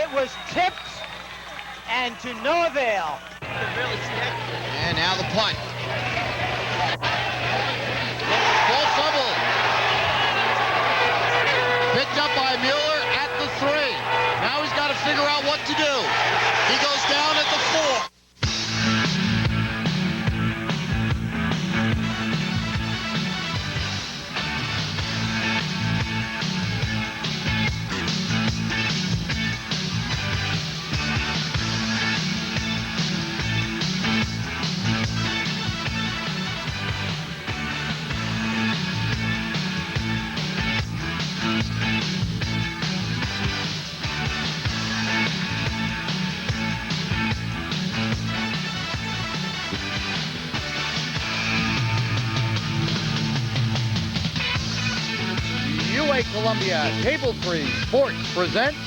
it was tipped and to no avail. And now the punt. Full fumble. Picked up by Mueller at the 3. Now he's got to figure out what to do. He goes down at the 4. Columbia Cable 3 Sports presents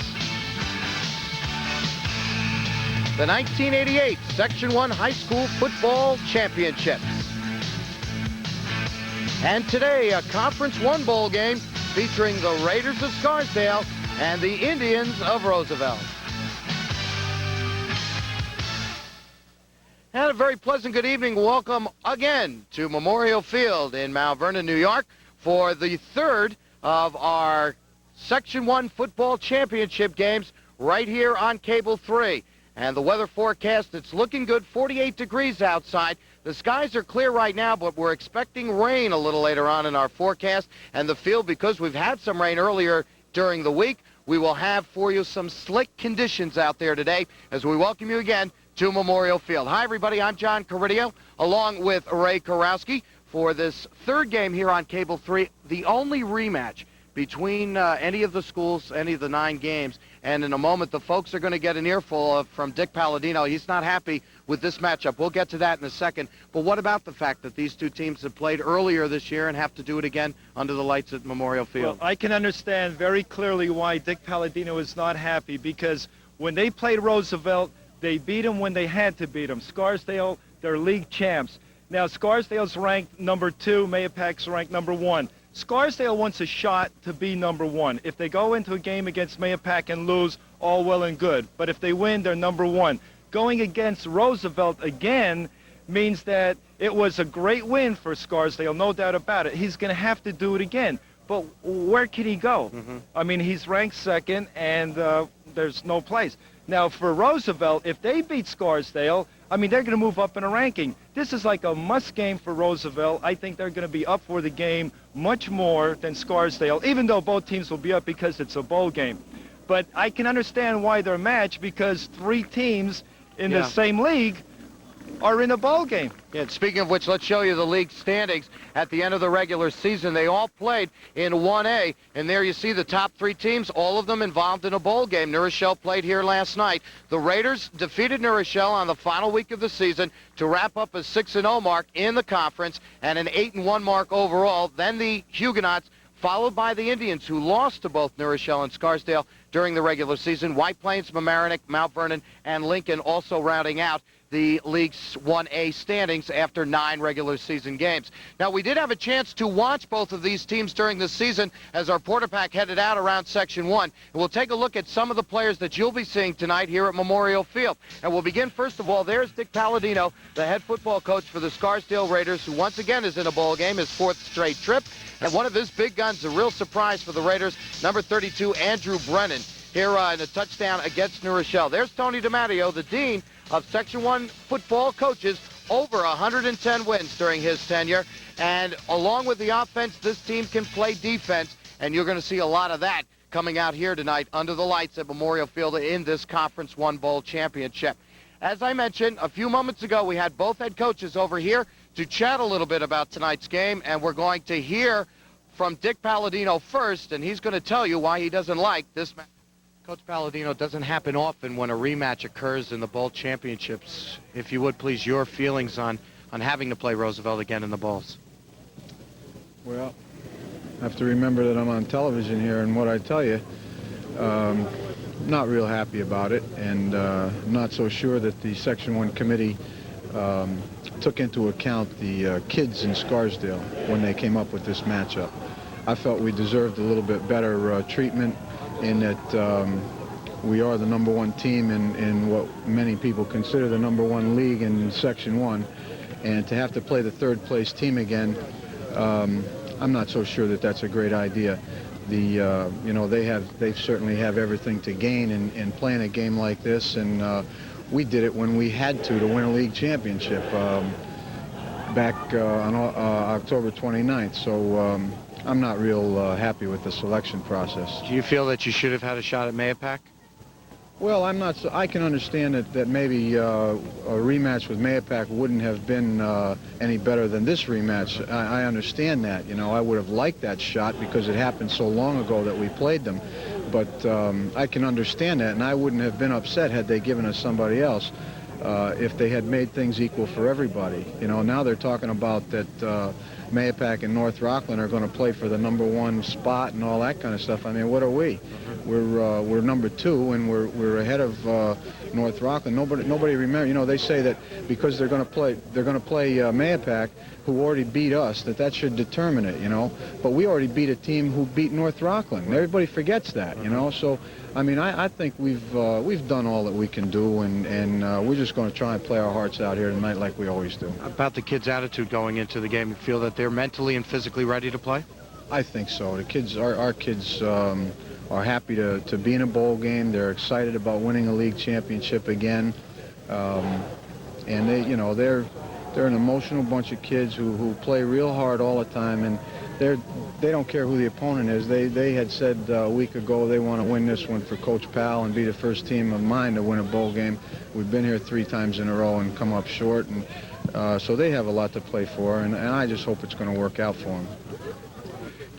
the 1988 Section 1 High School Football Championships. And today, a Conference 1 bowl game featuring the Raiders of Scarsdale and the Indians of Roosevelt. And a very pleasant good evening. Welcome again to Memorial Field in Mount Vernon, New York for the third of our Section 1 football championship games right here on Cable 3. And the weather forecast, it's looking good, 48 degrees outside. The skies are clear right now, but we're expecting rain a little later on in our forecast. And the field, because we've had some rain earlier during the week, we will have for you some slick conditions out there today as we welcome you again to Memorial Field. Hi, everybody. I'm John Caridio, along with Ray Karowski, for this third game here on Cable 3, the only rematch between any of the schools, any of the 9 games. And in a moment, the folks are going to get an earful from Dick Palladino. He's not happy with this matchup. We'll get to that in a second. But what about the fact that these two teams have played earlier this year and have to do it again under the lights at Memorial Field? Well, I can understand very clearly why Dick Palladino is not happy, because when they played Roosevelt, they beat them when they had to beat them. Scarsdale, they're league champs. Now, Scarsdale's ranked number 2, Mayapac's ranked number 1. Scarsdale wants a shot to be number 1. If they go into a game against Mayapac and lose, all well and good. But if they win, they're number 1. Going against Roosevelt again means that it was a great win for Scarsdale, no doubt about it. He's going to have to do it again. But where can he go? I mean, he's ranked 2nd, and there's no place. Now, for Roosevelt, if they beat Scarsdale, I mean, they're going to move up in a ranking. This is like a must game for Roosevelt. I think they're going to be up for the game much more than Scarsdale, even though both teams will be up because it's a bowl game. But I can understand why they're matched, because 3 teams in the same league are in a bowl game. Yeah, speaking of which, let's show you the league standings at the end of the regular season. They all played in 1A, and there you see the top 3 teams, all of them involved in a bowl game. New Rochelle played here last night. The Raiders defeated New Rochelle on the final week of the season to wrap up a 6-0 mark in the conference and an 8-1 mark overall. Then the Huguenots, followed by the Indians, who lost to both New Rochelle and Scarsdale during the regular season. White Plains, Mamaroneck, Mount Vernon, and Lincoln also rounding out the league's 1A standings after 9 regular season games. Now, we did have a chance to watch both of these teams during the season as our Porter Pack headed out around Section 1. And we'll take a look at some of the players that you'll be seeing tonight here at Memorial Field. And we'll begin, first of all, there's Dick Palladino, the head football coach for the Scarsdale Raiders, who once again is in a bowl game, his 4th straight trip. And one of his big guns, a real surprise for the Raiders, number 32, Andrew Brennan, here in a touchdown against New Rochelle. There's Tony DiMatteo, the dean of Section 1 football coaches, over 110 wins during his tenure. And along with the offense, this team can play defense, and you're going to see a lot of that coming out here tonight under the lights at Memorial Field in this Conference 1 Bowl championship. As I mentioned a few moments ago, we had both head coaches over here to chat a little bit about tonight's game, and we're going to hear from Dick Palladino first, and he's going to tell you why he doesn't like this match. Coach Palladino, doesn't happen often when a rematch occurs in the bowl championships. If you would, please, your feelings on having to play Roosevelt again in the bowls. Well, I have to remember that I'm on television here, and what I tell you, not real happy about it, and not so sure that the Section 1 committee took into account the kids in Scarsdale when they came up with this matchup. I felt we deserved a little bit better treatment in that we are the #1 team in what many people consider the #1 league in Section 1. And to have to play the third-place team again, I'm not so sure that that's a great idea. You know, they certainly have everything to gain in playing a game like this, and we did it when we had to win a league championship back on October 29th. So I'm not real happy with the selection process. Do you feel that you should have had a shot at Mahopac? Well, I'm not. I can understand that maybe a rematch with Mahopac wouldn't have been any better than this rematch. I understand that. You know, I would have liked that shot because it happened so long ago that we played them. But I can understand that, and I wouldn't have been upset had they given us somebody else if they had made things equal for everybody. You know, now they're talking about that Mahopac and North Rockland are going to play for the #1 spot and all that kind of stuff. I mean, what are we? We're #2 and we're ahead of North Rockland. Nobody remember. You know, they say that because they're going to play Mahopac, who already beat us, that should determine it. You know, but we already beat a team who beat North Rockland. Everybody forgets that. You know, so I mean, I think we've done all that we can do, and we're just going to try and play our hearts out here tonight like we always do. About the kids' attitude going into the game, you feel that they're mentally and physically ready to play? I think so. The kids, our kids, are happy to be in a bowl game. They're excited about winning a league championship again, and they're an emotional bunch of kids who play real hard all the time, and they don't care who the opponent is. They had said a week ago they want to win this one for Coach Powell and be the first team of mine to win a bowl game. We've been here 3 times in a row and come up short, and so they have a lot to play for, and I just hope it's going to work out for them.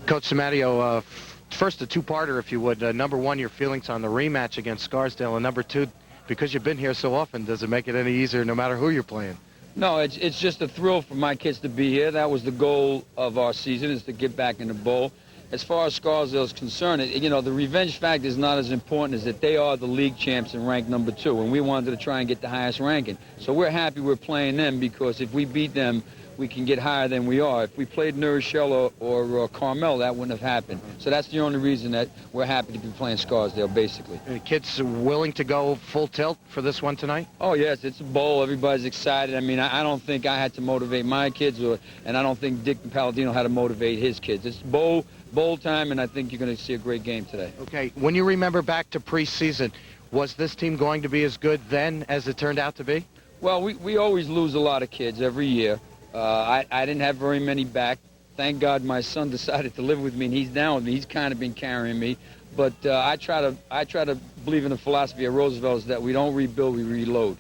Coach Samadio, first a two-parter, if you would. #1, your feelings on the rematch against Scarsdale, and #2, because you've been here so often, does it make it any easier no matter who you're playing? No, it's just a thrill for my kids to be here. That was the goal of our season, is to get back in the bowl. As far as Scarsdale is concerned, you know, the revenge factor is not as important as that they are the league champs and ranked #2, and we wanted to try and get the highest ranking. So we're happy we're playing them, because if we beat them, we can get higher than we are. If we played New Rochelle or Carmel, that wouldn't have happened. So that's the only reason that we're happy to be playing Scarsdale, basically. Are the kids willing to go full tilt for this one tonight? Oh, yes, it's a bowl. Everybody's excited. I mean, I don't think I had to motivate my kids, and I don't think Dick Palladino had to motivate his kids. It's bowl time, and I think you're going to see a great game today. Okay, when you remember back to preseason, was this team going to be as good then as it turned out to be? Well, we always lose a lot of kids every year. I didn't have very many back. Thank God my son decided to live with me, and he's down with me. He's kind of been carrying me. But I try to believe in the philosophy of Roosevelt, is that we don't rebuild, we reload.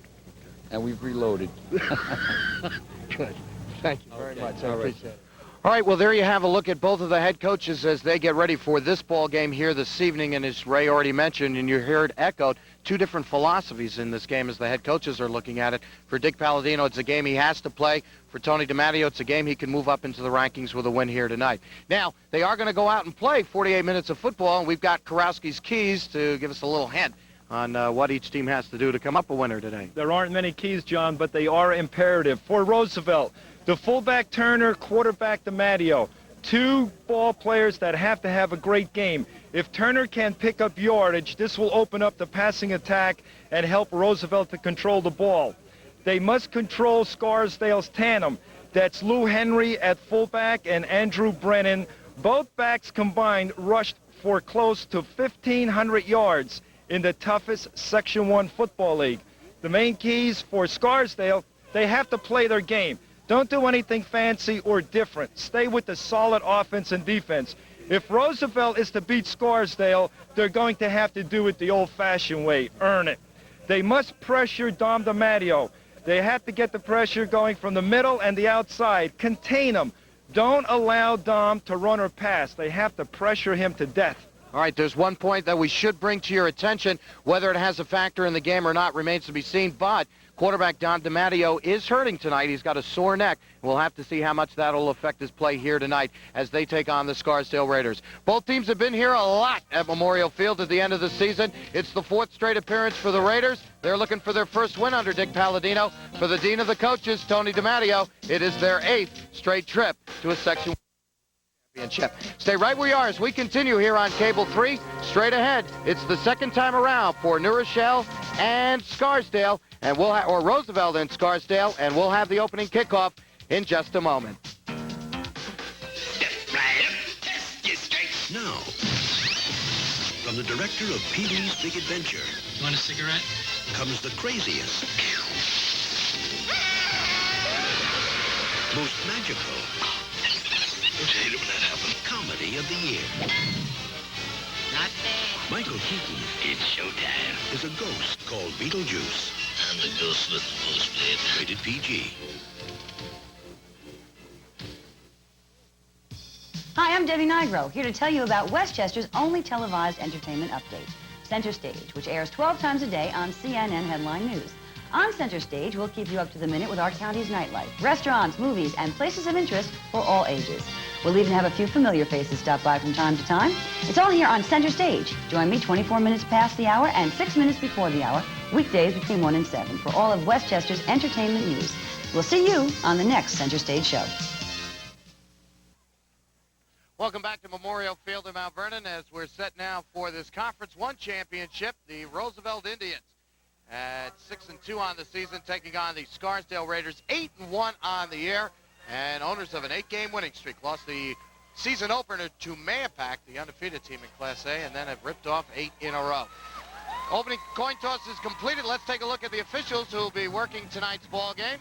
And we've reloaded. Good. Thank you very much. I All right. appreciate it. All right, well, there you have a look at both of the head coaches as they get ready for this ball game here this evening. And as Ray already mentioned, and you heard echoed, 2 different philosophies in this game as the head coaches are looking at it. For Dick Palladino, it's a game he has to play. For Tony DiMatteo, it's a game he can move up into the rankings with a win here tonight. Now, they are going to go out and play 48 minutes of football, and we've got Karowski's keys to give us a little hint on what each team has to do to come up a winner today. There aren't many keys, John, but they are imperative. For Roosevelt, the fullback Turner, quarterback DiMatteo, 2 ball players that have to have a great game. If Turner can pick up yardage, this will open up the passing attack and help Roosevelt to control the ball. They must control Scarsdale's tandem. That's Lou Henry at fullback and Andrew Brennan. Both backs combined rushed for close to 1,500 yards in the toughest Section 1 football league. The main keys for Scarsdale, they have to play their game. Don't do anything fancy or different. Stay with the solid offense and defense. If Roosevelt is to beat Scarsdale, they're going to have to do it the old-fashioned way, earn it. They must pressure Dom DiMatteo. They have to get the pressure going from the middle and the outside. Contain him. Don't allow Dom to run or pass. They have to pressure him to death. All right, there's one point that we should bring to your attention. Whether it has a factor in the game or not remains to be seen, but quarterback Dom DiMatteo is hurting tonight. He's got a sore neck. We'll have to see how much that'll affect his play here tonight as they take on the Scarsdale Raiders. Both teams have been here a lot at Memorial Field at the end of the season. It's the 4th straight appearance for the Raiders. They're looking for their first win under Dick Palladino. For the dean of the coaches, Tony DiMatteo, it is their 8th straight trip to a Section championship. Stay right where you are as we continue here on Cable 3. Straight ahead, it's the second time around for New Rochelle and Scarsdale, and or Roosevelt and Scarsdale, and we'll have the opening kickoff in just a moment. Step right up, test you straight. Now, from the director of Pee-wee's Big Adventure. You want a cigarette? Comes the craziest, most magical, Don't you hate it when that happens? comedy of the year. Not bad. Michael Keaton It's showtime. is a ghost called Beetlejuice. I'm the ghost with the most blade. Rated PG. Hi, I'm Debbie Nigro, here to tell you about Westchester's only televised entertainment update, Center Stage, which airs 12 times a day on CNN Headline News. On Center Stage, we'll keep you up to the minute with our county's nightlife, restaurants, movies, and places of interest for all ages. We'll even have a few familiar faces stop by from time to time. It's all here on Center Stage. Join me 24 minutes past the hour and 6 minutes before the hour, weekdays between 1 and 7, for all of Westchester's entertainment news. We'll see you on the next Center Stage show. Welcome back to Memorial Field in Mount Vernon as we're set now for this Conference 1 championship, the Roosevelt Indians at 6-2 on the season, taking on the Scarsdale Raiders, 8-1 on the year, and owners of an 8-game winning streak. Lost the season opener to Mayapack, the undefeated team in Class A, and then have ripped off 8 in a row. Opening coin toss is completed. Let's take a look at the officials who will be working tonight's ball game.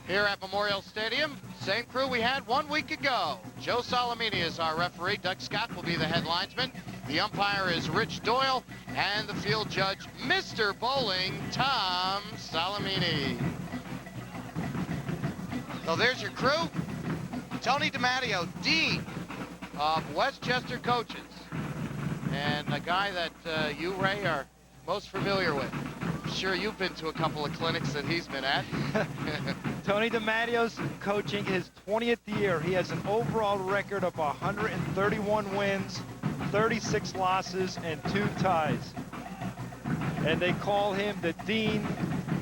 Here at Memorial Stadium, same crew we had 1 week ago. Joe Salamini is our referee. Doug Scott will be the head linesman. The umpire is Rich Doyle, and the field judge, Mr. Bowling, Tom Salamini. So there's your crew. Tony DiMatteo, Dean of Westchester Coaches, and a guy that you, Ray, are most familiar with. I'm sure you've been to a couple of clinics that he's been at. Tony DiMatteo's coaching his 20th year. He has an overall record of 131 wins, 36 losses, and 2 ties. And they call him the Dean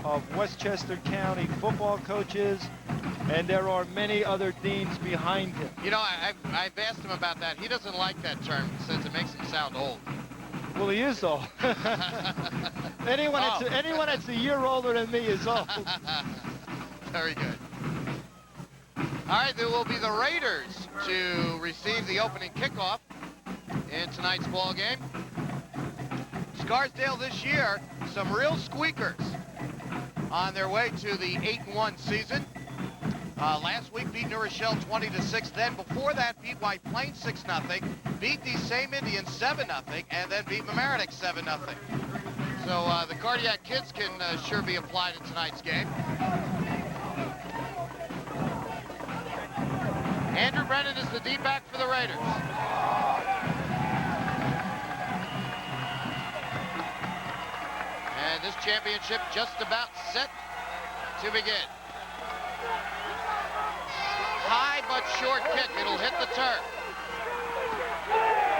of Westchester County football coaches, and there are many other deans behind him. You know, I've asked him about that. He doesn't like that term since it makes him sound old. Well, he is old. Anyone that's a year older than me is old. Very good. All right, there will be the Raiders to receive the opening kickoff in tonight's ball game. Scarsdale this year, some real squeakers on their way to the 8-1 season. Last week beat New Rochelle 20-6. Then before that beat White Plains 6-0. Beat these same Indians 7-0, and then beat Mamaroneck 7-0. So the Cardiac kids can sure be applied in tonight's game. Andrew Brennan is the D-back for the Raiders. And this championship just about set to begin. High but short kick. It'll hit the turf.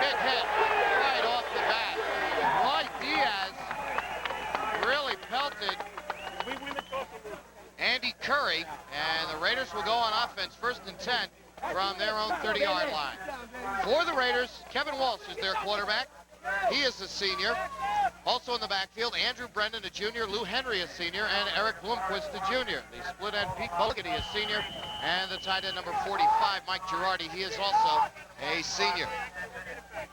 Big hit right off the bat. Roy Diaz really pelted Andy Curry, and the Raiders will go on offense 1st and 10 from their own 30-yard line. For the Raiders, Kevin Walsh is their quarterback. He is a senior. Also in the backfield, Andrew Brennan, a junior, Lou Henry, a senior, and Eric Blomquist, a junior. The split end, Pete Bogarty, a senior, and the tight end number 45, Mike Girardi, he is also a senior.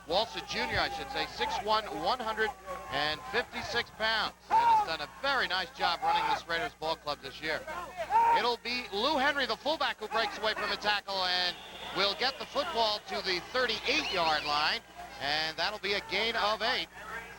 Walsh, a junior, I should say, 6'1", 156 pounds, and has done a very nice job running this Raiders ball club this year. It'll be Lou Henry, the fullback, who breaks away from a tackle and will get the football to the 38-yard line, and that'll be a gain of 8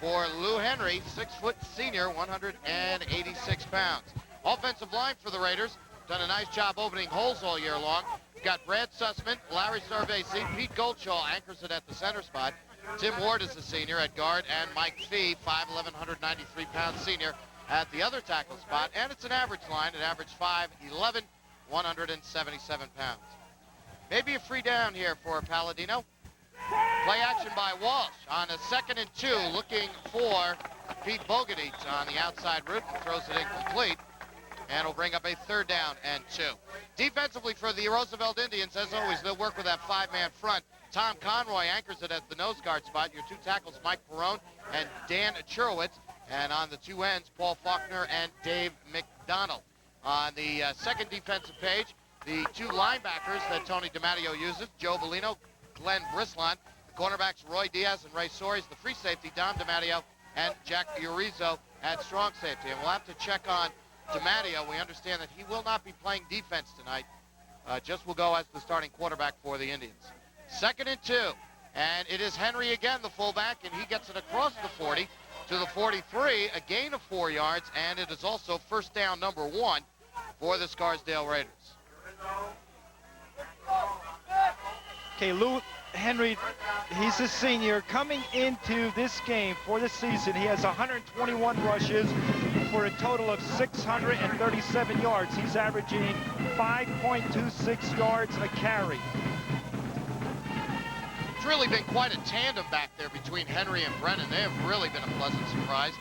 for Lou Henry, 6-foot senior, 186 pounds. Offensive line for the Raiders, done a nice job opening holes all year long. We've got Brad Sussman, Larry Sarvesi, Pete Goldshaw anchors it at the center spot. Tim Ward is the senior at guard, and Mike Fee, 5'11", 193-pound senior at the other tackle spot. And it's an average line, an average 5'11", 177 pounds. Maybe a free down here for Palladino. Play action by Walsh on a 2nd and 2, looking for Pete Bogarty on the outside route, and throws it incomplete. And will bring up a 3rd down and 2. Defensively for the Roosevelt Indians, as always, they'll work with that 5-man front. Tom Conroy anchors it at the nose guard spot. Your two tackles, Mike Perrone and Dan Churowitz. And on the two ends, Paul Faulkner and Dave McDonald. On the second defensive page, the two linebackers that Tony DiMatteo uses, Joe Bellino, Glenn Brislon. The cornerbacks, Roy Diaz and Ray Soares. The free safety, Dom DiMatteo and Jack Urizo at strong safety. And we'll have to check on DiMatteo. We understand that he will not be playing defense tonight. Just will go as the starting quarterback for the Indians. 2nd and 2. And it is Henry again, the fullback, and he gets it across the 40 to the 43, a gain of 4 yards, and it is also first down number 1 for the Scarsdale Raiders. Okay, Lou Henry, he's a senior. Coming into this game for the season, he has 121 rushes for a total of 637 yards. He's averaging 5.26 yards a carry. It's really been quite a tandem back there between Henry and Brennan. They have really been a pleasant surprise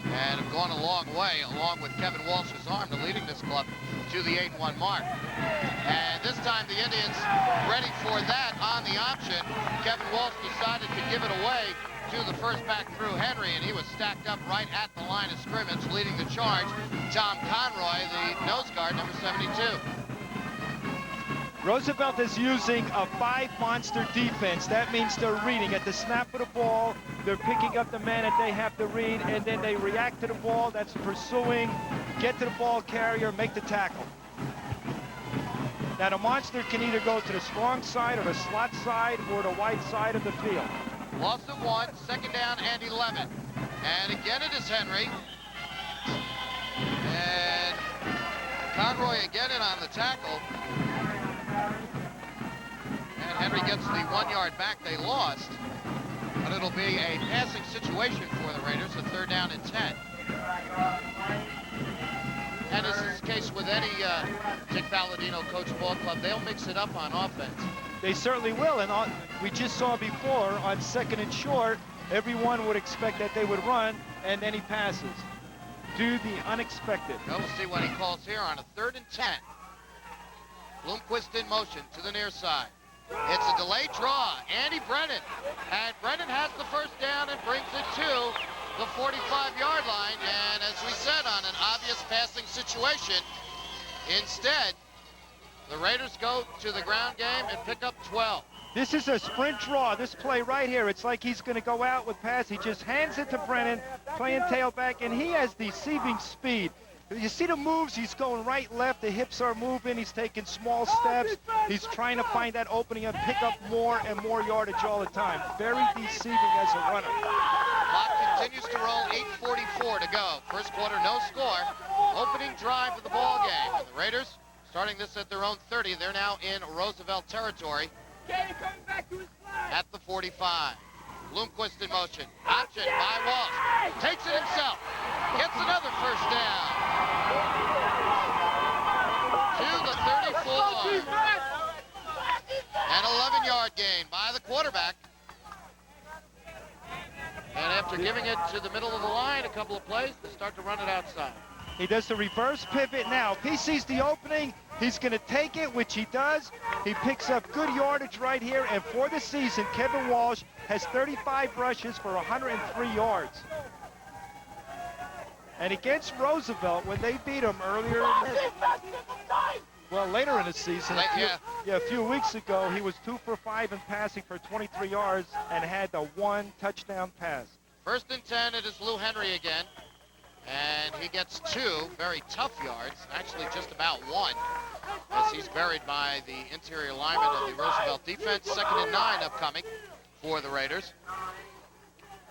and have gone a long way, along with Kevin Walsh's arm, to leading this club to the 8-1 mark. And this time the Indians ready for that on the option. Kevin Walsh decided to give it away to the first back through Henry, and he was stacked up right at the line of scrimmage, leading the charge. Tom Conroy, the nose guard, number 72. Roosevelt is using a 5-monster defense. That means they're reading. At the snap of the ball, they're picking up the man that they have to read, and then they react to the ball. That's pursuing, get to the ball carrier, make the tackle. Now, the monster can either go to the strong side or the slot side or the wide side of the field. Lost of 1, 2nd down and 11. And again it is Henry. And Conroy again in on the tackle. And Henry gets the 1 yard back they lost. But it'll be a passing situation for the Raiders, a 3rd down and 10. And as is the case with any Dick Palladino coach ball club, they'll mix it up on offense. They certainly will, and we just saw before on 2nd and short, everyone would expect that they would run, and then he passes. Do the unexpected. Well, we'll see what he calls here on a 3rd and 10. Bloomquist in motion to the near side. It's a delayed draw. Andy Brennan. And Brennan has the first down and brings it to the 45-yard line. And as we said, on an obvious passing situation, instead, the Raiders go to the ground game and pick up 12. This is a sprint draw. This play right here, it's like he's going to go out with pass. He just hands it to Brennan, playing tailback, and he has deceiving speed. You see the moves, he's going right, left, the hips are moving, he's taking small steps, he's trying to find that opening and pick up more and more yardage all the time. Very deceiving as a runner. Clock continues to roll, 8:44 to go. First quarter, no score. Opening drive of the ball game. And the Raiders, starting this at their own 30, they're now in Roosevelt territory at the 45. Bloomquist in motion. Option by Walsh. Takes it himself. Gets another first down. To the 34. An 11-yard gain by the quarterback. And after giving it to the middle of the line a couple of plays, they start to run it outside. He does the reverse pivot now. If he sees the opening, he's going to take it, which he does. He picks up good yardage right here. And for the season, Kevin Walsh has 35 rushes for 103 yards. And against Roosevelt, when they beat him earlier, later in the season, a few weeks ago, he was 2 for 5 in passing for 23 yards and had the 1 touchdown pass. 1st and 10, it is Lou Henry again. And he gets 2 very tough yards, actually just about 1, as he's buried by the interior lineman of the Roosevelt defense. 2nd and 9 upcoming for the Raiders.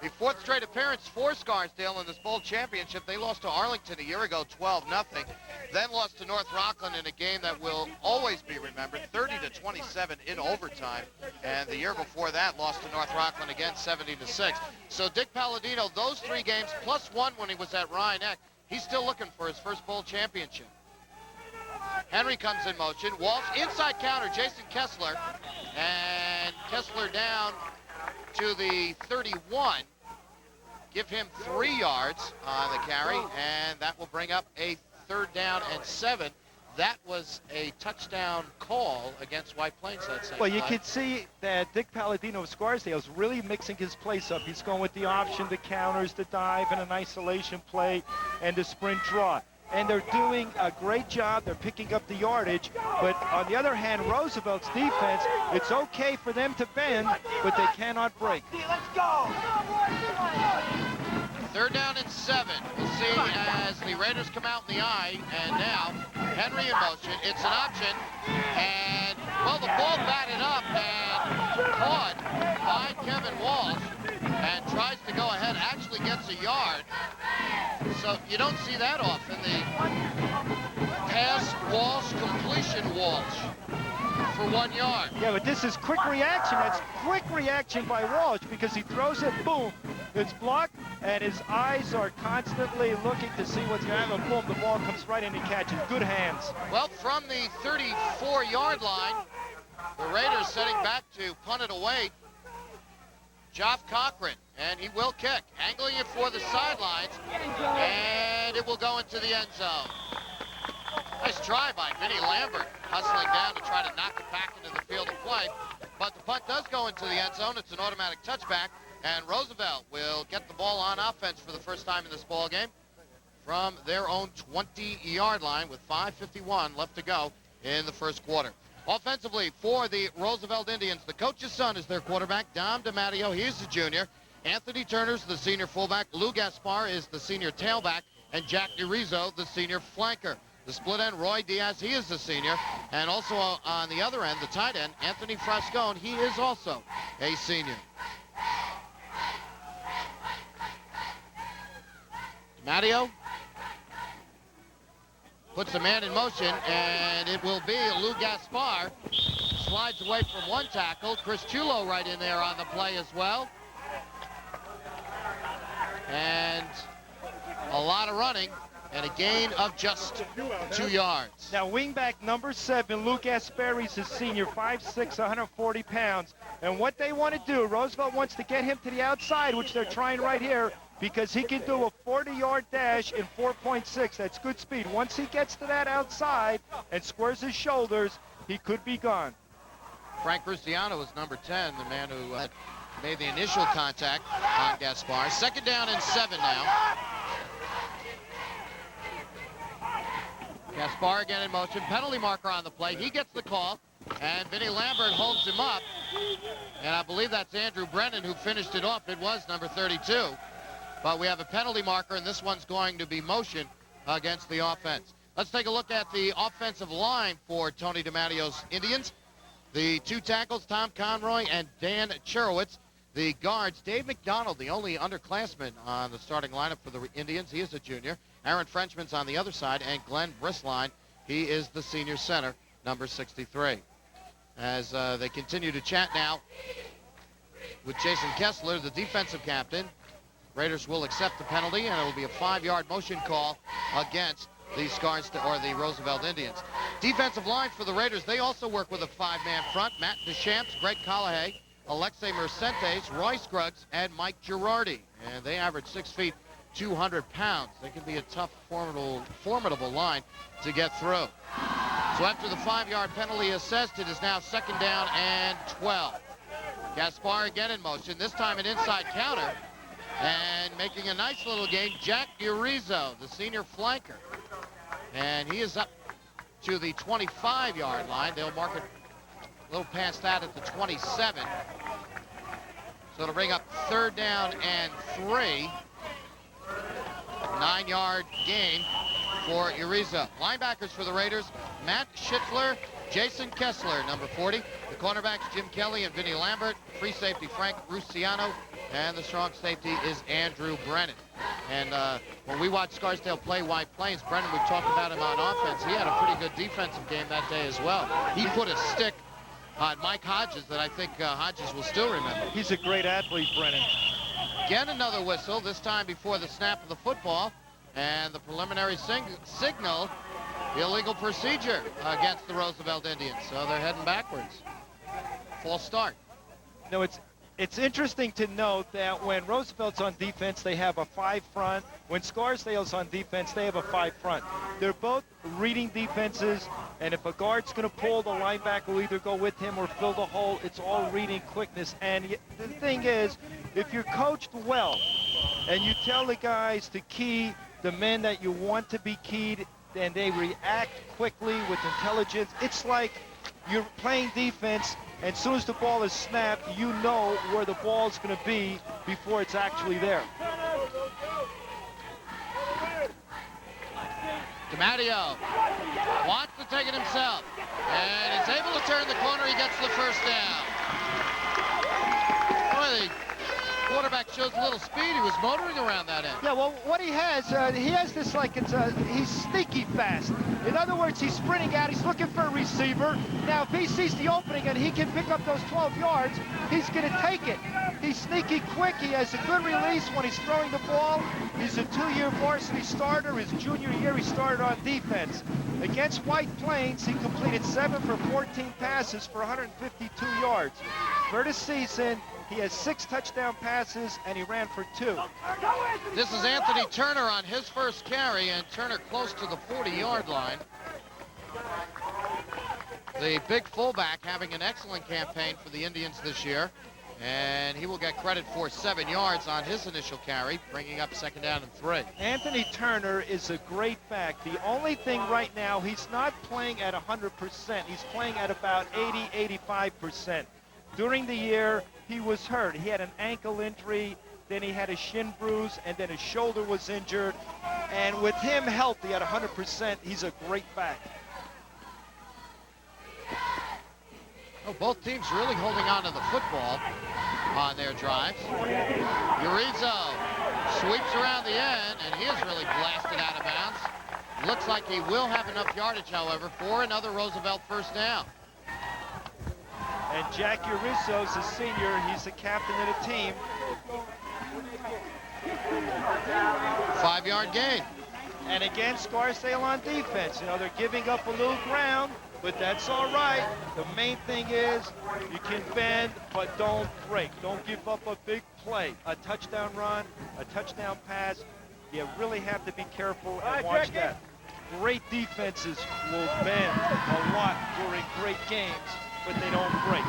The 4th straight appearance for Scarsdale in this bowl championship. They lost to Arlington a year ago, 12-0. Then lost to North Rockland in a game that will always be remembered, 30-27 in overtime. And the year before that, lost to North Rockland again, 70-6. So Dick Palladino, those 3 games, plus 1 when he was at Ryan-Eck, he's still looking for his first bowl championship. Henry comes in motion. Walsh, inside counter, Jason Kessler. And Kessler down to the 31. Give him 3 yards on the carry, and that will bring up a 3rd down and 7 that was a touchdown call against White Plains that same Well, you play. can see that Dick Palladino of Scarsdale is really mixing his plays up. He's going with the option, the counters, the dive, and an isolation play, and the sprint draw. And they're doing a great job. They're picking up the yardage. But on the other hand, Roosevelt's defense, it's okay for them to bend, but they cannot break. Let's go. 3rd down and 7. We'll see as the Raiders come out in the eye, and now Henry in motion. It's an option, and, well, the ball batted up and caught by Kevin Walsh and tries to go ahead, actually gets a yard. So you don't see that often, the pass Walsh, completion Walsh for 1 yard. Yeah, but this is quick reaction. That's quick reaction by Walsh because he throws it, boom, it's blocked, and his eyes are constantly looking to see what's going to happen. Boom, the ball comes right in and catches. Good hands. Well, from the 34-yard line, the Raiders setting back to punt it away. Geoff Cochran, and he will kick, angling it for the sidelines, and it will go into the end zone. Nice try by Vinny Lambert, hustling down to try to knock it back into the field of play, but the punt does go into the end zone. It's an automatic touchback, and Roosevelt will get the ball on offense for the first time in this ball game from their own 20-yard line with 5:51 left to go in the first quarter. Offensively for the Roosevelt Indians, the coach's son is their quarterback, Dom DiMatteo. He's the junior. Anthony Turner's the senior fullback. Lou Gaspar is the senior tailback. And Jack DiRiso, the senior flanker. The split end, Roy Diaz, he is the senior. And also on the other end, the tight end, Anthony Frascone, he is also a senior. DiMatteo puts the man in motion, and it will be Lou Gaspar. Slides away from one tackle. Chris Chulo right in there on the play as well. And a lot of running, and a gain of just 2 yards. Now, wingback number 7, Lou Gaspari's a senior, 5'6", 140 pounds. And what they want to do, Roosevelt wants to get him to the outside, which they're trying right here, because he can do a 40-yard dash in 4.6. That's good speed. Once he gets to that outside and squares his shoulders, he could be gone. Frank Cruciano is number 10, the man who made the initial contact on Gaspar. 2nd down and 7 now. Gaspar again in motion. Penalty marker on the play. He gets the call, and Vinny Lambert holds him up. And I believe that's Andrew Brennan who finished it off. It was number 32. But we have a penalty marker, and this one's going to be motion against the offense. Let's take a look at the offensive line for Tony DiMatteo's Indians. The 2 tackles, Tom Conroy and Dan Cherowitz. The guards, Dave McDonald, the only underclassman on the starting lineup for the Indians. He is a junior. Aaron Frenchman's on the other side, and Glenn Bristline, he is the senior center, number 63. As they continue to chat now with Jason Kessler, the defensive captain, Raiders will accept the penalty, and it will be a 5-yard motion call against the Roosevelt Indians. Defensive line for the Raiders, they also work with a 5-man front. Matt Deschamps, Greg Callahay, Alexei Mercentes, Roy Scruggs, and Mike Girardi. And they average 6 feet, 200 pounds. They can be a tough, formidable line to get through. So after the 5-yard penalty assessed, it is now 2nd down and 12. Gaspar again in motion, this time an inside counter. And making a nice little gain, Jack DiRiso, the senior flanker. And he is up to the 25-yard line. They'll mark it a little past that at the 27. So it'll bring up 3rd down and 3. 9-yard gain for Uriza. Linebackers for the Raiders, Matt Schitzler, Jason Kessler, number 40. The cornerbacks, Jim Kelly and Vinny Lambert. Free safety, Frank Cruciano. And the strong safety is Andrew Brennan. And when we watched Scarsdale play White Plains, Brennan, we've talked about him on offense. He had a pretty good defensive game that day as well. He put a stick on Mike Hodges that I think Hodges will still remember. He's a great athlete, Brennan. Again, another whistle, this time before the snap of the football. And the preliminary signal, illegal procedure against the Roosevelt Indians. So they're heading backwards. False start. No, it's It's interesting to note that when Roosevelt's on defense, they have a 5 front. When Scarsdale's on defense, they have a 5 front. They're both reading defenses, and if a guard's going to pull, the linebacker will either go with him or fill the hole. It's all reading quickness. And the thing is, if you're coached well and you tell the guys to key the men that you want to be keyed, and they react quickly with intelligence, it's like you're playing defense, and as soon as the ball is snapped, you know where the ball's going to be before it's actually there. DiMatteo wants to take it himself, and is able to turn the corner. He gets the first down. Boy, the quarterback shows a little speed. He was motoring around that end. Yeah, well, what he has this like he's sneaky fast. In other words, he's sprinting out. He's looking for a receiver. Now, if he sees the opening and he can pick up those 12 yards, he's going to take it. He's sneaky quick. He has a good release when he's throwing the ball. He's a 2-year varsity starter. His junior year, he started on defense. Against White Plains, he completed 7 for 14 passes for 152 yards. For the season, he has 6 touchdown passes, and he ran for 2. This is Anthony Turner on his first carry, and Turner close to the 40-yard line. The big fullback having an excellent campaign for the Indians this year, and he will get credit for 7 yards on his initial carry, bringing up 2nd down and 3. Anthony Turner is a great back. The only thing right now, he's not playing at 100%. He's playing at about 80-85%. During the year, he was hurt. He had an ankle injury, then he had a shin bruise, and then his shoulder was injured. And with him healthy at 100%, he's a great back. Oh, both teams really holding on to the football on their drives. Urizo sweeps around the end, and he is really blasted out of bounds. Looks like he will have enough yardage, however, for another Roosevelt first down. And Jack Urizo's a senior. He's the captain of the team. 5-yard gain. And again, Scarsdale on defense. You know, they're giving up a little ground, but that's all right. The main thing is you can bend, but don't break. Don't give up a big play. A touchdown run, a touchdown pass. You really have to be careful and watch that. Great defenses will bend a lot during great games, but they don't break.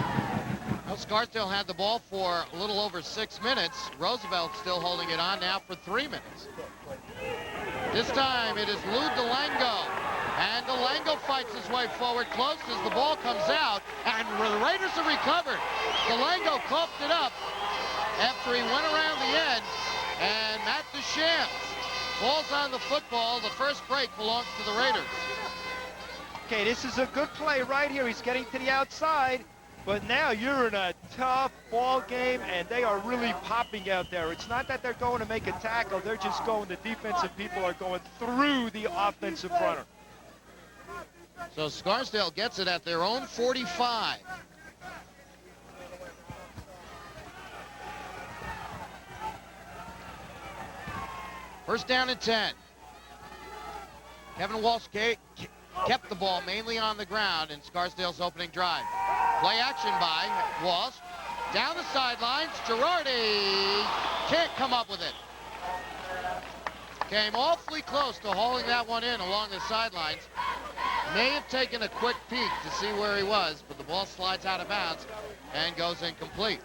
Well, Scarsdale had the ball for a little over 6 minutes. Roosevelt still holding it on now for 3 minutes. This time it is Lou Delango. And Delango fights his way forward close as the ball comes out. And the Raiders have recovered. Delango coughed it up after he went around the end. And Matt Deschamps falls on the football. The first break belongs to the Raiders. Okay, this is a good play right here. He's getting to the outside. But now you're in a tough ball game, and they are really popping out there. It's not that they're going to make a tackle. They're just going, the defensive people are going through the offensive runner. So Scarsdale gets it at their own 45. First down and 10. Kevin Walsh kept the ball mainly on the ground in Scarsdale's opening drive. Play action by Walsh. Down the sidelines, Girardi can't come up with it. Came awfully close to hauling that one in along the sidelines. May have taken a quick peek to see where he was, but the ball slides out of bounds and goes incomplete.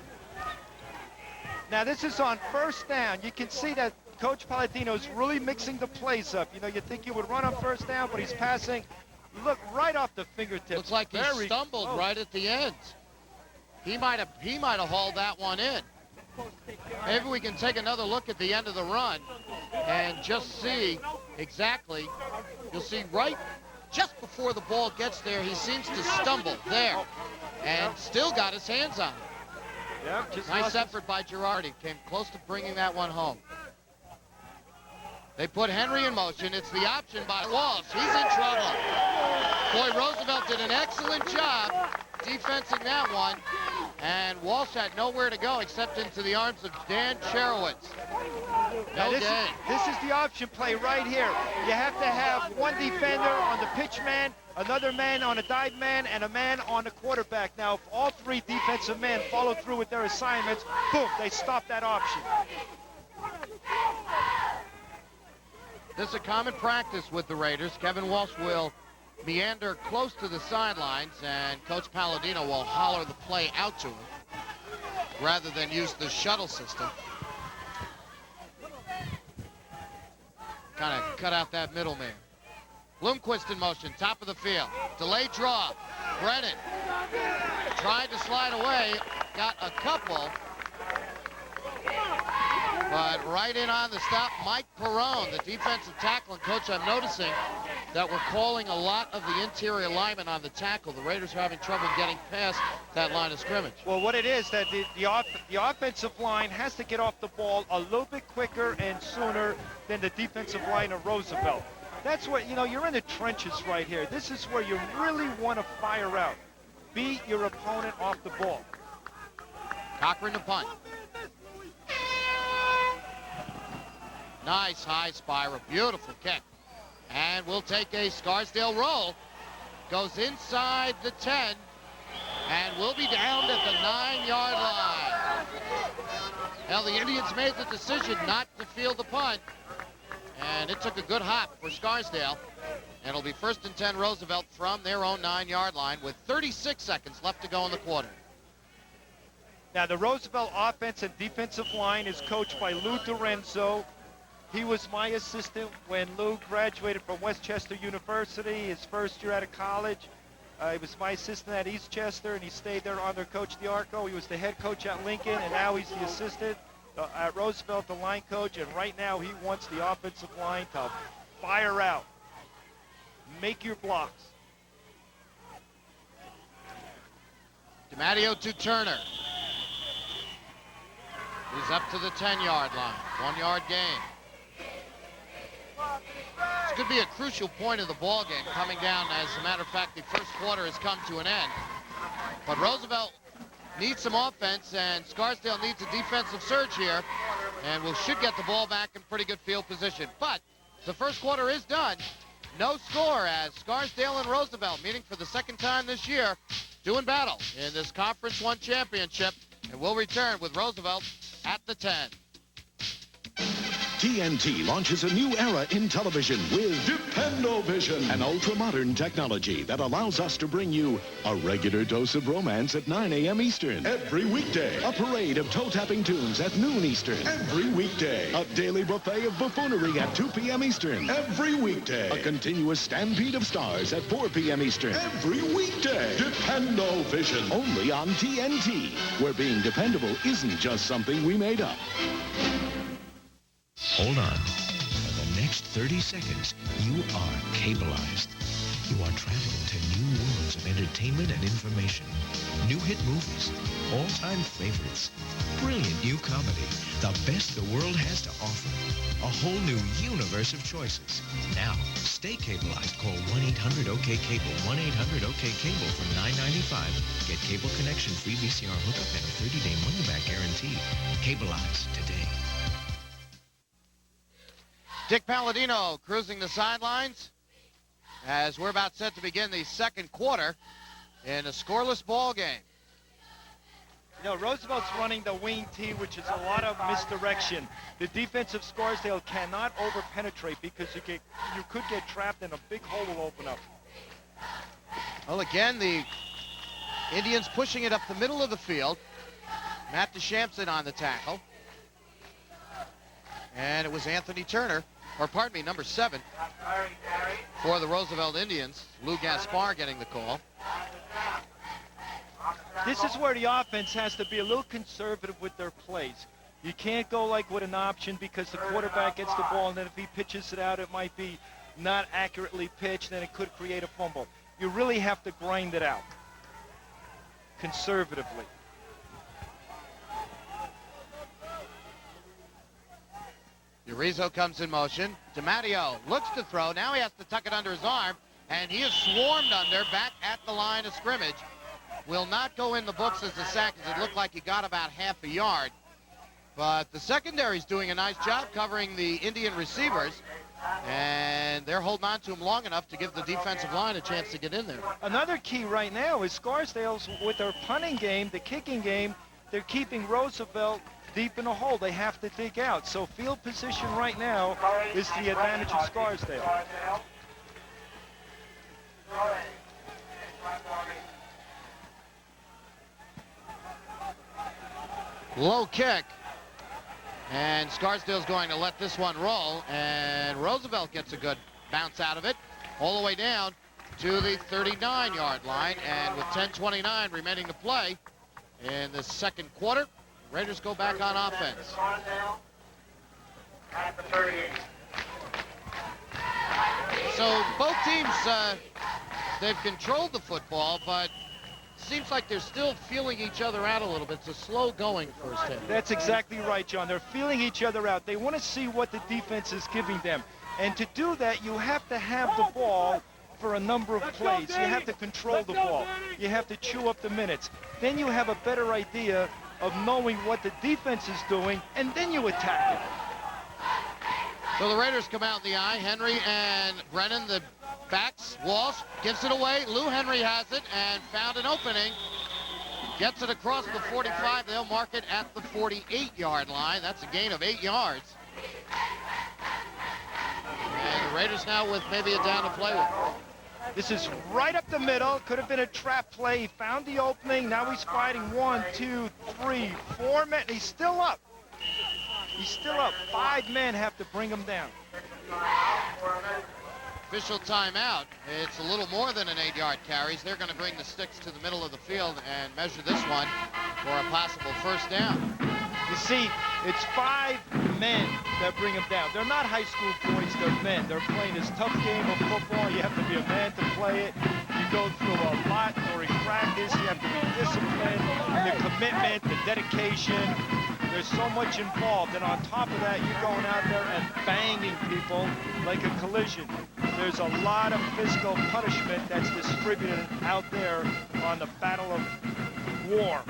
Now this is on first down. You can see that Coach Palladino's really mixing the plays up. You know, you think you would run on first down, but he's passing, look, right off the fingertips. Looks like he stumbled right at the end. He might have hauled that one in. Maybe we can take another look at the end of the run and just see exactly. You'll see right just before the ball gets there, he seems to stumble there and still got his hands on it. Yep, nice effort by Girardi. Came close to bringing that one home. They put Henry in motion. It's the option by Walsh. He's in trouble. Boy, Roosevelt did an excellent job defensing that one. And Walsh had nowhere to go except into the arms of Dan Cherowitz. Now No gain. this is the option play right here. You have to have one defender on the pitch man, another man on a dive man, and a man on the quarterback. Now, if all three defensive men follow through with their assignments, boom, they stop that option. This is a common practice with the Raiders. Kevin Walsh will meander close to the sidelines, and Coach Palladino will holler the play out to him rather than use the shuttle system. Kind of cut out that middleman. Bloomquist in motion, top of the field. Delayed draw. Brennan tried to slide away, got a couple, but right in on the stop, Mike Perrone, the defensive tackle. And Coach, I'm noticing that we're calling a lot of the interior linemen on the tackle. The Raiders are having trouble getting past that line of scrimmage. Well, what it is that the offensive line has to get off the ball a little bit quicker and sooner than the defensive line of Roosevelt. That's what, you're in the trenches right here. This is where you really want to fire out. Beat your opponent off the ball. Cochran to punt. Nice high spiral, beautiful kick. And we'll take a Scarsdale roll. Goes inside the 10, and we'll be down at the 9-yard line. Now, the Indians made the decision not to field the punt, and it took a good hop for Scarsdale. And it'll be 1st and 10 Roosevelt from their own 9-yard line with 36 seconds left to go in the quarter. Now, the Roosevelt offense and defensive line is coached by Lou Dorenzo. He was my assistant when Lou graduated from Westchester University, his first year out of college. He was my assistant at Eastchester, and he stayed there under Coach DiArco. He was the head coach at Lincoln, and now he's the assistant at Roosevelt, the line coach. And right now he wants the offensive line to fire out. Make your blocks. DiMatteo to Turner. He's up to the 10-yard line. 1-yard gain. This could be a crucial point of the ball game coming down. As a matter of fact, the first quarter has come to an end. But Roosevelt needs some offense, and Scarsdale needs a defensive surge here, and should get the ball back in pretty good field position. But the first quarter is done. No score as Scarsdale and Roosevelt meeting for the second time this year, doing battle in this Conference 1 championship. And we'll return with Roosevelt at the 10. TNT launches a new era in television with DependoVision, an ultra-modern technology that allows us to bring you a regular dose of romance at 9 a.m. Eastern. Every weekday, a parade of toe-tapping tunes at noon Eastern. Every weekday, a daily buffet of buffoonery at 2 p.m. Eastern. Every weekday, a continuous stampede of stars at 4 p.m. Eastern. Every weekday, DependoVision, only on TNT, where being dependable isn't just something we made up. Hold on. For the next 30 seconds, you are cableized. You are traveling to new worlds of entertainment and information. New hit movies, all-time favorites, brilliant new comedy, the best the world has to offer. A whole new universe of choices. Now, stay cableized. Call 1-800-OK-CABLE, 1-800-OK-CABLE from $9.95. Get cable connection, free VCR hookup, and a 30-day money-back guarantee. Cableize today. Dick Palladino cruising the sidelines as we're about set to begin the second quarter in a scoreless ball game. Roosevelt's running the wing T, which is a lot of misdirection. The defensive Scarsdale cannot over-penetrate because you could get trapped and a big hole will open up. Well, again, the Indians pushing it up the middle of the field. Matt DeShampson on the tackle. And it was Anthony Turner, number 7 for the Roosevelt Indians. Lou Gaspar getting the call. This is where the offense has to be a little conservative with their plays. You can't go like with an option because the quarterback gets the ball, and then if he pitches it out, it might be not accurately pitched, and it could create a fumble. You really have to grind it out conservatively. Urizo comes in motion. DiMatteo looks to throw. Now he has to tuck it under his arm, and he is swarmed under back at the line of scrimmage. will not go in the books as a sack, as it looked like he got about half a yard. But the secondary's doing a nice job covering the Indian receivers, and they're holding on to him long enough to give the defensive line a chance to get in there. Another key right now is Scarsdale's, with their punting game, the kicking game, they're keeping Roosevelt deep in the hole. They have to dig out. So field position right now is the advantage of Scarsdale. Low kick. And Scarsdale's going to let this one roll, and Roosevelt gets a good bounce out of it all the way down to the 39-yard line. And with 10:29 remaining to play in the second quarter, Raiders go back on offense. So both teams, they've controlled the football, but seems like they're still feeling each other out a little bit. It's a slow-going first half. That's exactly right, John. They're feeling each other out. They want to see what the defense is giving them. And to do that, you have to have the ball for a number of plays. You have to control the ball. You have to chew up the minutes. Then you have a better idea of knowing what the defense is doing, and then you attack it. So the Raiders come out in the eye. Henry and Brennan, the backs. Walsh gives it away. Lou Henry has it and found an opening. Gets it across the 45. They'll mark it at the 48-yard line. That's a gain of 8 yards. And the Raiders now with maybe a down to play with. This is right up the middle. Could have been a trap play. He found the opening. Now he's fighting 1, 2, 3, 4 men. He's still up. He's still up. 5 men have to bring him down. Official timeout. It's a little more than an 8-yard carries. They're going to bring the sticks to the middle of the field and measure this one for a possible first down. You see, it's 5 men that bring him down. They're not high school boys, they're men. They're playing this tough game of football. You have to be a man to play it. You go through a lot during practice. You have to be disciplined, the commitment, the dedication. There's so much involved, and on top of that, you're going out there and banging people like a collision. There's a lot of physical punishment that's distributed out there on the battle of war.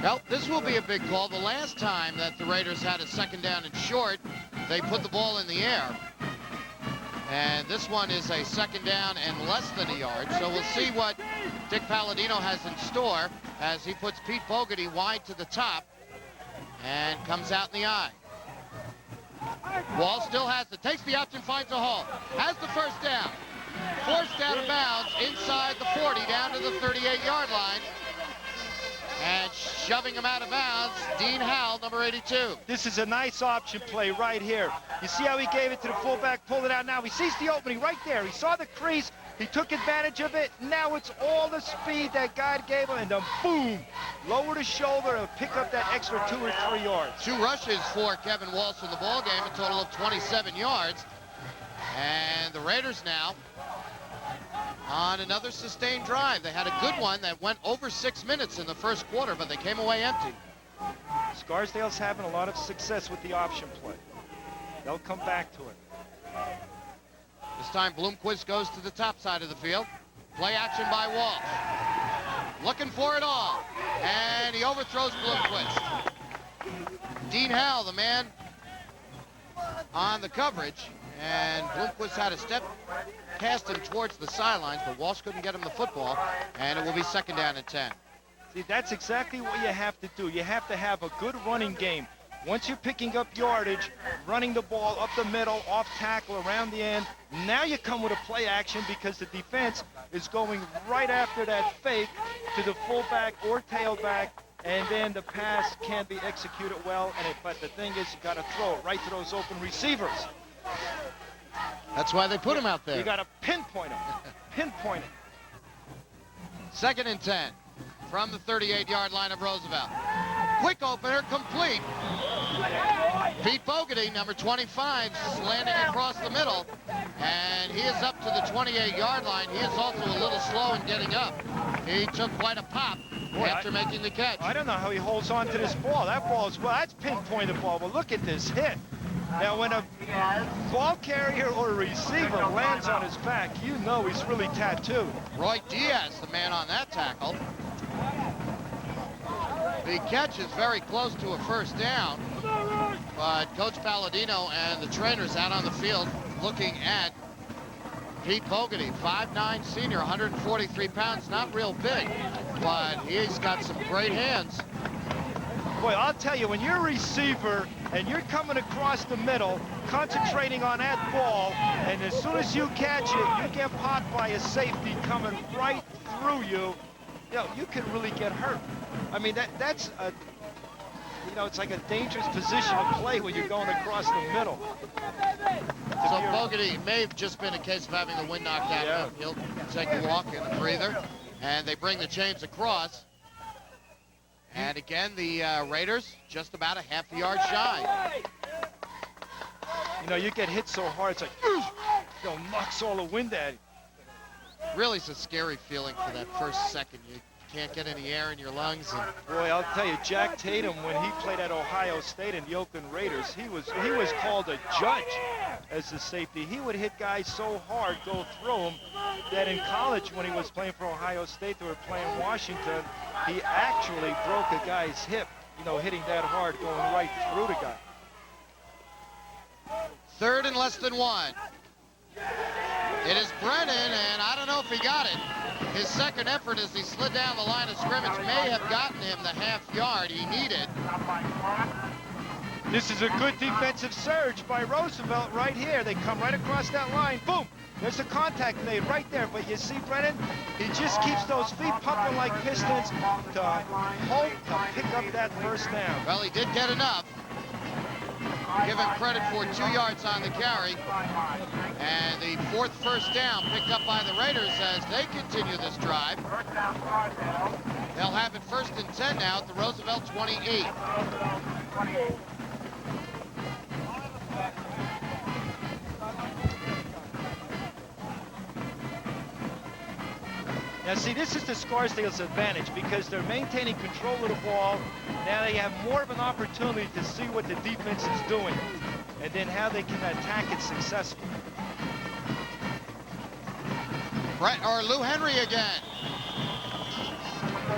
Well, this will be a big call. The last time that the Raiders had a second down and short, they put the ball in the air. And this one is a second down and less than a yard. So we'll see what Dick Palladino has in store as he puts Pete Bogarty wide to the top and comes out in the eye. Wall still has it. Takes the option, finds a hole. Has the first down. Forced out of bounds inside the 40 down to the 38-yard line. And shoving him out of bounds, Dean Howell, number 82. This is a nice option play right here. You see how he gave it to the fullback, pulled it out now. He sees the opening right there. He saw the crease. He took advantage of it. Now it's all the speed that God gave him, and then boom, lower the shoulder and pick up that extra 2 or 3 yards. 2 rushes for Kevin Walsh in the ball game, a total of 27 yards. And the Raiders now on another sustained drive. They had a good one that went over 6 minutes in the first quarter, but they came away empty. Scarsdale's having a lot of success with the option play. They'll come back to it. This time Bloomquist goes to the top side of the field. Play action by Walsh. Looking for it all. And he overthrows Bloomquist. Dean Howell, the man on the coverage. And Bloomquist had a step past him towards the sidelines, but Walsh couldn't get him the football. And it will be second down and 10. See, that's exactly what you have to do. You have to have a good running game. Once you're picking up yardage, running the ball up the middle, off tackle, around the end, now you come with a play action because the defense is going right after that fake to the fullback or tailback, and then the pass can be executed well. But the thing is, you got to throw it right to those open receivers. That's why they put him out there. You got to pinpoint him. Pinpoint him. Second and 10 from the 38-yard line of Roosevelt. Quick opener, complete. Pete Bogarty, number 25, landing across the middle, and he is up to the 28-yard line. He is also a little slow in getting up. He took quite a pop after making the catch. I don't know how he holds on to this ball. That ball is, well, that's pinpointed ball, but look at this hit. Now, when a ball carrier or a receiver lands on his back, you know he's really tattooed. Roy Diaz, the man on that tackle. The catch is very close to a first down, but Coach Palladino and the trainers out on the field looking at Pete Bogadie, 5'9" senior, 143 pounds, not real big, but he's got some great hands. Boy, I'll tell you, when you're a receiver and you're coming across the middle, concentrating on that ball, and as soon as you catch it, you get popped by a safety coming right through you, you know, you can really get hurt. I mean, that's a, you know, it's like a dangerous position to play when you're going across the middle. So Bogadie may have just been a case of having the wind knocked out of him. He'll take a walk and a breather, and they bring the chains across. And again, the Raiders just about a half a yard shy. You know, you get hit so hard, it's like, you know, knocks all the wind at you. Really, it's a scary feeling for that first second. You can't get any air in your lungs. And boy, I'll tell you, Jack Tatum, when he played at Ohio State and the Oakland Raiders, he was called a judge as the safety. He would hit guys so hard, go through them, that in college when he was playing for Ohio State, they were playing Washington, he actually broke a guy's hip, you know, hitting that hard, going right through the guy. 3rd and less than 1. It is Brennan, and I don't know if he got it. His second effort as he slid down the line of scrimmage may have gotten him the half yard he needed. This is a good defensive surge by Roosevelt right here. They come right across that line. Boom! There's a contact made right there. But you see, Brennan, he just keeps those feet pumping like pistons to hope to pick up that first down. Well, he did get enough. Give him credit for 2 yards on the carry. And the 4th first down picked up by the Raiders as they continue this drive. They'll have it 1st and 10 now at the Roosevelt 28. Now, see, this is the Scarsdale's advantage because they're maintaining control of the ball. Now they have more of an opportunity to see what the defense is doing and then how they can attack it successfully. Lou Henry again.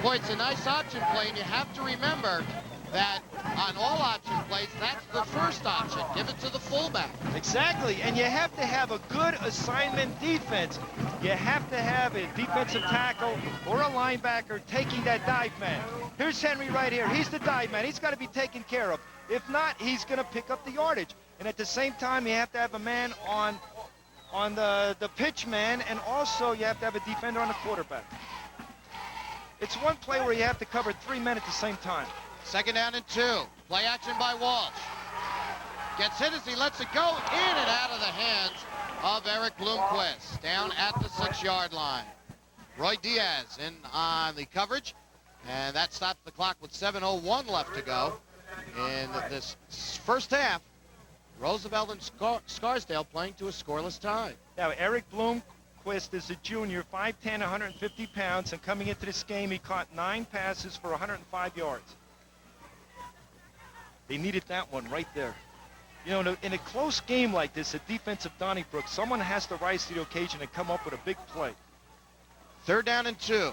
Boy, it's a nice option play, and you have to remember that on all option plays, that's the first option. Give it to the fullback. Exactly, and you have to have a good assignment defense. You have to have a defensive tackle or a linebacker taking that dive man. Here's Henry right here. He's the dive man. He's got to be taken care of. If not, he's going to pick up the yardage. And at the same time, you have to have a man on the pitch man, and also you have to have a defender on the quarterback. It's one play where you have to cover 3 men at the same time. 2nd down and 2. Play action by Walsh. Gets hit as he lets it go in and out of the hands of Eric Bloomquist down at the 6-yard line. Roy Diaz in on the coverage, and that stops the clock with 7:01 left to go in this first half. Roosevelt and Scarsdale playing to a scoreless tie. Now, Eric Bloomquist is a junior, 5'10", 150 pounds, and coming into this game, he caught 9 passes for 105 yards. They needed that one right there. You know, in a close game like this, a defensive Donnybrook, someone has to rise to the occasion and come up with a big play. 3rd down and 2.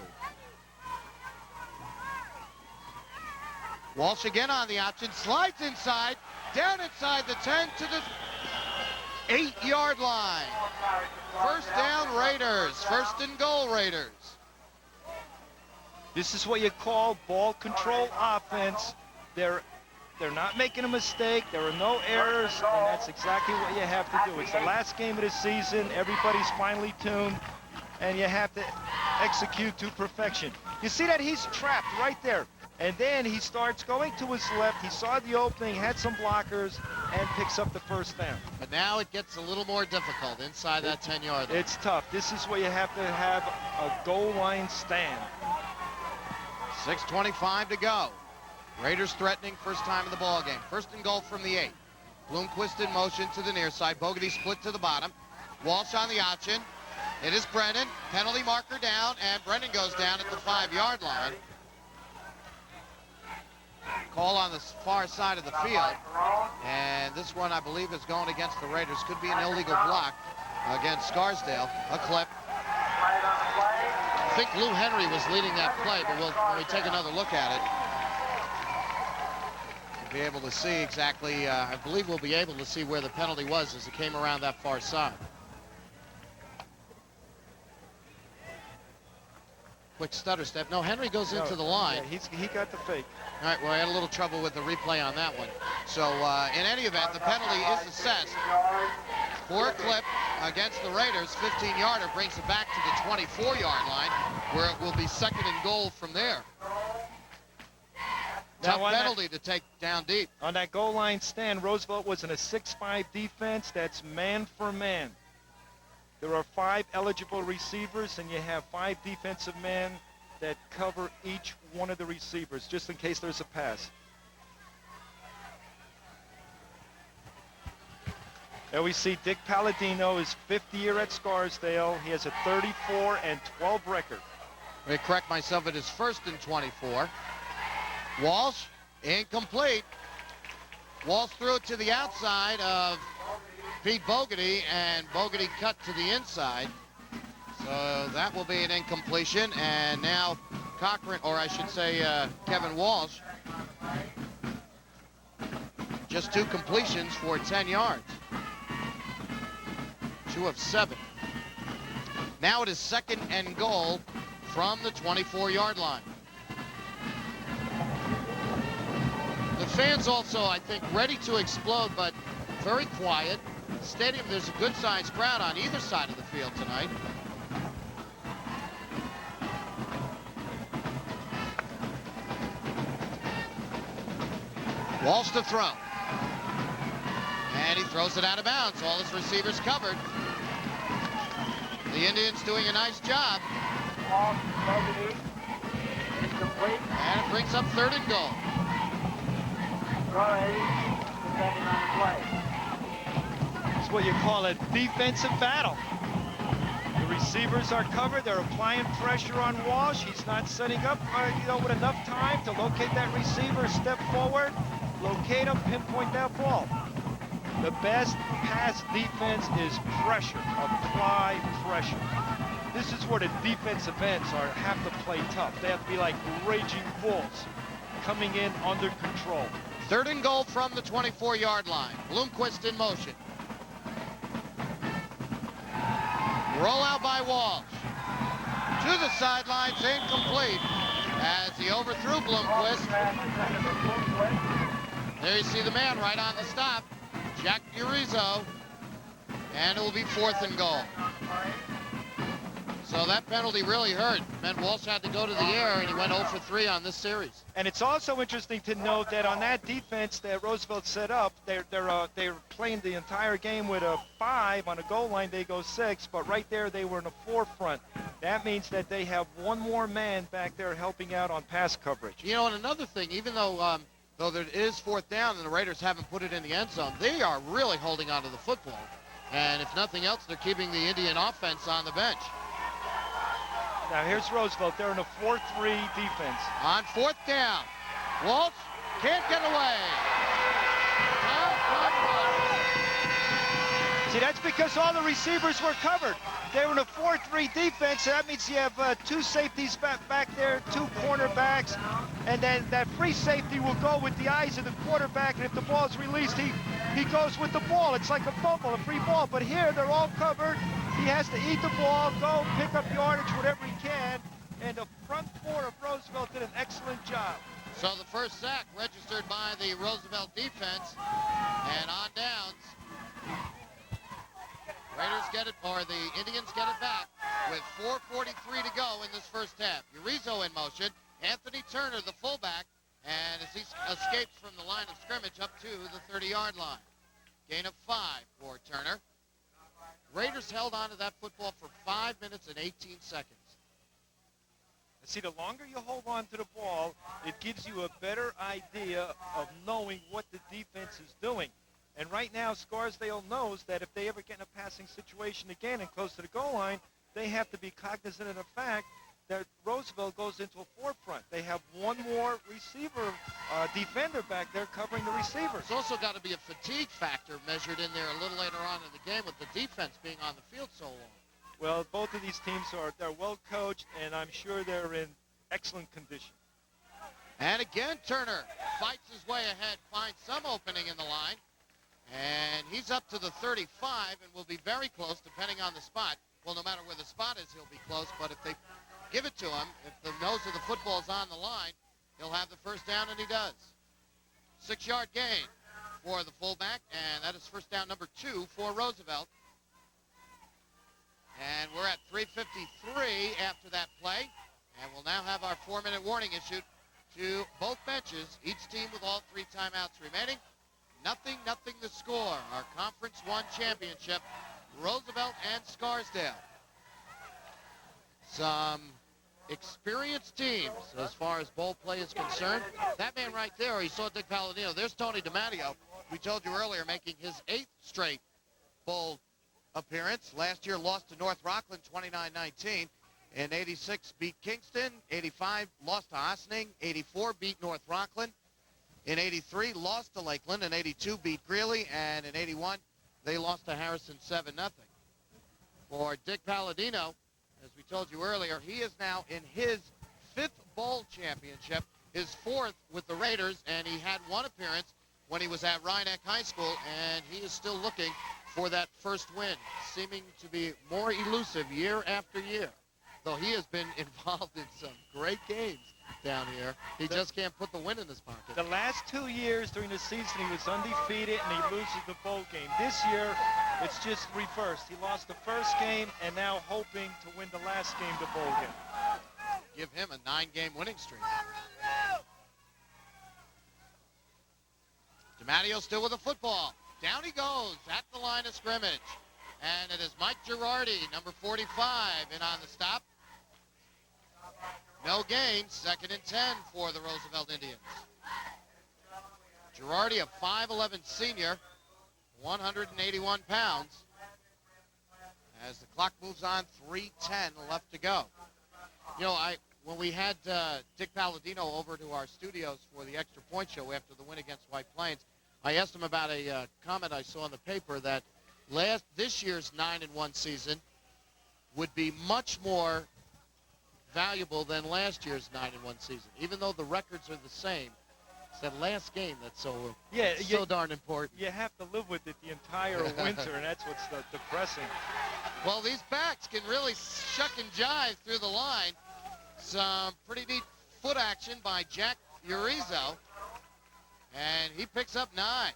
Walsh again on the option, slides inside, down inside the 10 to the 8-yard line. First down Raiders, 1st and goal Raiders. This is what you call ball control offense. They're not making a mistake. There are no errors, and that's exactly what you have to do. It's the last game of the season. Everybody's finely tuned, and you have to execute to perfection. You see that he's trapped right there, and then he starts going to his left. He saw the opening, had some blockers, and picks up the first down. But now it gets a little more difficult inside that 10-yard line. It's tough. This is where you have to have a goal line stand. 6:25 to go. Raiders threatening first time of the ball game. 1st and goal from the 8. Bloomquist in motion to the near side. Bogadie split to the bottom. Walsh on the option. It is Brennan. Penalty marker down, and Brennan goes down at the 5-yard line. call on the far side of the field. And this one, I believe, is going against the Raiders. Could be an illegal block against Scarsdale. A clip. I think Lou Henry was leading that play, but when we take another look at it, we'll be able to see exactly, I believe we'll be able to see where the penalty was as it came around that far side. Quick stutter step. No, Henry goes into the line. Yeah, he got the fake. All right, well, I had a little trouble with the replay on that one. So in any event, the penalty is assessed for a clip against the Raiders. 15-yarder brings it back to the 24-yard line, where it will be second and goal from there. Tough penalty to take down deep. On that goal line stand, Roosevelt was in a 6-5 defense. That's man for man. There are 5 eligible receivers, and you have 5 defensive men that cover each one of the receivers, just in case there's a pass. There we see Dick Palladino, his 5th year at Scarsdale. He has a 34-12 record. Let me correct myself, it is 1st and 24. Walsh, incomplete. Walsh threw it to the outside of Pete Bogarty, and Bogarty cut to the inside. So that will be an incompletion. And now Cochran, or I should say Kevin Walsh, just 2 completions for 10 yards. 2 of 7. Now it is second and goal from the 24-yard line. The fans also, I think, ready to explode, but very quiet. Stadium, there's a good-sized crowd on either side of the field tonight. Walsh to throw. And he throws it out of bounds. All his receivers covered. The Indians doing a nice job. And it brings up 3rd and goal. It's what you call a defensive battle. The receivers are covered. They're applying pressure on Walsh. He's not setting up, with enough time to locate that receiver, step forward, locate him, pinpoint that ball. The best pass defense is pressure. Apply pressure. This is where the defensive ends have to play tough. They have to be like raging bulls, coming in under control. 3rd and goal from the 24-yard line. Bloomquist in motion. Roll out by Walsh. To the sidelines, incomplete. As he overthrew Bloomquist. There you see the man right on the stop. Jack Urizo. And it will be 4th and goal. So that penalty really hurt. Meant Walsh had to go to the air, and he went 0 for 3 on this series. And it's also interesting to note that on that defense that Roosevelt set up, they're playing the entire game with a 5 on a goal line. They go 6, but right there they were in the forefront. That means that they have one more man back there helping out on pass coverage. You know, and another thing, even though there is 4th down and the Raiders haven't put it in the end zone, they are really holding on to the football. And if nothing else, they're keeping the Indian offense on the bench. Now here's Roosevelt. They're in a 4-3 defense. On 4th down. Walsh can't get away. See, that's because all the receivers were covered. They were in a 4-3 defense, so that means you have 2 safeties back there, 2 cornerbacks, and then that free safety will go with the eyes of the quarterback, and if the ball's released, he goes with the ball. It's like a fumble, a free ball, but here they're all covered. He has to eat the ball, go pick up yardage, whatever he can, and the front 4 of Roosevelt did an excellent job. So the first sack registered by the Roosevelt defense, and on downs, Raiders get it, or the Indians get it back with 4:43 to go in this first half. Urizo in motion, Anthony Turner, the fullback, and as he escapes from the line of scrimmage up to the 30-yard line. Gain of 5 for Turner. Raiders held on to that football for 5 minutes and 18 seconds. See, the longer you hold on to the ball, it gives you a better idea of knowing what the defense is doing. And right now, Scarsdale knows that if they ever get in a passing situation again and close to the goal line, they have to be cognizant of the fact that Roosevelt goes into a forefront. They have one more receiver, defender back there covering the receivers. There's also got to be a fatigue factor measured in there a little later on in the game with the defense being on the field so long. Well, both of these teams they're well coached, and I'm sure they're in excellent condition. And again, Turner fights his way ahead, finds some opening in the line, and he's up to the 35 and will be very close depending on the spot. Well, no matter where the spot is, he'll be close, but if they give it to him, if the nose of the football is on the line, he'll have the first down, and he does. 6-yard gain for the fullback, and that is first down number 2 for Roosevelt. And we're at 3:53 after that play, and we'll now have our 4-minute warning issued to both benches, each team with all 3 timeouts remaining. Nothing the score. Our Conference 1 championship, Roosevelt and Scarsdale. Some experienced teams as far as bowl play is concerned. That man right there, he saw Dick Palladino. There's Tony DiMatteo. We told you earlier, making his 8th straight bowl appearance. Last year lost to North Rockland 29-19. In 86 beat Kingston. 85 lost to Ossining. 84 beat North Rockland. In 83 lost to Lakeland. In 82 beat Greeley. And in 81 they lost to Harrison 7-0. For Dick Palladino, as we told you earlier, he is now in his 5th bowl championship, his 4th with the Raiders, and he had 1 appearance when he was at Rhinebeck High School, and he is still looking for that first win, seeming to be more elusive year after year. Though he has been involved in some great games down here, he just can't put the win in his pocket. The last 2 years during the season, he was undefeated, and he loses the bowl game. This year, it's just reversed. He lost the first game, and now hoping to win the last game, the bowl game. Give him a 9-game winning streak. DiMatteo still with the football. Down he goes at the line of scrimmage. And it is Mike Girardi, number 45, in on the stop. No gain, 2nd and 10 for the Roosevelt Indians. Girardi, a 5'11 senior, 181 pounds. As the clock moves on, 3:10 left to go. You know, when we had Dick Palladino over to our studios for the Extra Point Show after the win against White Plains, I asked him about a comment I saw in the paper that this year's 9-1 season would be much more valuable than last year's 9-1 season, even though the records are the same. It's that last game that's so darn important. You have to live with it the entire winter, and that's what's depressing. Well, these backs can really shuck and jive through the line. Some pretty neat foot action by Jack Urizo, and he picks up 9.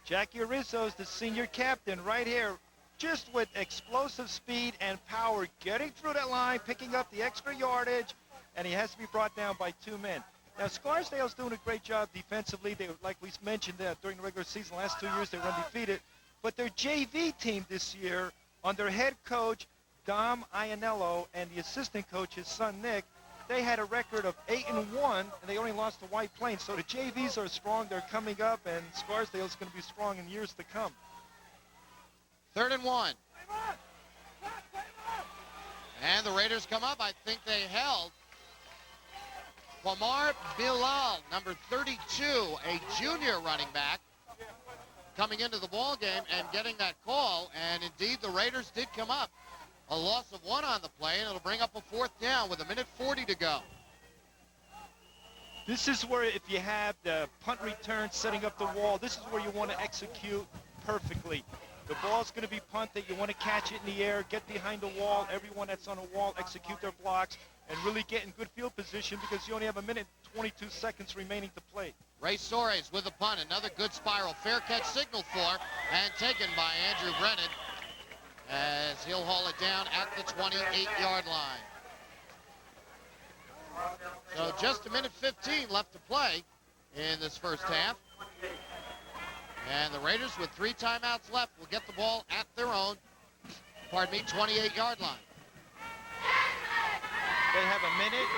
Jack Urizo is the senior captain right here, just with explosive speed and power, getting through that line, picking up the extra yardage, and he has to be brought down by 2 men. Now, Scarsdale's doing a great job defensively. They, like we mentioned during the regular season, last 2 years they were undefeated. But their JV team this year, under head coach Dom Iannello and the assistant coach, his son Nick, they had a record of 8-1, and they only lost to White Plains. So the JVs are strong. They're coming up, and Scarsdale's going to be strong in years to come. 3rd and 1. And the Raiders come up. I think they held Quamar Bilal, number 32, a junior running back, coming into the ball game and getting that call. And indeed, the Raiders did come up. A loss of 1 on the play, and it'll bring up a 4th down with 1:40 to go. This is where, if you have the punt return setting up the wall, this is where you want to execute perfectly. The ball's going to be punted. You want to catch it in the air, get behind the wall. Everyone that's on the wall, execute their blocks, and really get in good field position because you only have 1:22 remaining to play. Ray Soares with a punt. Another good spiral. Fair catch signaled for and taken by Andrew Brennan, as he'll haul it down at the 28-yard line. So just 1:15 left to play in this first half. And the Raiders, with 3 timeouts left, will get the ball at their own, 28-yard line. They have 1 minute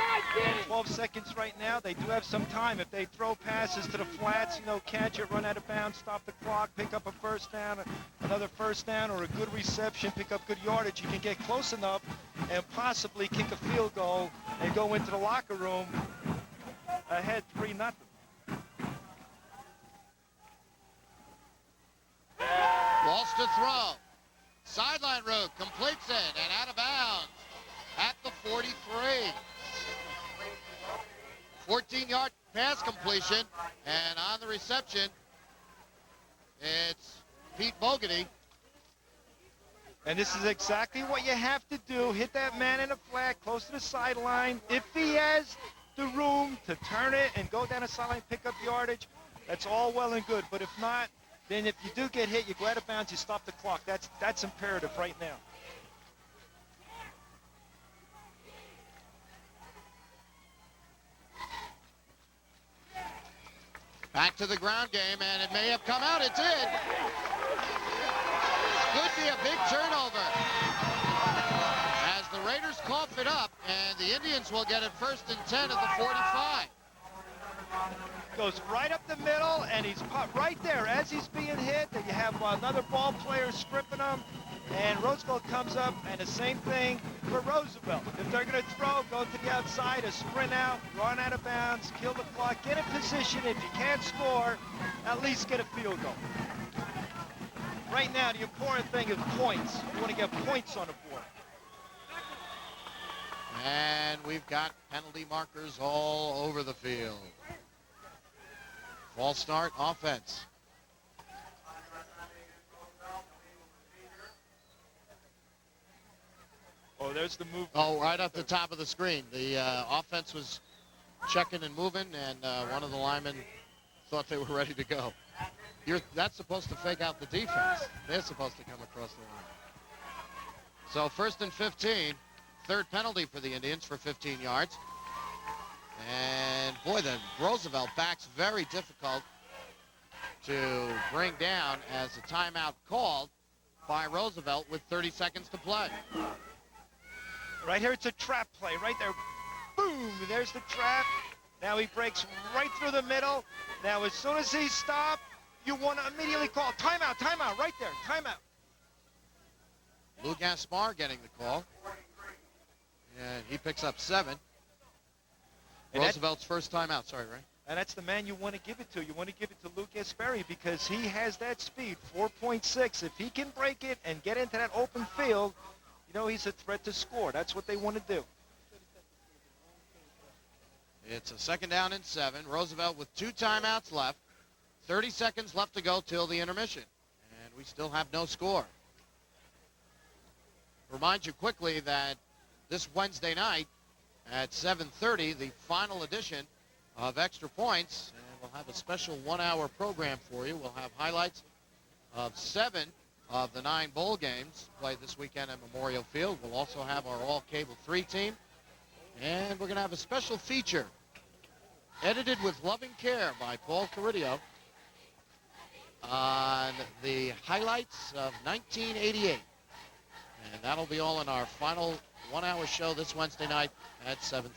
and 12 seconds right now. They do have some time. If they throw passes to the flats, catch it, run out of bounds, stop the clock, pick up a first down, another first down or a good reception, pick up good yardage, you can get close enough and possibly kick a field goal and go into the locker room ahead 3-0. Walsh to throw. Sideline route, completes it, and out of bounds at the 43. 14-yard pass completion, and on the reception, it's Pete Bogarty. And this is exactly what you have to do. Hit that man in the flat, close to the sideline. If he has the room to turn it and go down the sideline, pick up yardage, that's all well and good. But if not, then if you do get hit, you go out of bounds, you stop the clock. That's imperative right now. Back to the ground game, and it may have come out. It did. Could be a big turnover as the Raiders cough it up, and the Indians will get it 1st and 10 at the 45. Goes right up the middle, and he's right there as he's being hit. Then you have another ball player stripping him, and Roosevelt comes up, and the same thing for Roosevelt. If they're going to throw, go to the outside, a sprint out, run out of bounds, kill the clock, get in position. If you can't score, at least get a field goal. Right now, the important thing is points. You want to get points on the board. And we've got penalty markers all over the field. False start offense. Oh, there's the move. Oh, right at the top of the screen. The offense was checking and moving, and one of the linemen thought they were ready to go. That's supposed to fake out the defense. They're supposed to come across the line. So 1st and 15, third penalty for the Indians for 15 yards. And boy, the Roosevelt back's very difficult to bring down as a timeout called by Roosevelt with 30 seconds to play. Right here, it's a trap play. Right there, boom, there's the trap. Now he breaks right through the middle. Now as soon as he stopped, you want to immediately call timeout, timeout, right there, timeout. Lou Gaspar getting the call. And he picks up 7. And Roosevelt's first timeout, sorry, Ray. And that's the man you want to give it to. You want to give it to Lou Gaspari because he has that speed, 4.6. If he can break it and get into that open field, you know he's a threat to score. That's what they want to do. It's a 2nd down and 7. Roosevelt with 2 timeouts left. 30 seconds left to go till the intermission. And we still have no score. Remind you quickly that this Wednesday night at 7:30, the final edition of Extra Points, and we'll have a special 1-hour program for you. We'll have highlights of 7 of the 9 bowl games played this weekend at Memorial Field. We'll also have our all-cable 3 team, and we're going to have a special feature edited with loving care by Paul Caridio on the highlights of 1988. And that'll be all in our final 1-hour show this Wednesday night at 7:30.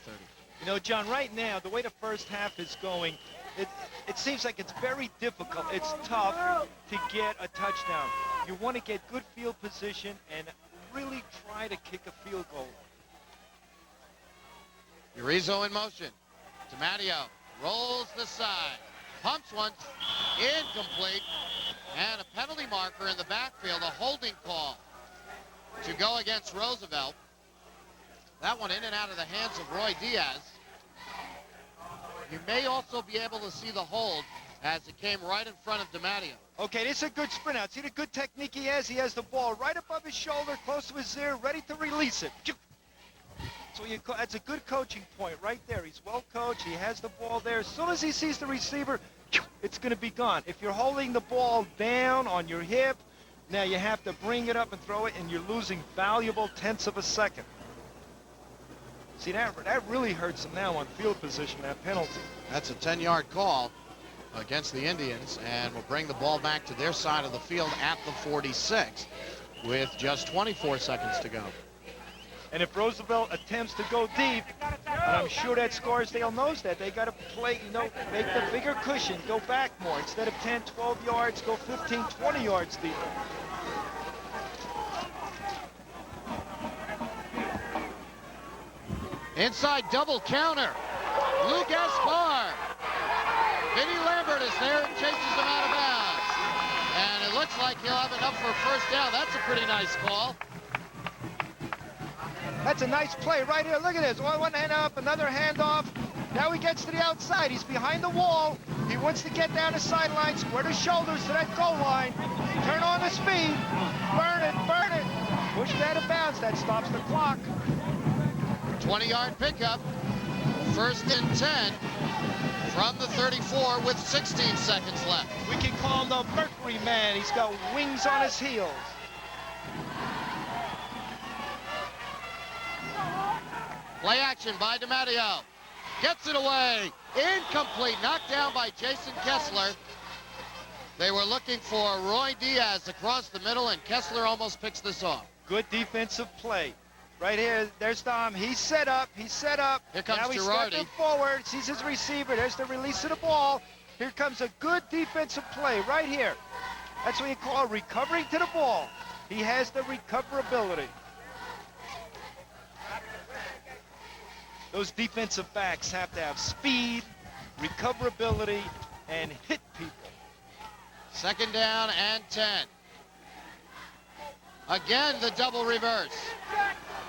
You know, John, right now, the way the first half is going, it seems like it's very difficult. It's tough to get a touchdown. You want to get good field position and really try to kick a field goal. Urizo in motion. DiMatteo rolls the side. Pumps once. Incomplete. And a penalty marker in the backfield, a holding call to go against Roosevelt. That one in and out of the hands of Roy Diaz. You may also be able to see the hold as it came right in front of DiMatteo. Okay, this is a good sprint out. See the good technique he has? He has the ball right above his shoulder, close to his ear, ready to release it. So that's a good coaching point right there. He's well coached. He has the ball there. As soon as he sees the receiver, it's going to be gone. If you're holding the ball down on your hip, now you have to bring it up and throw it, and you're losing valuable tenths of a second. See, that really hurts him now on field position, that penalty. That's a 10-yard call against the Indians, and will bring the ball back to their side of the field at the 46 with just 24 seconds to go. And if Roosevelt attempts to go deep, and I'm sure that Scarsdale knows that, they got to play, make the bigger cushion, go back more. Instead of 10, 12 yards, go 15, 20 yards deeper. Inside double counter. Lou Gaspar. Vinny Lambert is there and chases him out of bounds. And it looks like he'll have enough for a first down. That's a pretty nice call. That's a nice play right here. Look at this. One hand up, another hand off. Now he gets to the outside. He's behind the wall. He wants to get down the sideline, square his shoulders to that goal line. Turn on the speed. Burn it, burn it. Push it out of bounds. That stops the clock. 20-yard pickup. First and 10 from the 34 with 16 seconds left. We can call him the Mercury Man. He's got wings on his heels. Play action by DiMatteo. Gets it away. Incomplete. Knocked down by Jason Kessler. They were looking for Roy Diaz across the middle, and Kessler almost picks this off. Good defensive play. Right here, there's Dom. He's set up. He's set up. Here comes now he's Girardi. stepping forward. Sees his receiver. There's the release of the ball. Here comes a good defensive play right here. That's what you call recovering to the ball. He has the recoverability. Those defensive backs have to have speed, recoverability, and hit people. Second down and 10. Again, the double reverse.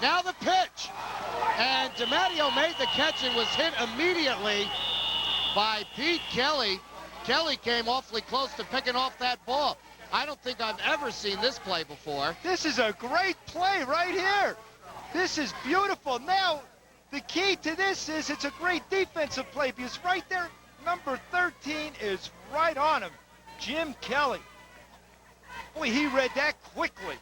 Now the pitch. And DiMatteo made the catch and was hit immediately by Pete Kelly. Kelly came awfully close to picking off that ball. I don't think I've ever seen this play before. This is a great play right here. This is beautiful. Now, the key to this is it's a great defensive play because right there, number 13 is right on him, Jim Kelly. Boy, he read that quickly.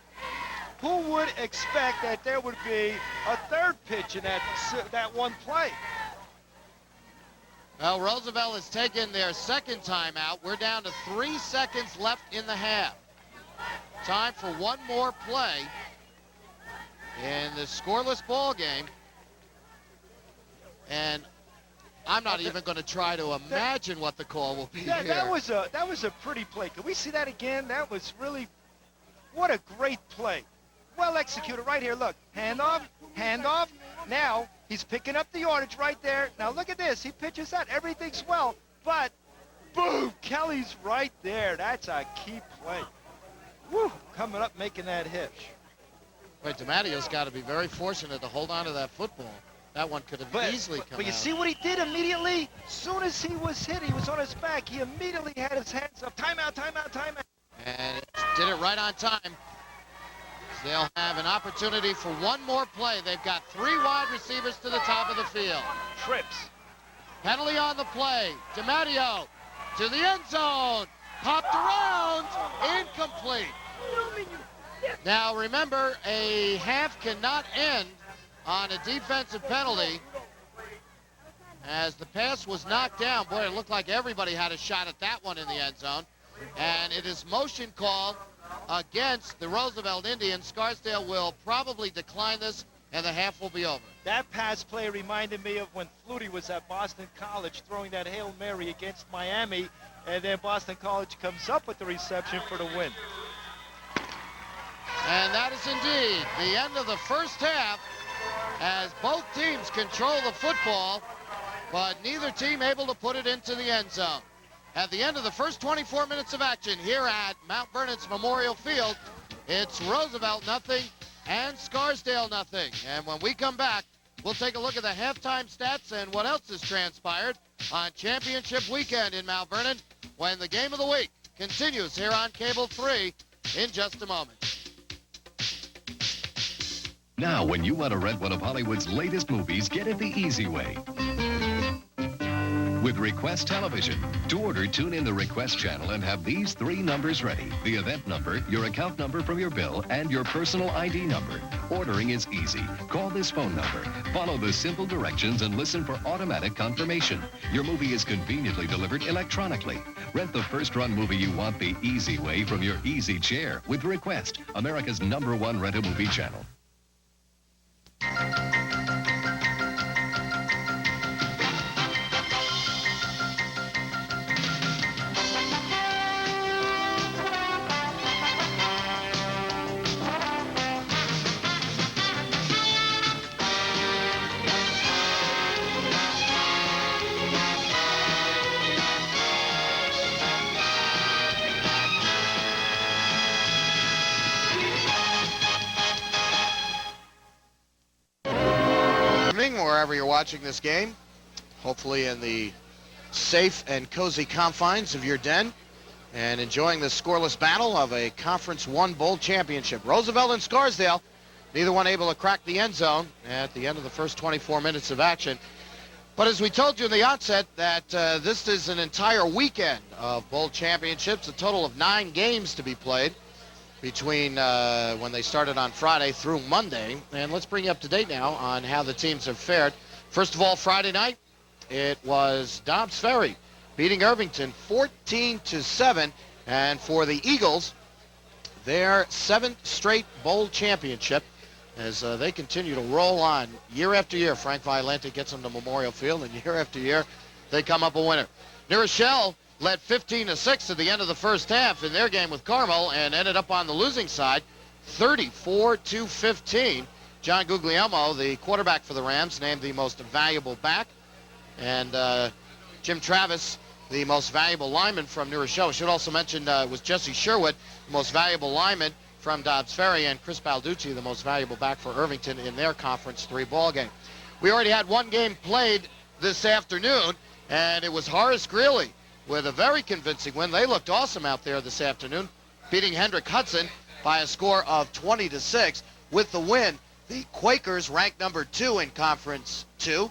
Who would expect that there would be a third pitch in that one play? Well, Roosevelt has taken their second timeout. We're down to 3 seconds left in the half. Time for one more play in the scoreless ball game. And I'm not even going to try to imagine what the call will be here. That was a pretty play. Can we see that again? That was really, what a great play. Well executed right here. Look, handoff, handoff. Now he's picking up the yardage right there. Now look at this. He pitches out. Everything's well, but boom, Kelly's right there. That's a key play. Woo, coming up, making that hitch. Wait, DiMatteo's got to be very fortunate to hold on to that football. That one could have easily come out. But you see what he did immediately? As soon as he was hit, he was on his back. He immediately had his hands up. Timeout, timeout, timeout. And did it right on time. They'll have an opportunity for one more play. They've got 3 wide receivers to the top of the field. Trips. Penalty on the play. DiMatteo to the end zone. Popped around. Incomplete. Now remember, a half cannot end on a defensive penalty. As the pass was knocked down, boy, it looked like everybody had a shot at that one in the end zone. And it is motion call against the Roosevelt Indians. Scarsdale will probably decline this, and the half will be over. That pass play reminded me of when Flutie was at Boston College throwing that Hail Mary against Miami, and then Boston College comes up with the reception for the win. And that is indeed the end of the first half, as both teams control the football, but neither team able to put it into the end zone. At the end of the first 24 minutes of action here at Mount Vernon's Memorial Field, it's Roosevelt nothing and Scarsdale nothing. And when we come back, we'll take a look at the halftime stats and what else has transpired on championship weekend in Mount Vernon when the game of the week continues here on Cable 3 in just a moment. Now, when you want to rent one of Hollywood's latest movies, get it the easy way. With Request Television. To order, tune in the Request channel and have these 3 numbers ready. The event number, your account number from your bill, and your personal ID number. Ordering is easy. Call this phone number. Follow the simple directions and listen for automatic confirmation. Your movie is conveniently delivered electronically. Rent the first-run movie you want the easy way from your easy chair with Request, America's #1 rent-a-movie channel. evening, wherever you're watching this game. Hopefully in the safe and cozy confines of your den and enjoying the scoreless battle of a Conference 1 Bowl championship. Roosevelt and Scarsdale, neither one able to crack the end zone at the end of the first 24 minutes of action. But as we told you in the outset that this is an entire weekend of bowl championships, a total of 9 games to be played between when they started on Friday through Monday. And let's bring you up to date now on how the teams have fared. First of all, Friday night, it was Dobbs Ferry beating Irvington 14-7. And for the Eagles, their 7th straight bowl championship as they continue to roll on year after year. Frank Violante gets them to Memorial Field, and year after year, they come up a winner. New Rochelle led 15-6 at the end of the first half in their game with Carmel and ended up on the losing side 34-15. John Guglielmo, the quarterback for the Rams, named the most valuable back, and Jim Travis, the most valuable lineman from New Rochelle. I should also mention was Jesse Sherwood, the most valuable lineman from Dobbs Ferry, and Chris Balducci, the most valuable back for Irvington in their Conference 3 ball game. We already had one game played this afternoon, and it was Horace Greeley with a very convincing win. They looked awesome out there this afternoon, beating Hendrick Hudson by a score of 20-6. With the win, the Quakers, ranked number 2 in Conference 2,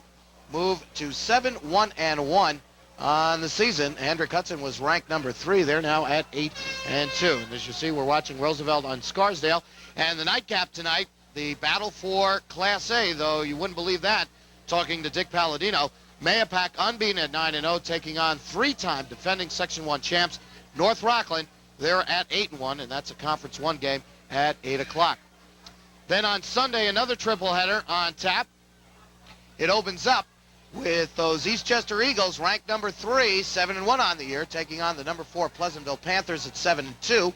moved to 7-1-1 on the season. Hendrick Hudson was ranked number 3. They're now at 8-2. And as you see, we're watching Roosevelt on Scarsdale. And the nightcap tonight, the battle for Class A, though you wouldn't believe that, talking to Dick Palladino. Mahopac unbeaten at 9-0, taking on 3-time defending Section 1 champs North Rockland. They're at 8-1, and that's a Conference 1 game at 8 o'clock. Then on Sunday, another triple-header on tap. It opens up with those Eastchester Eagles, ranked number 3, 7-1 on the year, taking on the number 4 Pleasantville Panthers at 7-2.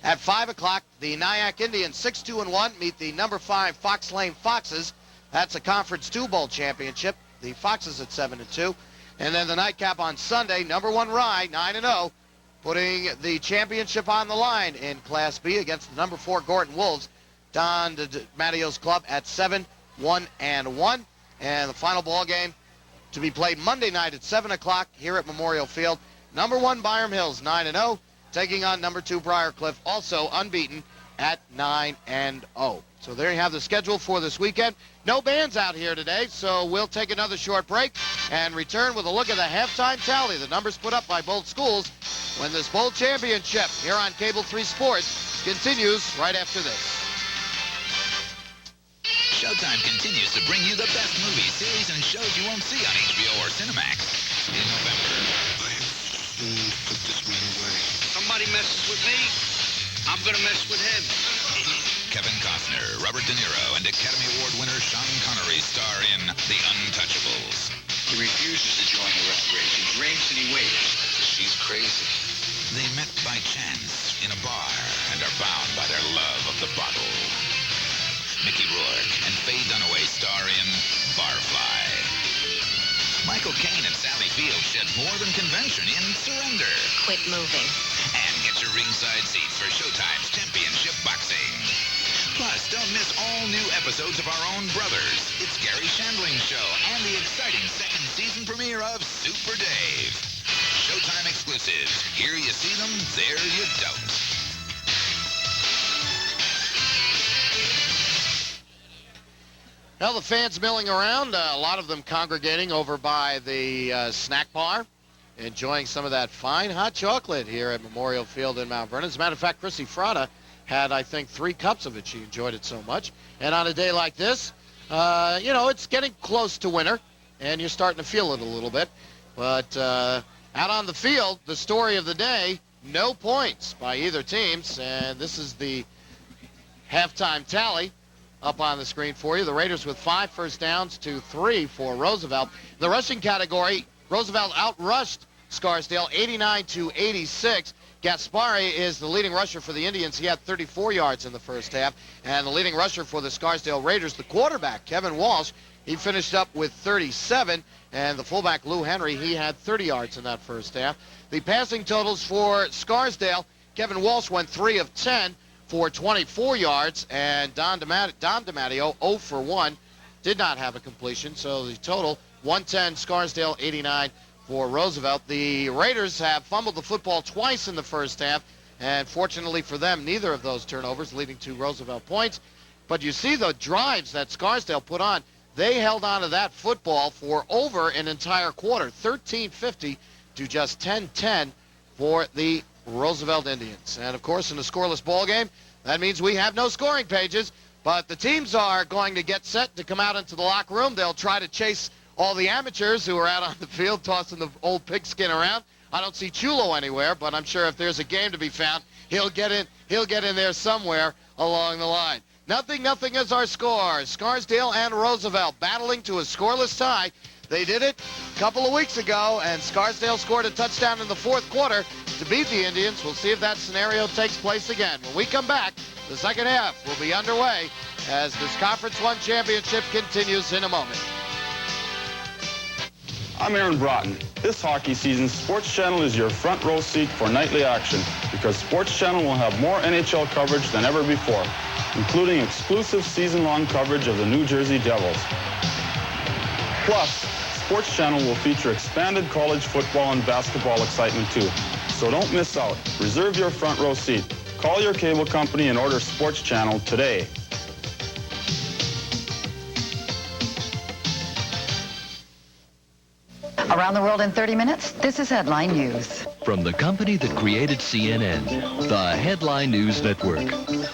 At 5 o'clock, the Nyack Indians, 6-2-1, meet the number 5 Fox Lane Foxes. That's a Conference 2 Bowl championship. The Foxes at 7-2. And then the nightcap on Sunday, number 1 Rye, 9-0, putting the championship on the line in Class B against the number 4 Gordon Wolves. Don Matteo's club at 7-1-1. And the final ball game to be played Monday night at 7 o'clock here at Memorial Field. Number 1 Byram Hills, 9-0, taking on number 2 Briarcliff, also unbeaten at 9-0. So there you have the schedule for this weekend. No bands out here today, so we'll take another short break and return with a look at the halftime tally. The numbers put up by both schools when this bowl championship here on Cable 3 Sports continues right after this. Showtime continues to bring you the best movies, series, and shows you won't see on HBO or Cinemax in November. Put this one away. Somebody messes with me, I'm gonna mess with him. Kevin Costner, Robert De Niro, and Academy Award winner Sean Connery star in The Untouchables. He refuses to join the rat race. He drinks and he waits. She's crazy. They met by chance in a bar and are bound by their love of the bottle. Mickey Rourke and Faye Dunaway star in Barfly. Michael Caine and Sally Field shed more than convention in Surrender. Quit moving. And get your ringside seats for Showtime's Championship Boxing. Plus, don't miss all new episodes of Our Own Brothers. It's Gary Shandling's show and the exciting second season premiere of Super Dave. Showtime exclusives. Here you see them, there you don't. Well, the fans milling around, a lot of them congregating over by the snack bar, enjoying some of that fine hot chocolate here at Memorial Field in Mount Vernon. As a matter of fact, Chrissy Frada had, I think, 3 cups of it. She enjoyed it so much. And on a day like this, you know, it's getting close to winter, and you're starting to feel it a little bit. But out on the field, the story of the day, no points by either teams, and this is the halftime tally up on the screen for you. The Raiders with 5 first downs to 3 for Roosevelt. In the rushing category, Roosevelt outrushed Scarsdale 89-86. Gaspari is the leading rusher for the Indians. He had 34 yards in the first half. And the leading rusher for the Scarsdale Raiders, the quarterback, Kevin Walsh, he finished up with 37. And the fullback, Lou Henry, he had 30 yards in that first half. The passing totals for Scarsdale, Kevin Walsh went 3 of 10 for 24 yards, and Don DiMatteo 0 for 1, did not have a completion. So the total, 110 Scarsdale, 89 for Roosevelt. The Raiders have fumbled the football twice in the first half, and fortunately for them, neither of those turnovers leading to Roosevelt points. But you see the drives that Scarsdale put on. They held on to that football for over an entire quarter, 13:50 to just 10:10 for the Roosevelt Indians. And, of course, in a scoreless ball game, that means we have no scoring pages, but the teams are going to get set to come out into the locker room. They'll try to chase all the amateurs who are out on the field tossing the old pigskin around. I don't see Chulo anywhere, but I'm sure if there's a game to be found, he'll get in there somewhere along the line. 0-0 is our score. Scarsdale and Roosevelt battling to a scoreless tie. They did it a couple of weeks ago, and Scarsdale scored a touchdown in the fourth quarter to beat the Indians. We'll see if that scenario takes place again. When we come back, the second half will be underway as this Conference 1 championship continues in a moment. I'm Aaron Broughton. This hockey season, Sports Channel is your front row seat for nightly action because Sports Channel will have more NHL coverage than ever before, including exclusive season-long coverage of the New Jersey Devils. Plus, Sports Channel will feature expanded college football and basketball excitement too. So don't miss out. Reserve your front row seat. Call your cable company and order Sports Channel today. Around the world in 30 minutes, this is Headline News. From the company that created CNN, the Headline News Network.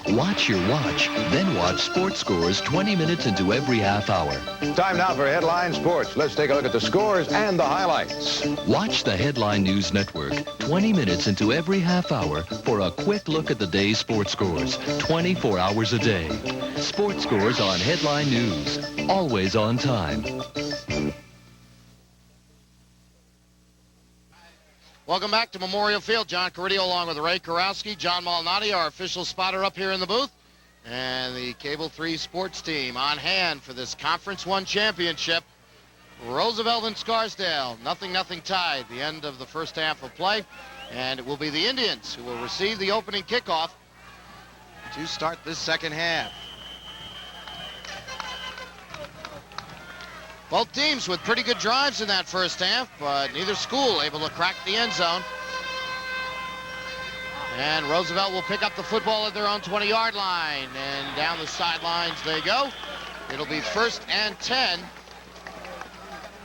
Watch your watch, then watch Sports Scores 20 minutes into every half hour. Time now for Headline Sports. Let's take a look at the scores and the highlights. Watch the Headline News Network 20 minutes into every half hour for a quick look at the day's sports scores 24 hours a day. Sports Scores on Headline News. Always on time. Welcome back to Memorial Field. John Caridio along with Ray Karowski, John Malnati, our official spotter up here in the booth, and the Cable 3 sports team on hand for this Conference 1 championship. Roosevelt and Scarsdale, 0-0 tied, the end of the first half of play, and it will be the Indians who will receive the opening kickoff to start this second half. Both teams with pretty good drives in that first half, but neither school able to crack the end zone. And Roosevelt will pick up the football at their own 20-yard line, and down the sidelines they go. It'll be 1st and 10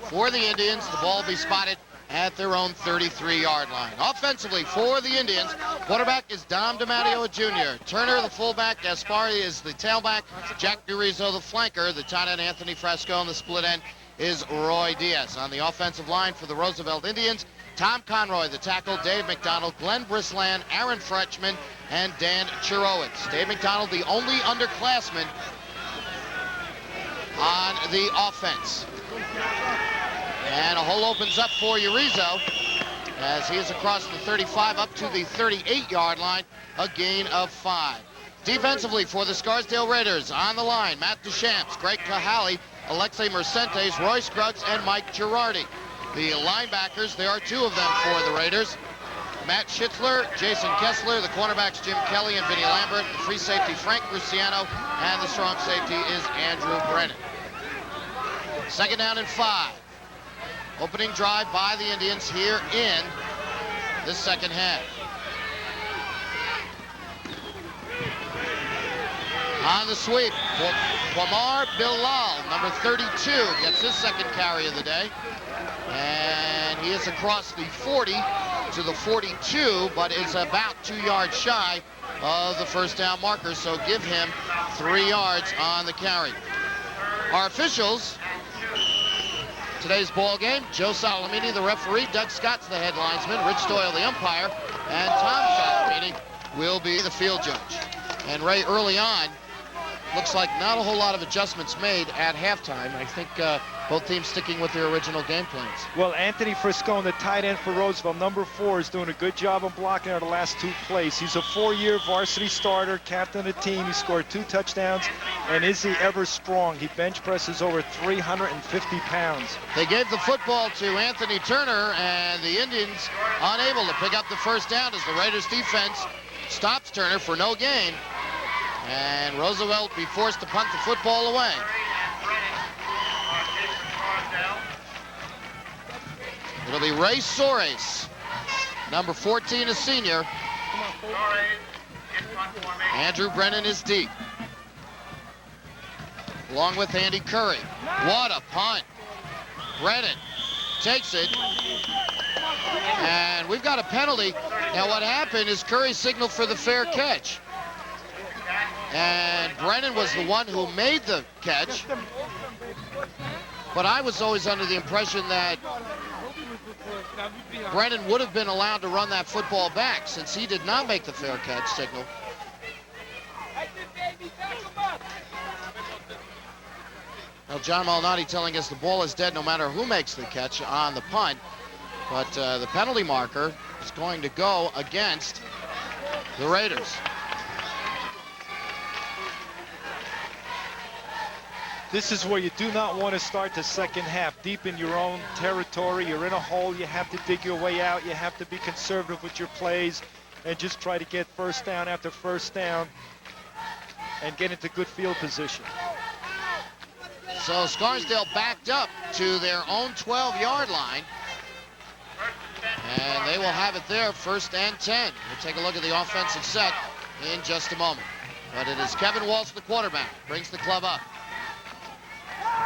for the Indians. The ball will be spotted at their own 33-yard line. Offensively for the Indians, quarterback is Dom DiMatteo Jr. Turner, the fullback. Gaspari is the tailback. Jack Durizo, the flanker. The tight end, Anthony Frasco, and the split end is Roy Diaz. On the offensive line for the Roosevelt Indians, Tom Conroy, the tackle, Dave McDonald, Glenn Brisland, Aaron Fretchman, and Dan Chirowitz. Dave McDonald, the only underclassman on the offense. And a hole opens up for Urizo as he is across the 35 up to the 38-yard line, a gain of 5. Defensively for the Scarsdale Raiders, on the line, Matt Deschamps, Greg Kahali, Alexei Mercentes, Roy Scruggs, and Mike Girardi. The linebackers, there are 2 of them for the Raiders. Matt Schitzler, Jason Kessler, the cornerbacks Jim Kelly and Vinny Lambert, the free safety Frank Cruciano, and the strong safety is Andrew Brennan. 2nd down and 5. Opening drive by the Indians here in the second half. On the sweep, Quamar Bilal, number 32, gets his second carry of the day. And he is across the 40 to the 42, but is about 2 yards shy of the first down marker, so give him 3 yards on the carry. Our officials, today's ball game, Joe Salamini, the referee, Doug Scott's the head linesman, Rich Doyle, the umpire, and Tom Salamini will be the field judge. And Ray, early on, looks like not a whole lot of adjustments made at halftime. I think both teams sticking with their original game plans. Well, Anthony Friscone, the tight end for Roosevelt, number 4, is doing a good job of blocking out the last 2 plays. He's a 4-year varsity starter, captain of the team. He scored 2 touchdowns, and is he ever strong? He bench presses over 350 pounds. They gave the football to Anthony Turner, and the Indians unable to pick up the first down as the Raiders defense stops Turner for no gain. And Roosevelt be forced to punt the football away. It'll be Ray Soares, number 14, a senior. Andrew Brennan is deep, along with Andy Curry. What a punt. Brennan takes it, and we've got a penalty. Now what happened is Curry signaled for the fair catch, and Brennan was the one who made the catch, but I was always under the impression that Brennan would have been allowed to run that football back since he did not make the fair catch signal. Now, John Malnati telling us the ball is dead no matter who makes the catch on the punt, but the penalty marker is going to go against the Raiders. This is where you do not want to start the second half. Deep in your own territory, you're in a hole, you have to dig your way out, you have to be conservative with your plays and just try to get first down after first down and get into good field position. So Scarsdale backed up to their own 12-yard line, and they will have it there, 1st and 10. We'll take a look at the offensive set in just a moment. But it is Kevin Walsh, the quarterback, brings the club up.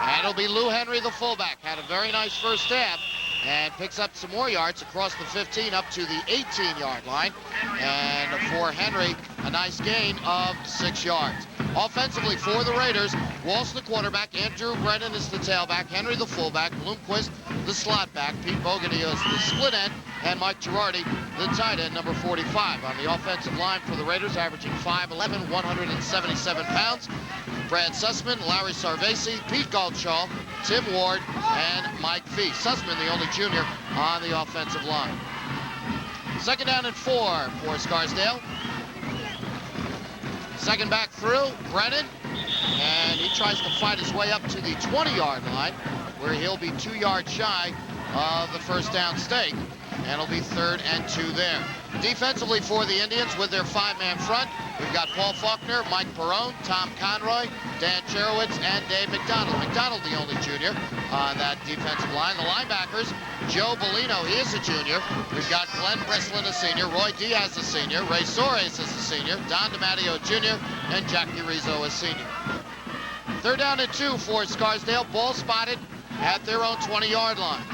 And it'll be Lou Henry, the fullback. Had a very nice first half and picks up some more yards across the 15 up to the 18-yard line. And for Henry, a nice gain of 6 yards. Offensively for the Raiders, Walsh the quarterback, Andrew Brennan is the tailback, Henry the fullback, Bloomquist the slot back, Pete Boganey is the split end, and Mike Girardi the tight end, number 45. On the offensive line for the Raiders, averaging 5'11", 177 pounds. Brad Sussman, Larry Sarvesi, Pete Goldshaw, Tim Ward, and Mike Fee. Sussman, the only junior on the offensive line. 2nd down and 4 for Scarsdale. Second back through, Brennan, and he tries to fight his way up to the 20-yard line, where he'll be 2 yards shy of the first down stake, and it'll be 3rd and 2 there. Defensively for the Indians with their 5-man front, we've got Paul Faulkner, Mike Perrone, Tom Conroy, Dan Cherowitz, and Dave McDonald. McDonald, the only junior on that defensive line. The linebackers, Joe Bellino, he is a junior. We've got Glenn Breslin, a senior. Roy Diaz, a senior. Ray Soares is a senior. Don DiMatteo, Jr., and Jackie Rizzo, a senior. 3rd down and 2 for Scarsdale. Ball spotted at their own 20-yard line.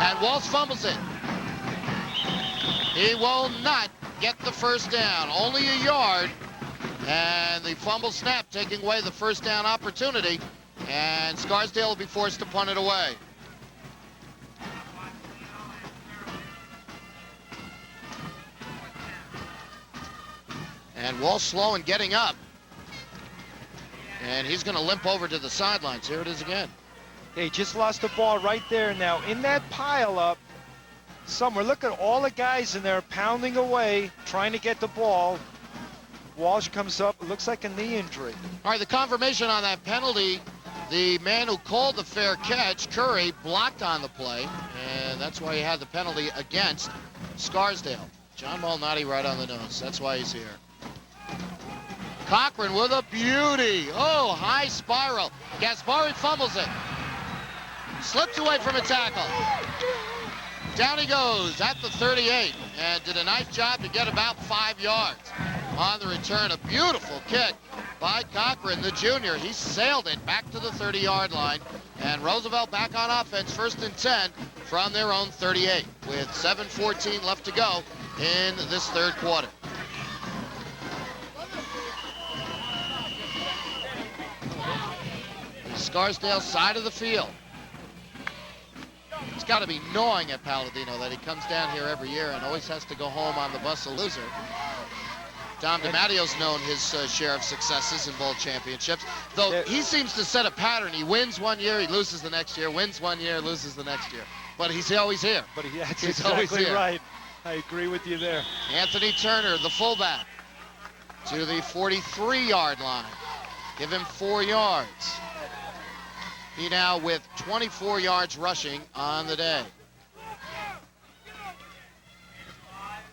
And Walsh fumbles it. He will not get the first down. Only a yard. And the fumble snap taking away the first down opportunity. And Scarsdale will be forced to punt it away. And Walsh slow in getting up. And he's going to limp over to the sidelines. Here it is again. They just lost the ball right there. Now, in that pile-up, somewhere, look at all the guys in there pounding away, trying to get the ball. Walsh comes up, it looks like a knee injury. All right, the confirmation on that penalty, the man who called the fair catch, Curry, blocked on the play, and that's why he had the penalty against Scarsdale. John Malnati right on the nose. That's why he's here. Cochran with a beauty. Oh, high spiral. Gaspari fumbles it. Slipped away from a tackle. Down he goes at the 38 and did a nice job to get about 5 yards. On the return, a beautiful kick by Cochran, the junior. He sailed it back to the 30-yard line. And Roosevelt back on offense, 1st and 10 from their own 38 with 7:14 left to go in this 3rd quarter. The Scarsdale side of the field. It's got to be gnawing at Palladino that he comes down here every year and always has to go home on the bus a loser. Tom DiMatteo's known his share of successes in bowl championships, though he seems to set a pattern. He wins one year, he loses the next year, wins one year, loses the next year. But he's always here. But that's he's exactly always right. I agree with you there. Anthony Turner, the fullback, to the 43-yard line. Give him 4 yards. He now with 24 yards rushing on the day.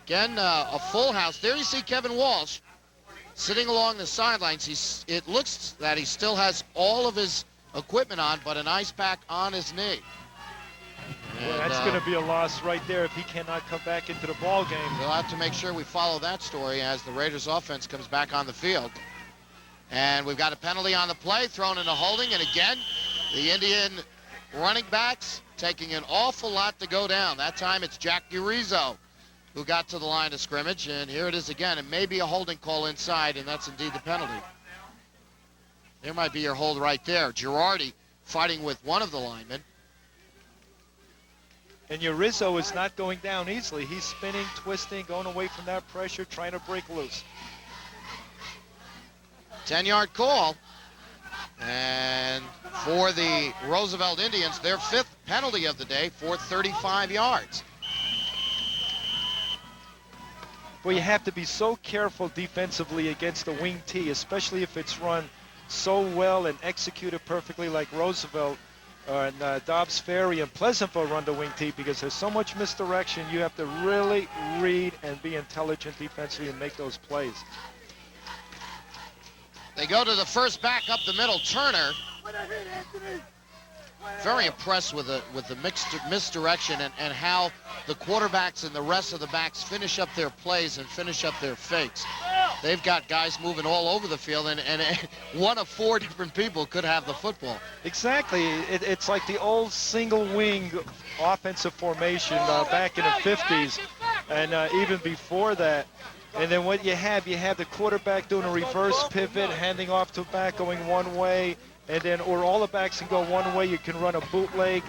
Again, a full house. There you see Kevin Walsh sitting along the sidelines. It looks that he still has all of his equipment on, but an ice pack on his knee. Well, that's going to be a loss right there if he cannot come back into the ball game. We'll have to make sure we follow that story as the Raiders offense comes back on the field. And we've got a penalty on the play, thrown into holding, and again, the Indian running backs taking an awful lot to go down. That time it's Jack Urizo who got to the line of scrimmage, and here it is again. It may be a holding call inside, and that's indeed the penalty. There might be your hold right there. Girardi fighting with one of the linemen. And Urizo is not going down easily. He's spinning, twisting, going away from that pressure, trying to break loose. 10-yard call. And for the Roosevelt Indians, their 5th penalty of the day for 35 yards. Well, you have to be so careful defensively against the wing T, especially if it's run so well and executed perfectly like Roosevelt and Dobbs Ferry and Pleasantville run the wing T, because there's so much misdirection. You have to really read and be intelligent defensively and make those plays. They go to the first back up the middle, Turner. Very impressed with the misdirection and how the quarterbacks and the rest of the backs finish up their plays and finish up their fakes. They've got guys moving all over the field, and one of 4 different people could have the football. Exactly. It's like the old single wing offensive formation back in the 50s and even before that. And then what you have the quarterback doing a reverse pivot, handing off to back, going one way, and then, or all the backs can go one way. You can run a bootleg,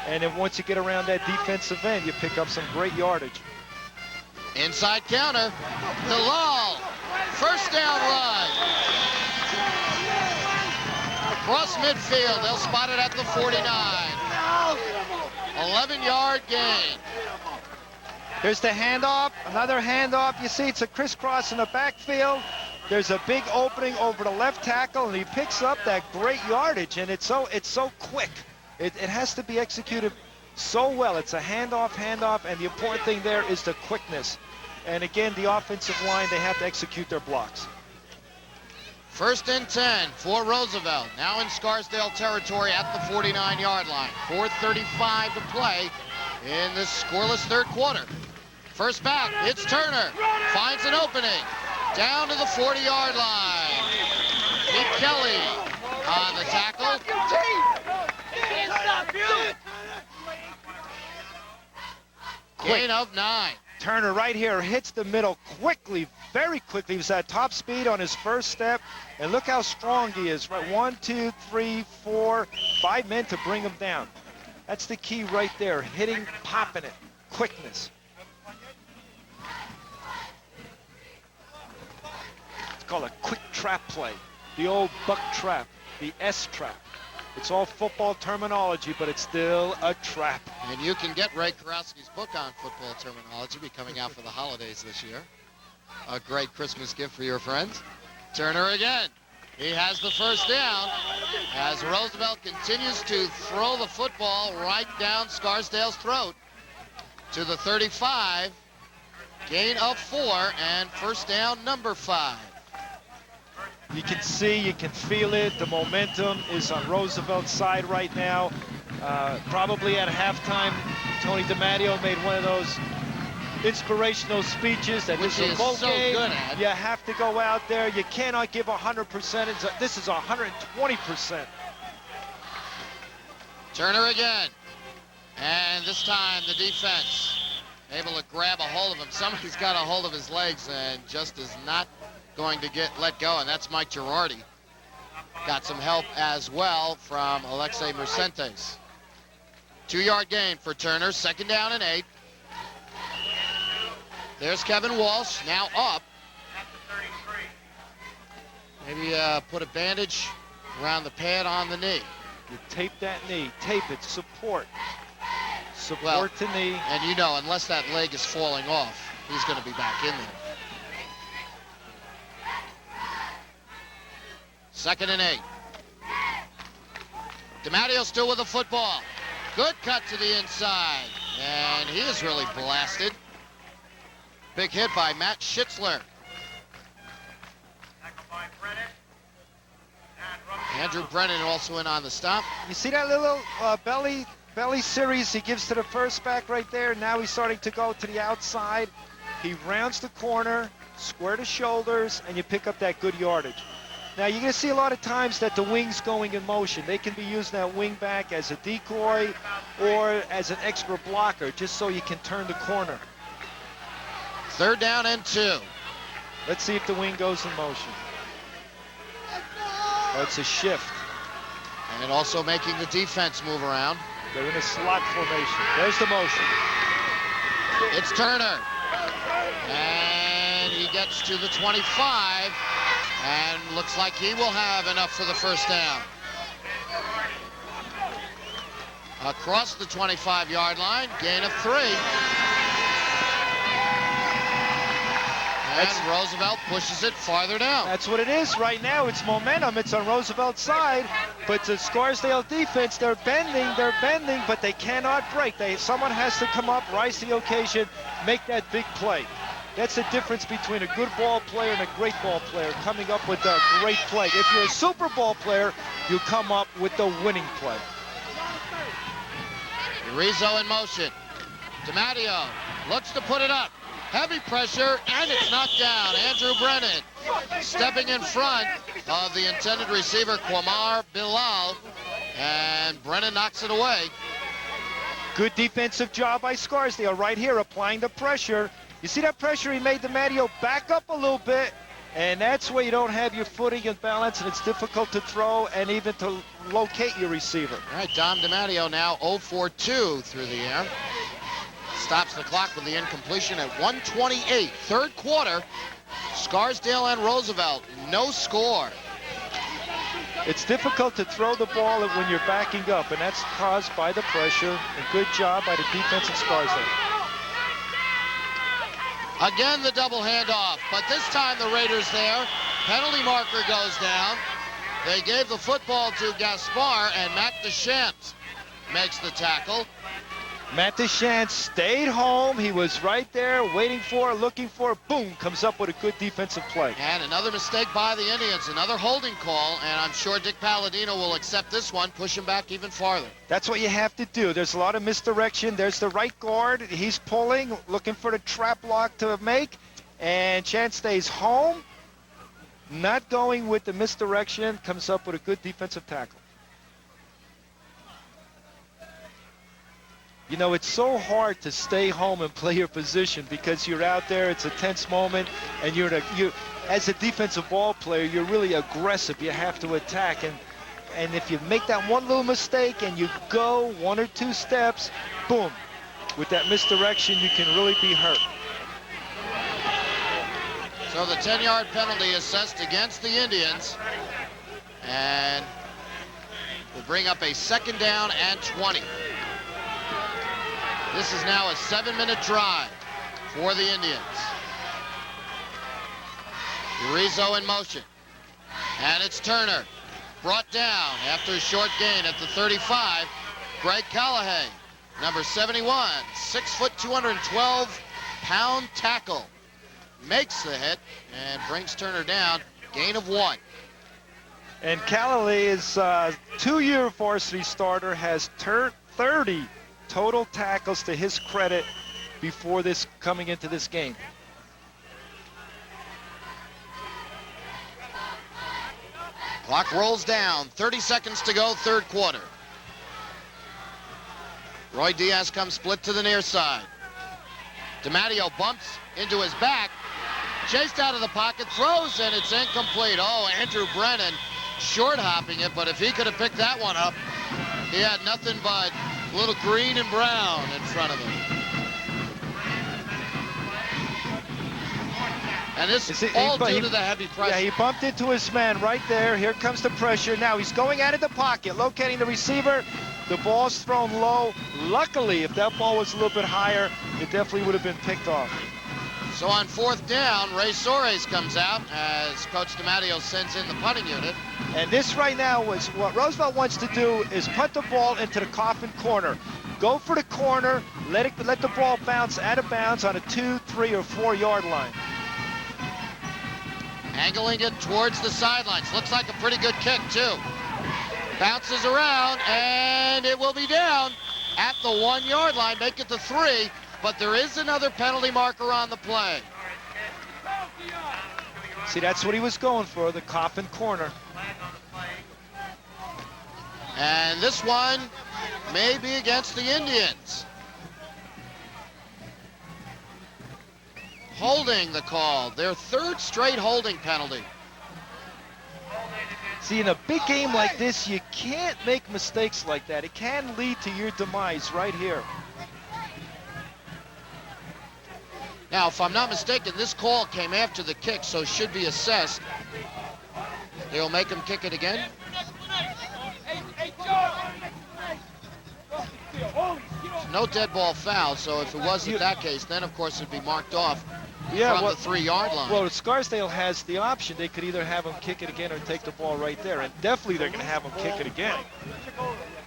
and then once you get around that defensive end, you pick up some great yardage. Inside counter, Delal, first down run. Across midfield, they'll spot it at the 49. 11-yard gain. Here's the handoff, another handoff. You see it's a crisscross in the backfield. There's a big opening over the left tackle, and he picks up that great yardage, and it's so quick. It has to be executed so well. It's a handoff, and the important thing there is the quickness. And again, the offensive line, they have to execute their blocks. 1st and 10 for Roosevelt. Now in Scarsdale territory at the 49-yard line. 4:35 to play in this scoreless 3rd quarter. First back, it's Turner. Finds an opening. Down to the 40-yard line. Pete Kelly on the tackle. Gain of 9. Turner right here hits the middle quickly, very quickly. He was at top speed on his first step, and look how strong he is. Right, 1, 2, 3, 4, 5 men to bring him down. That's the key right there, hitting, popping it, quickness. It's called a quick trap play, the old buck trap, the S trap. It's all football terminology, but it's still a trap. And you can get Ray Karowski's book on football terminology. It'll be coming out for the holidays this year. A great Christmas gift for your friends. Turner again. He has the first down as Roosevelt continues to throw the football right down Scarsdale's throat to the 35. Gain of 4 and first down number 5. You can see, you can feel it. The momentum is on Roosevelt's side right now. Probably at halftime, Tony DiMatteo made one of those inspirational speeches that Which this is is a bowl so game. good at. You have to go out there. You cannot give 100%. This is 120%. Turner again. And this time the defense able to grab a hold of him. Somebody's got a hold of his legs and just is not going to let go, and that's Mike Girardi. Got some help as well from Alexei Mercentes. 2-yard gain for Turner, 2nd down and 8. There's Kevin Walsh, now up. Maybe put a bandage around the pad on the knee. You tape that knee, tape it, support the knee. And you know, unless that leg is falling off, he's going to be back in there. 2nd and 8. DiMatteo still with the football. Good cut to the inside. And he is really blasted. Big hit by Matt Schitzler. Andrew Brennan also in on the stop. You see that little belly belly series he gives to the first back right there. Now he's starting to go to the outside. He rounds the corner, square the shoulders, and you pick up that good yardage. Now you're going to see a lot of times that the wing's going in motion. They can be using that wing back as a decoy or as an extra blocker just so you can turn the corner. 3rd down and 2. Let's see if the wing goes in motion. Oh, it's a shift. And also making the defense move around. They're in a slot formation. There's the motion. It's Turner. And he gets to the 25. And looks like he will have enough for the first down. Across the 25-yard line, gain of 3. And Roosevelt pushes it farther down. That's what it is right now. It's momentum. It's on Roosevelt's side. But the Scarsdale defense, they're bending, but they cannot break. Someone has to come up, rise to the occasion, make that big play. That's the difference between a good ball player and a great ball player, coming up with a great play. If you're a Super Bowl player, you come up with the winning play. Rizzo in motion. DiMatteo looks to put it up. Heavy pressure, and it's knocked down. Andrew Brennan stepping in front of the intended receiver, Qamar Bilal, and Brennan knocks it away. Good defensive job by Scarsdale right here, applying the pressure. You see that pressure he made DiMatteo back up a little bit, and that's where you don't have your footing and balance, and it's difficult to throw and even to locate your receiver. All right, Dom DiMatteo now 0 for 2 through the air. Stops the clock with the incompletion at 1:28. 3rd quarter, Scarsdale and Roosevelt, no score. It's difficult to throw the ball when you're backing up, and that's caused by the pressure. A good job by the defense of Scarsdale. Again, the double handoff, but this time the Raiders there. Penalty marker goes down. They gave the football to Gaspar, and Matt Deschamps makes the tackle. Matt Deschamps stayed home. He was right there waiting for, looking for, boom, comes up with a good defensive play. And another mistake by the Indians, another holding call, and I'm sure Dick Palladino will accept this one, push him back even farther. That's what you have to do. There's a lot of misdirection. There's the right guard. He's pulling, looking for the trap block to make, and Chance stays home, not going with the misdirection, comes up with a good defensive tackle. You know, it's so hard to stay home and play your position because you're out there, it's a tense moment, and you as a defensive ball player, you're really aggressive. You have to attack, and if you make that one little mistake and you go 1 or 2 steps, boom, with that misdirection, you can really be hurt. So the 10-yard penalty assessed against the Indians, and will bring up a 2nd down and 20. This is now a 7-minute drive for the Indians. Rizzo in motion. And it's Turner. Brought down after a short gain at the 35. Greg Callahay, number 71, 6 foot, 212-pound tackle. Makes the hit and brings Turner down. Gain of 1. And Callahay is a 2-year varsity starter, has 30 total tackles to his credit before this coming into this game. Clock rolls down. 30 seconds to go, 3rd quarter. Roy Diaz comes split to the near side. DiMatteo bumps into his back. Chased out of the pocket, throws, and it's incomplete. Oh, Andrew Brennan short hopping it, but if he could have picked that one up, he had nothing but a little green and brown in front of him. And this is all due to the heavy pressure. Yeah, he bumped into his man right there. Here comes the pressure. Now he's going out of the pocket, locating the receiver. The ball's thrown low. Luckily, if that ball was a little bit higher, it definitely would have been picked off. So on 4th down, Ray Soares comes out as Coach DiMatteo sends in the punting unit. And this right now was what Roosevelt wants to do is put the ball into the coffin corner. Go for the corner, let the ball bounce out of bounds on a 2, 3, or 4-yard line. Angling it towards the sidelines. Looks like a pretty good kick, too. Bounces around, and it will be down. at the 1-yard line, make it to 3, but there is another penalty marker on the play. See, that's what he was going for, the Coffin corner. And this one may be against the Indians. Holding the call, their 3rd straight holding penalty. See, in a big game like this, you can't make mistakes like that. It can lead to your demise right here. Now, if I'm not mistaken, this call came after the kick, so should be assessed. They'll make him kick it again. No dead ball foul, so if it wasn't that case, then of course it'd be marked off from the 3-yard line. Well, Scarsdale has the option. They could either have him kick it again or take the ball right there, and definitely they're going to have him kick it again.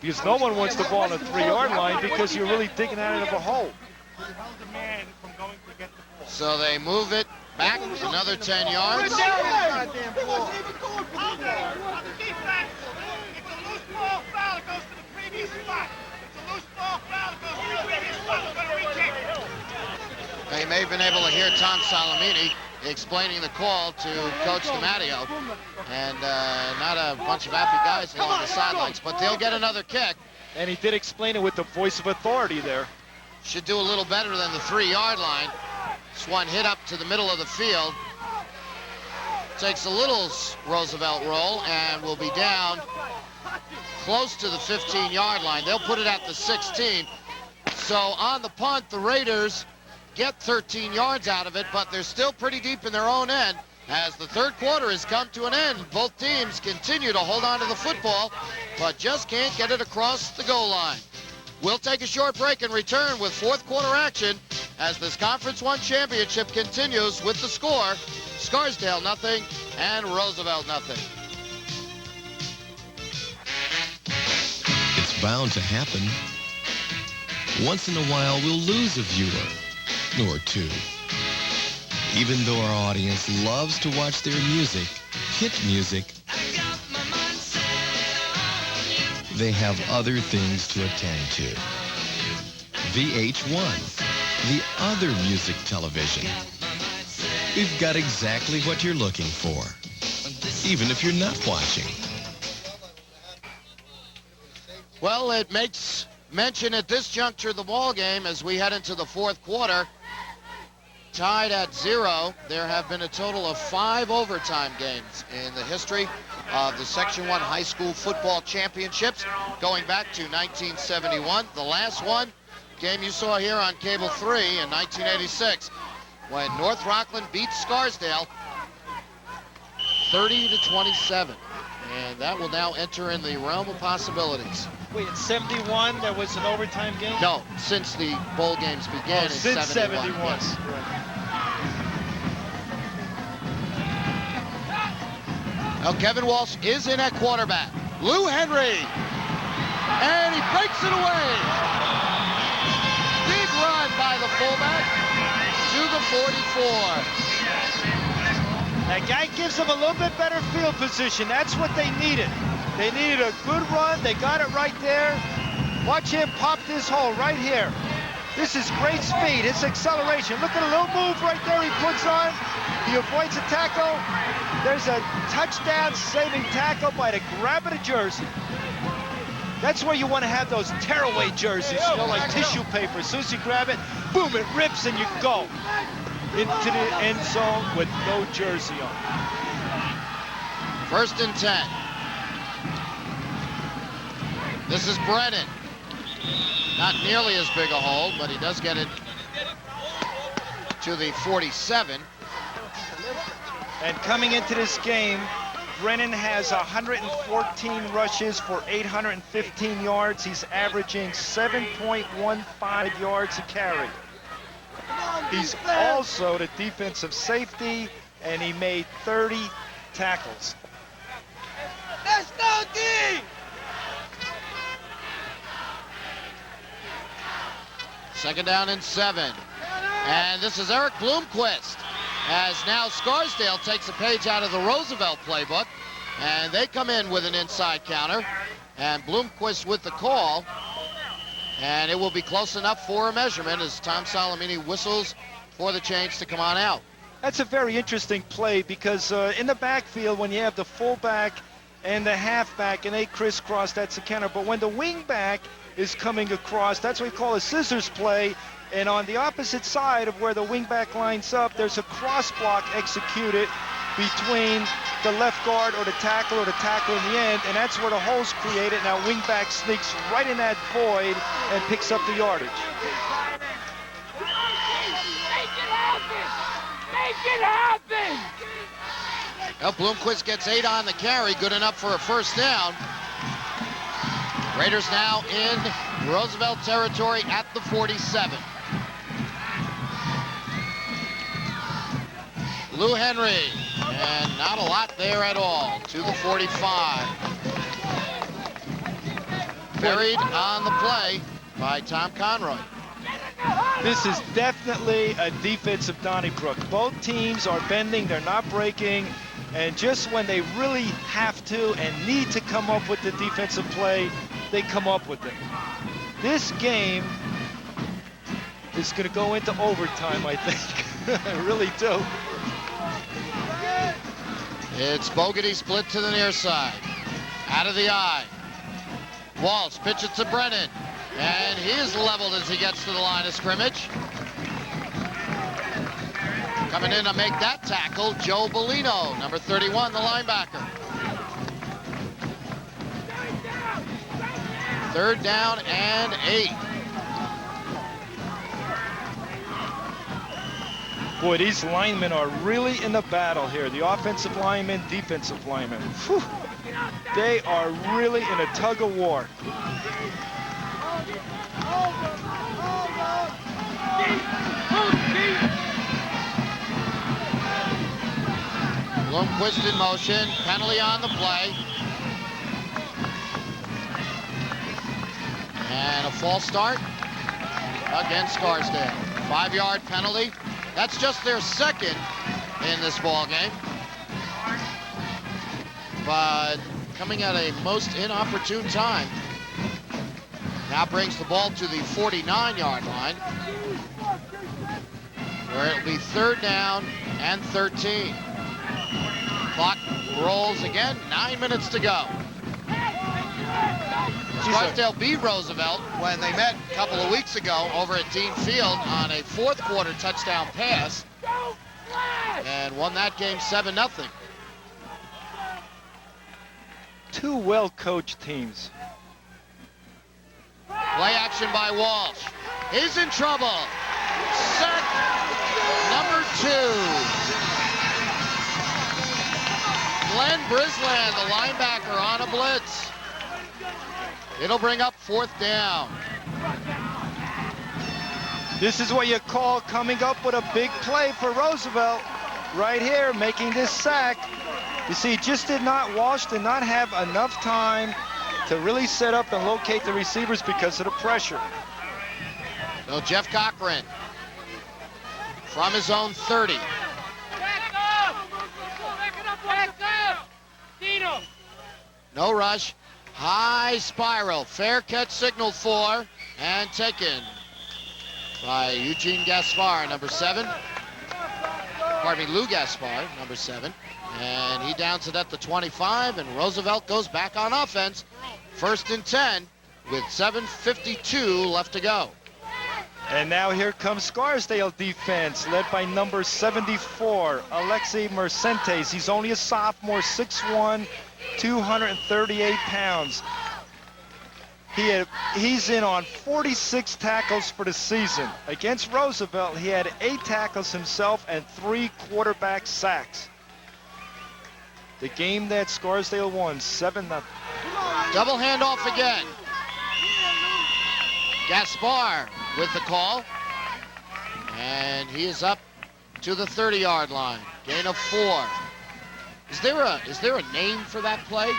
Because no one wants the ball on the 3-yard line because you're really digging out of a hole. So they move it back another 10 yards. Now, you may have been able to hear Tom Salamini explaining the call to Coach DiMatteo, and not a bunch of happy guys along the sidelines, but they'll get another kick. And he did explain it with the voice of authority there. Should do a little better than the 3-yard line. This one hit up to the middle of the field. Takes a little Roosevelt roll and will be down close to the 15-yard line. They'll put it at the 16. So on the punt, the Raiders get 13 yards out of it, but they're still pretty deep in their own end. As the 3rd quarter has come to an end, both teams continue to hold on to the football, but just can't get it across the goal line. We'll take a short break and return with 4th quarter action as this Conference 1 championship continues with the score, Scarsdale nothing and Roosevelt nothing. It's bound to happen. Once in a while, we'll lose a viewer or two. Even though our audience loves to watch their music, hit music, they have other things to attend to. VH1, the other music television. We've got exactly what you're looking for, even if you're not watching. Well, it makes mention at this juncture of the ball game as we head into the 4th quarter. Tied at 0. There have been a total of 5 overtime games in the history of the Section 1 high school football championships going back to 1971. The last one, game you saw here on Cable 3 in 1986 when North Rockland beat Scarsdale 30-27. And that will now enter in the realm of possibilities. Wait, in 71 there was an overtime game? No, since the bowl games began in since 71. Yes. Right. Now Kevin Walsh is in at quarterback. Lou Henry. And he breaks it away. Big run by the fullback to the 44. That guy gives them a little bit better field position. That's what they needed. They needed a good run. They got it right there. Watch him pop this hole right here. This is great speed. It's acceleration. Look at a little move right there he puts on. He avoids a tackle. There's a touchdown-saving tackle by the grab of the jersey. That's where you want to have those tearaway jerseys, you know, like tissue paper. As soon as you grab it, boom, it rips and you go into the end zone with no jersey on. 1st and 10. This is Brennan. Not nearly as big a hold, but he does get it to the 47. And coming into this game, Brennan has 114 rushes for 815 yards. He's averaging 7.15 yards a carry. He's also the defensive safety, and he made 30 tackles. Let's go, D! Second down and 7. And this is Eric Bloomquist, as now Scarsdale takes a page out of the Roosevelt playbook, and they come in with an inside counter, and Bloomquist with the call. And it will be close enough for a measurement as Tom Salamini whistles for the change to come on out. That's a very interesting play because in the backfield, when you have the fullback and the halfback and they crisscross, that's a counter. But when the wingback is coming across, that's what we call a scissors play. And on the opposite side of where the wingback lines up, there's a cross block executed between the left guard or the tackle in the end, and that's where the hole's created. Now wingback sneaks right in that void and picks up the yardage. Make it happen! Well, Bloomquist gets 8 on the carry, good enough for a first down. Raiders now in Roosevelt territory at the 47. Lou Henry, and not a lot there at all, to the 45. Buried on the play by Tom Conroy. This is definitely a defensive Donnybrook. Both teams are bending, they're not breaking, and just when they really have to and need to come up with the defensive play, they come up with it. This game is going to go into overtime, I think. I really do. It's Bogarty split to the near side. Out of the eye. Walsh pitches to Brennan. And he is leveled as he gets to the line of scrimmage. Coming in to make that tackle, Joe Bellino, number 31, the linebacker. 3rd down and 8. Boy, these linemen are really in the battle here. The offensive linemen, defensive linemen. Whew. They are really in a tug of war. Bloomquist in motion, penalty on the play. And a false start against Scarsdale. 5-yard penalty. That's just their 2nd in this ball game. But coming at a most inopportune time. Now brings the ball to the 49-yard line, where it'll be 3rd down and 13. Clock rolls again, 9 minutes to go. Scarsdale beat Roosevelt when they met a couple of weeks ago over at Dean Field on a 4th quarter touchdown pass and won that game 7-0. Two well-coached teams. Play action by Walsh. He's in trouble. Sack number 2. Glenn Brisland, the linebacker, on a blitz. It'll bring up 4th down. This is what you call coming up with a big play for Roosevelt. Right here, making this sack. You see, just Walsh did not have enough time to really set up and locate the receivers because of the pressure. So Jeff Cochran from his own 30. No rush. High spiral. Fair catch signaled for and taken by Eugene Gaspar, number 7. Pardon me, Lou Gaspar, number 7. And he downs it at the 25, and Roosevelt goes back on offense. 1st and 10 with 7:52 left to go. And now here comes Scarsdale defense, led by number 74, Alexi Mercentes. He's only a sophomore, 6'1", 238 pounds. He's in on 46 tackles for the season. Against Roosevelt, he had 8 tackles himself and 3 quarterback sacks. The game that Scarsdale won, 7-0. Double handoff again. Gaspar with the call. And he is up to the 30-yard line. Gain of 4. Is there a name for that play?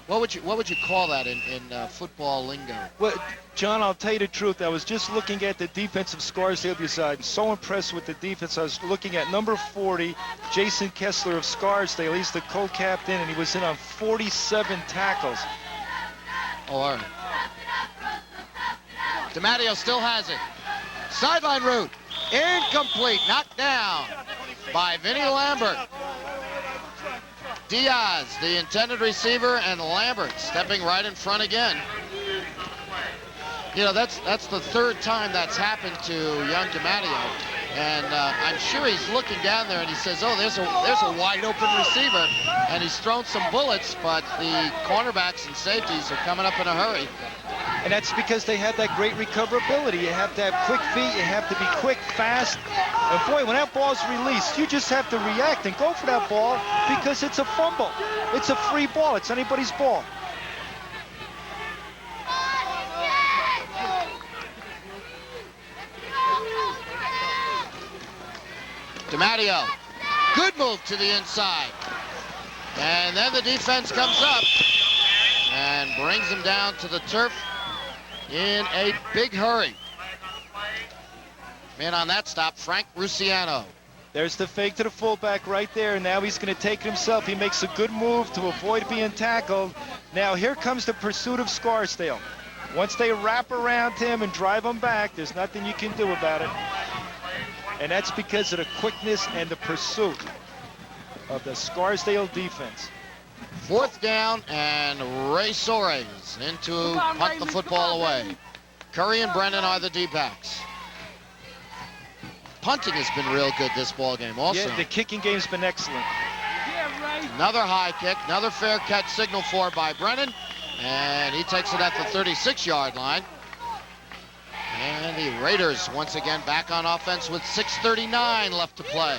What would you call that in football lingo? Well, John, I'll tell you the truth. I was just looking at the defense of Scarsdale side. I'm so impressed with the defense. I was looking at number 40, Jason Kessler of Scarsdale. He's the co-captain, and he was in on 47 tackles. Oh, all right. DiMatteo still has it. Sideline route. Incomplete. Knocked down by Vinny Lambert. Diaz, the intended receiver, and Lambert stepping right in front again. You know, that's the third time that's happened to young DiMatteo. And I'm sure he's looking down there and he says, oh, there's a wide open receiver. And he's thrown some bullets, but the cornerbacks and safeties are coming up in a hurry. And that's because they have that great recoverability. You have to have quick feet. You have to be quick, fast. And boy, when that ball's released, you just have to react and go for that ball because it's a fumble. It's a free ball. It's anybody's ball. DiMatteo, good move to the inside. And then the defense comes up and brings him down to the turf in a big hurry. Man on that stop, Frank Rusciano. There's the fake to the fullback right there. Now he's going to take it himself. He makes a good move to avoid being tackled. Now here comes the pursuit of Scarsdale. Once they wrap around him and drive him back, there's nothing you can do about it. And that's because of the quickness and the pursuit of the Scarsdale defense. Fourth down, and Ray Soares in to punt the football away. Curry and Brennan are the D-backs. Punting has been real good this ball game also. Yeah, the kicking game's been excellent. Another high kick, another fair catch signal for by Brennan, and he takes it at the 36-yard line. And the Raiders once again back on offense with 6:39 left to play.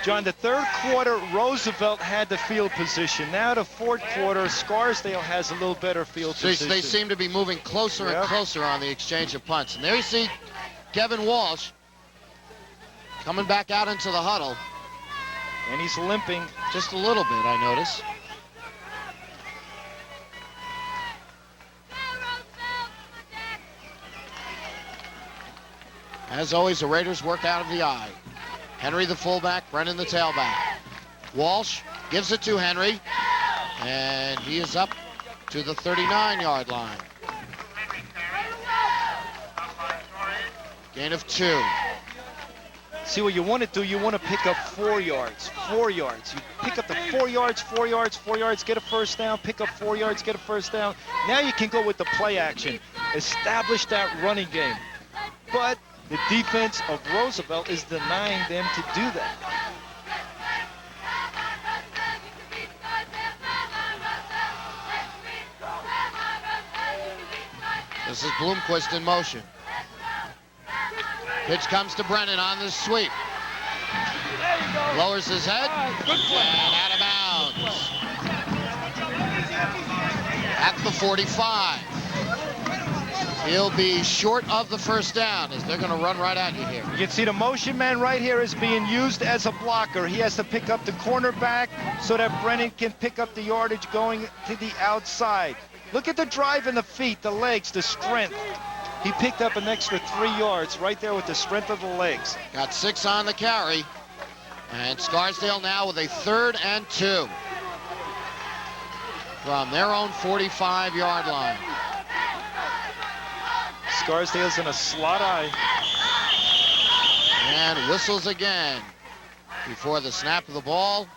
John, the third quarter, Roosevelt had the field position. Now the fourth quarter, Scarsdale has a little better field position. They seem to be moving closer and closer on the exchange of punts. And there you see Kevin Walsh coming back out into the huddle. And he's limping. Just a little bit, I notice. As always, the Raiders work out of the eye. Henry the fullback, Brennan the tailback. Walsh gives it to Henry, and he is up to the 39-yard line. Gain of 2. See, what you want to do, you want to pick up 4 yards. 4 yards. You pick up the 4 yards, 4 yards, 4 yards, get a first down, pick up 4 yards, get a first down. Now you can go with the play action. Establish that running game. But the defense of Roosevelt is denying them to do that. This is Bloomquist in motion. Pitch comes to Brennan on the sweep. Lowers his head and out of bounds. At the 45. He'll be short of the first down as they're going to run right at you here. You can see the motion man right here is being used as a blocker. He has to pick up the cornerback so that Brennan can pick up the yardage going to the outside. Look at the drive in the feet, the legs, the strength. He picked up an extra 3 yards right there with the strength of the legs. Got 6 on the carry. And Scarsdale now with a 3rd and 2 from their own 45-yard line. Scarsdale's in a slot eye. And whistles again before the snap of the ball.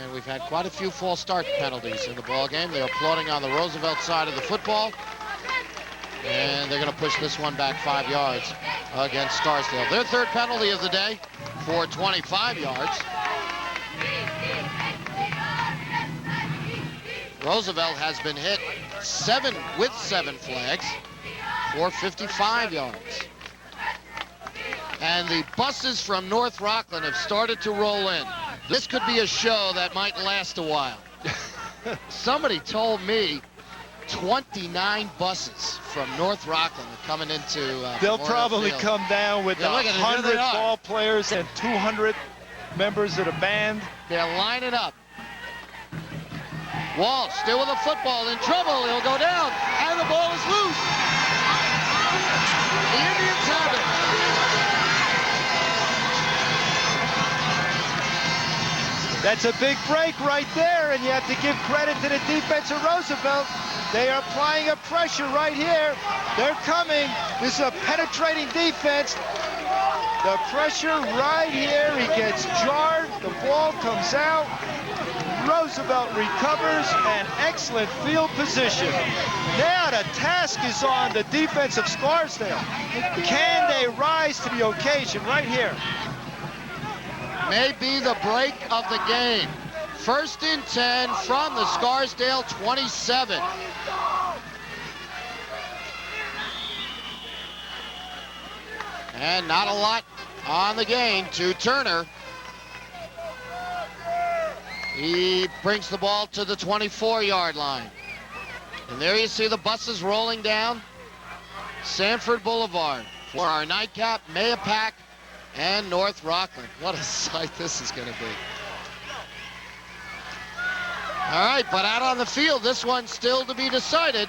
And we've had quite a few false start penalties in the ball game. They're applauding on the Roosevelt side of the football. And they're going to push this one back 5 yards against Scarsdale. Their 3rd penalty of the day for 25 yards. Roosevelt has been hit 7 flags for 55 yards. And the buses from North Rockland have started to roll in. This could be a show that might last a while. Somebody told me 29 buses from North Rockland are coming into They'll Memorial probably Field. come down with 100 ball players and 200 members of the band. They're lining up. Walsh still with the football, in trouble. He'll go down, and the ball is loose. The Indians have it. That's a big break right there, and you have to give credit to the defense of Roosevelt. They are applying a pressure right here. They're coming. This is a penetrating defense. The pressure right here. He gets jarred. The ball comes out. Roosevelt recovers, and excellent field position. Now the task is on the defense of Scarsdale. Can they rise to the occasion right here? May be the break of the game. 1st and 10 from the Scarsdale 27. And not a lot on the gain to Turner. He brings the ball to the 24-yard line. And there you see the buses rolling down Sanford Boulevard for our nightcap, Mahopac and North Rockland. What a sight this is going to be. All right, but out on the field, this one's still to be decided.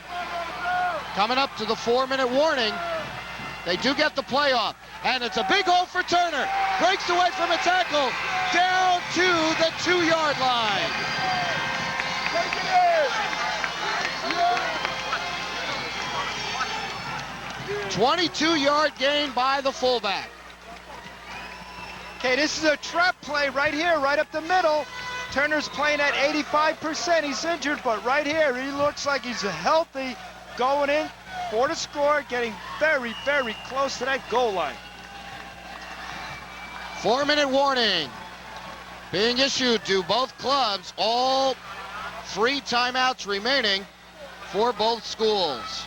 Coming up to the 4-minute warning. They do get the playoff, and it's a big hole for Turner. Breaks away from a tackle, down to the 2-yard line. 22-yard gain by the fullback. Okay, this is a trap play right here, right up the middle. Turner's playing at 85%. He's injured, but right here, he looks like he's healthy, going in for the score, getting very, very close to that goal line. 4-minute warning being issued to both clubs. All 3 timeouts remaining for both schools.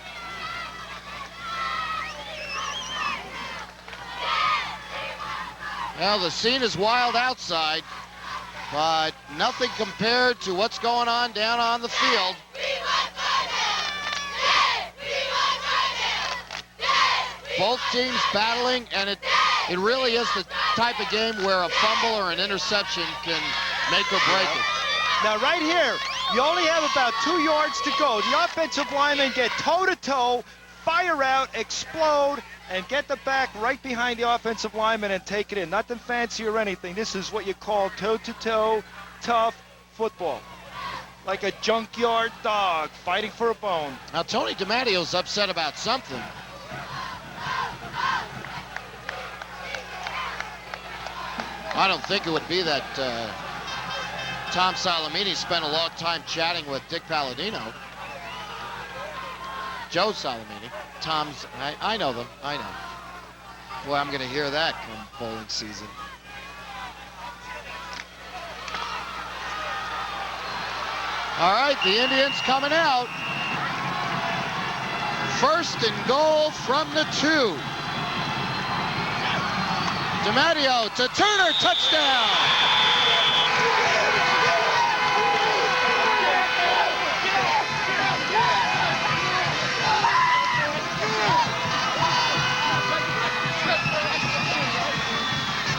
Well, the scene is wild outside, but nothing compared to what's going on down on the field. Both teams battling, and it really is the type of game where a fumble or an interception can make or break it. Now right here, you only have about 2 yards to go. The offensive linemen get toe-to-toe, fire out, explode, and get the back right behind the offensive lineman and take it in. Nothing fancy or anything. This is what you call toe-to-toe, tough football. Like a junkyard dog fighting for a bone. Now Tony DiMattio's upset about something. I don't think it would be that Tom Salamini spent a long time chatting with Dick Palladino. Joe Salamini. Tom's, I know them, I know. Well, I'm going to hear that come bowling season. All right, the Indians coming out. 1st and goal from the 2. DiMattio to Turner, touchdown!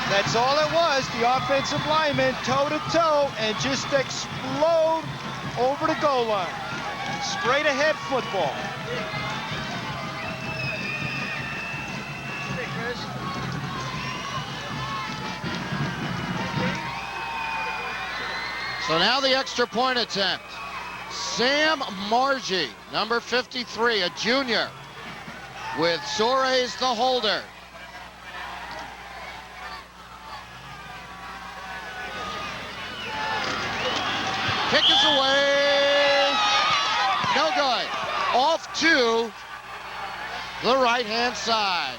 That's all it was. The offensive lineman toe-to-toe and just explode over the goal line. Straight ahead football. So now the extra point attempt. Sam Margie, number 53, a junior, with Soares the holder. Kick is away. No good. Off to the right-hand side.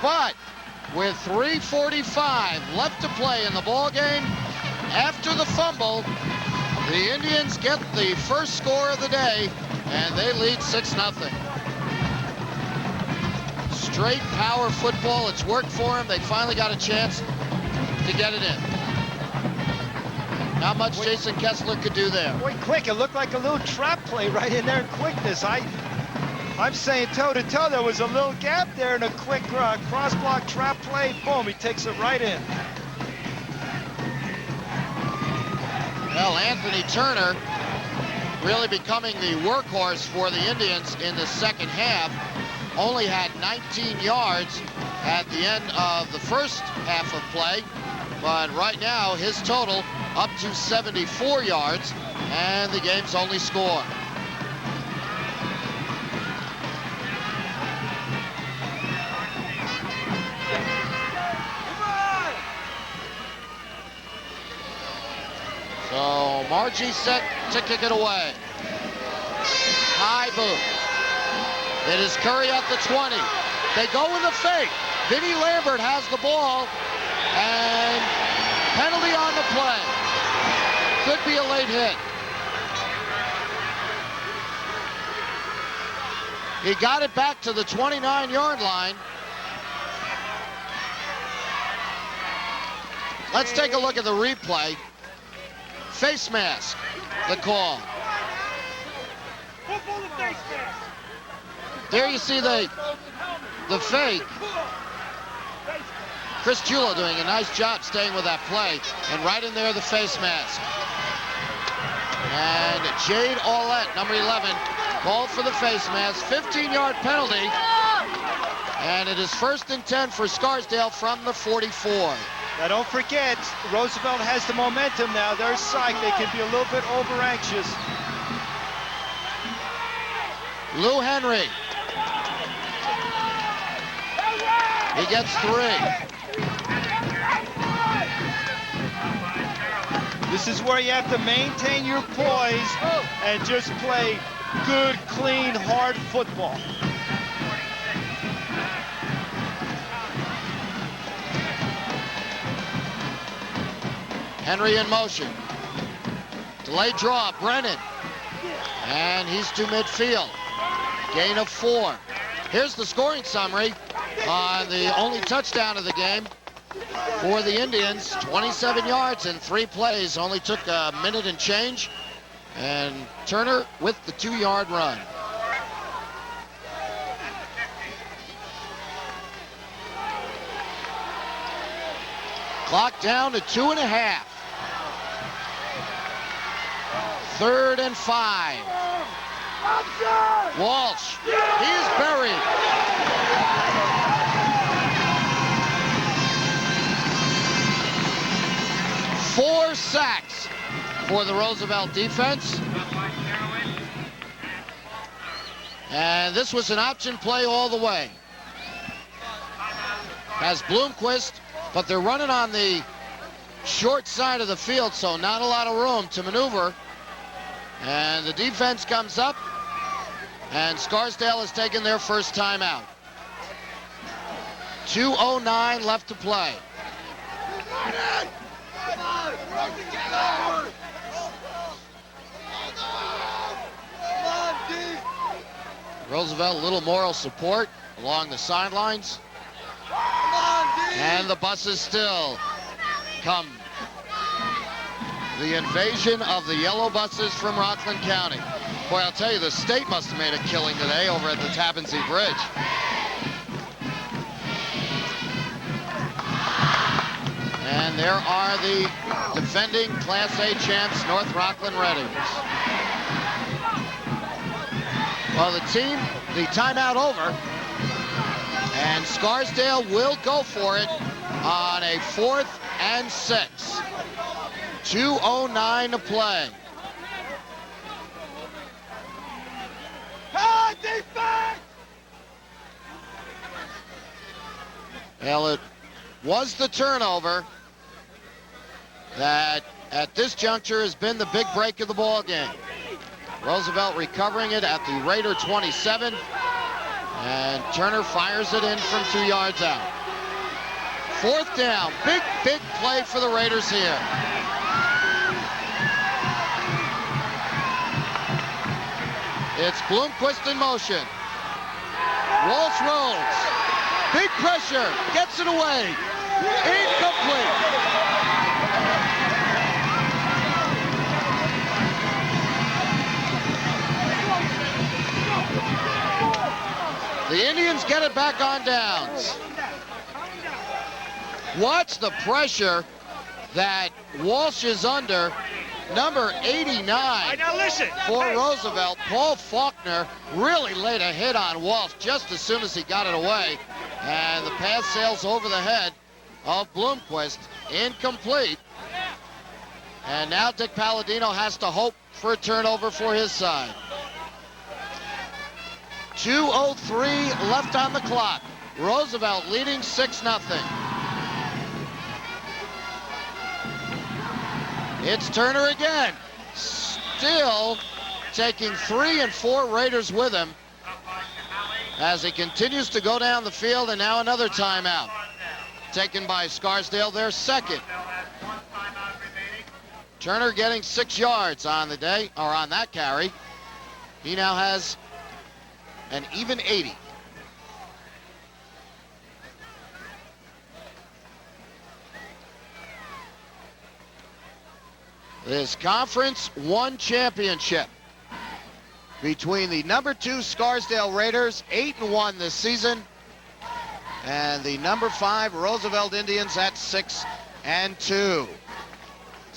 But with 3:45 left to play in the ball game, after the fumble, the Indians get the first score of the day, and they lead 6-0. Straight power football. It's worked for them. They finally got a chance to get it in. Not much Jason Kessler could do there. Boy, quick. It looked like a little trap play right in there in quickness. I'm saying toe-to-toe. There was a little gap there and a quick cross-block trap play. Boom, he takes it right in. Well, Anthony Turner really becoming the workhorse for the Indians in the second half. Only had 19 yards at the end of the first half of play, but right now his total up to 74 yards, and the game's only score. Margie set to kick it away. High boot. It is Curry at the 20. They go with the fake. Vinnie Lambert has the ball, and penalty on the play. Could be a late hit. He got it back to the 29-yard line. Let's take a look at the replay. Face mask, the call. There you see the fake. Chris Julo doing a nice job staying with that play. And right in there, the face mask. And Jade Aulette, number 11, called for the face mask. 15-yard penalty. And it is 1st and 10 for Scarsdale from the 44. Now don't forget, Roosevelt has the momentum now. They're psyched. They can be a little bit over-anxious. Lou Henry. He gets 3. This is where you have to maintain your poise and just play good, clean, hard football. Henry in motion. Delayed draw, Brennan. And he's to midfield. Gain of 4. Here's the scoring summary on the only touchdown of the game for the Indians. 27 yards in 3 plays. Only took a minute and change. And Turner with the 2-yard run. Clock down to 2.5. 3rd and 5. Walsh, he's buried. Four sacks for the Roosevelt defense. And this was an option play all the way. Has Bloomquist, but they're running on the short side of the field, so not a lot of room to maneuver. And the defense comes up, and Scarsdale has taken their first timeout. 2:09 left to play. Roosevelt, a little moral support along the sidelines. And the buses still come. The invasion of the yellow buses from Rockland County. Boy, I'll tell you, the state must have made a killing today over at the Tappan Zee Bridge. And there are the defending Class A champs, North Rockland Red Eagles. Well, the timeout over, and Scarsdale will go for it on a 4th and 6. 2:09 to play. Well, it was the turnover that at this juncture has been the big break of the ball game. Roosevelt recovering it at the Raider 27, and Turner fires it in from 2 yards out. 4th down, big play for the Raiders here. It's Bloomquist in motion. Walsh rolls. Big pressure, gets it away. Incomplete. The Indians get it back on downs. Watch the pressure that Walsh is under. Number 89 now listen. For Roosevelt, Paul Faulkner really laid a hit on Walsh just as soon as he got it away. And the pass sails over the head of Bloomquist. Incomplete. And now Dick Palladino has to hope for a turnover for his side. 2:03 left on the clock. Roosevelt leading 6-0. It's Turner again. still taking 3 and 4 Raiders with him as he continues to go down the field, and now another timeout taken by Scarsdale, their second. Turner getting 6 yards on the day, or on that carry. He now has an even 80. This Conference 1 championship between the number 2 Scarsdale Raiders, 8-1 this season, and the number 5 Roosevelt Indians at 6-2.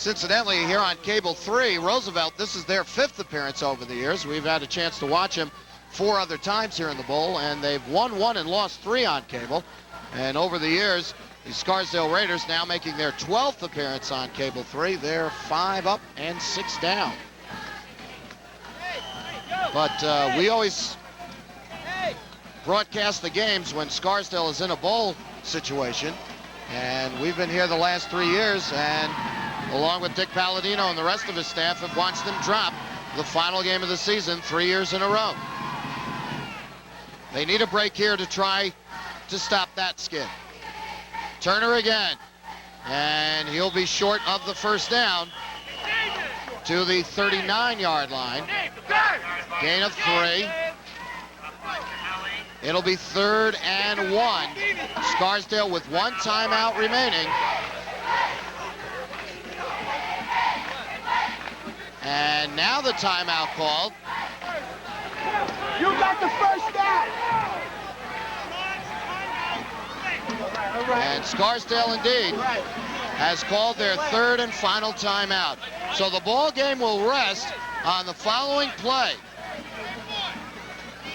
Incidentally, here on Cable 3, Roosevelt, this is their 5th appearance over the years. We've had a chance to watch them 4 other times here in the Bowl, and they've won 1 and lost 3 on Cable. And over the years, the Scarsdale Raiders now making their 12th appearance on Cable 3. They're 5 up and 6 down. But we always broadcast the games when Scarsdale is in a bowl situation. And we've been here the last 3 years, and along with Dick Palladino and the rest of his staff, have watched them drop the final game of the season 3 years in a row. They need a break here to try to stop that skid. Turner again, and he'll be short of the first down to the 39-yard line. Gain of 3. It'll be 3rd and 1. Scarsdale with 1 timeout remaining. And now the timeout called. You got the first down. And Scarsdale indeed has called their 3rd and final timeout. So the ball game will rest on the following play.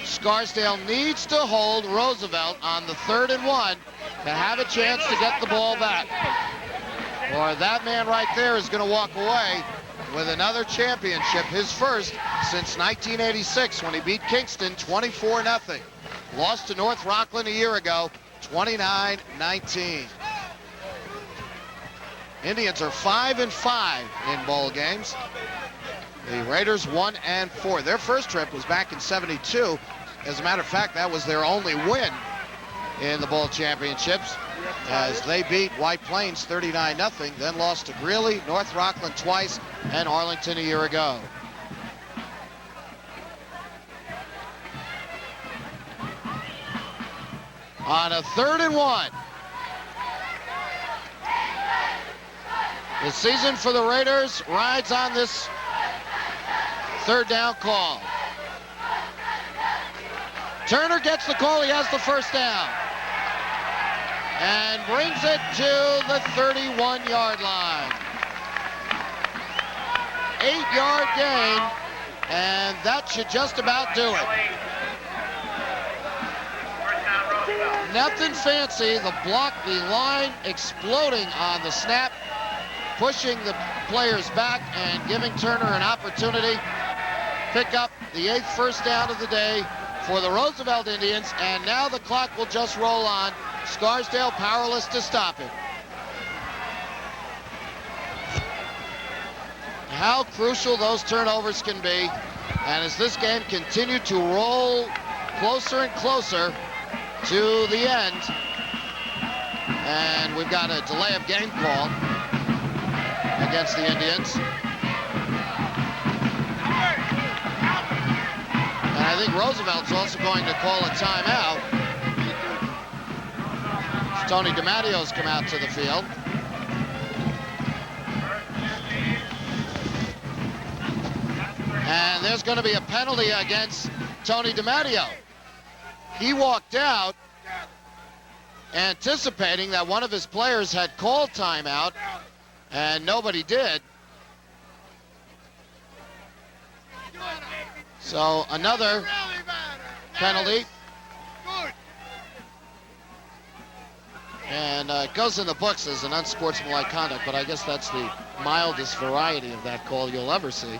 Scarsdale needs to hold Roosevelt on the 3rd and 1 to have a chance to get the ball back. Or that man right there is going to walk away with another championship, his first since 1986 when he beat Kingston 24-0. Lost to North Rockland a year ago, 29-19. Indians are 5-5 in bowl games. The Raiders 1-4. Their first trip was back in '72. As a matter of fact, that was their only win in the bowl championships, as they beat White Plains 39-0, then lost to Greeley, North Rockland twice, and Arlington a year ago. On a 3rd and 1. The season for the Raiders rides on this 3rd down call. Turner gets the call. He has the first down. And brings it to the 31-yard line. 8-yard gain, and that should just about do it. Nothing fancy. The block, the line exploding on the snap, pushing the players back and giving Turner an opportunity to pick up the 8th first down of the day for the Roosevelt Indians, and now the clock will just roll on. Scarsdale powerless to stop it. How crucial those turnovers can be, and as this game continued to roll closer and closer to the end, and we've got a delay of game call against the Indians. And I think Roosevelt's also going to call a timeout. Tony DiMattio's come out to the field. And there's going to be a penalty against Tony DiMattio. He walked out anticipating that one of his players had called timeout, and nobody did. So another penalty. And it goes in the books as an unsportsmanlike conduct, but I guess that's the mildest variety of that call you'll ever see.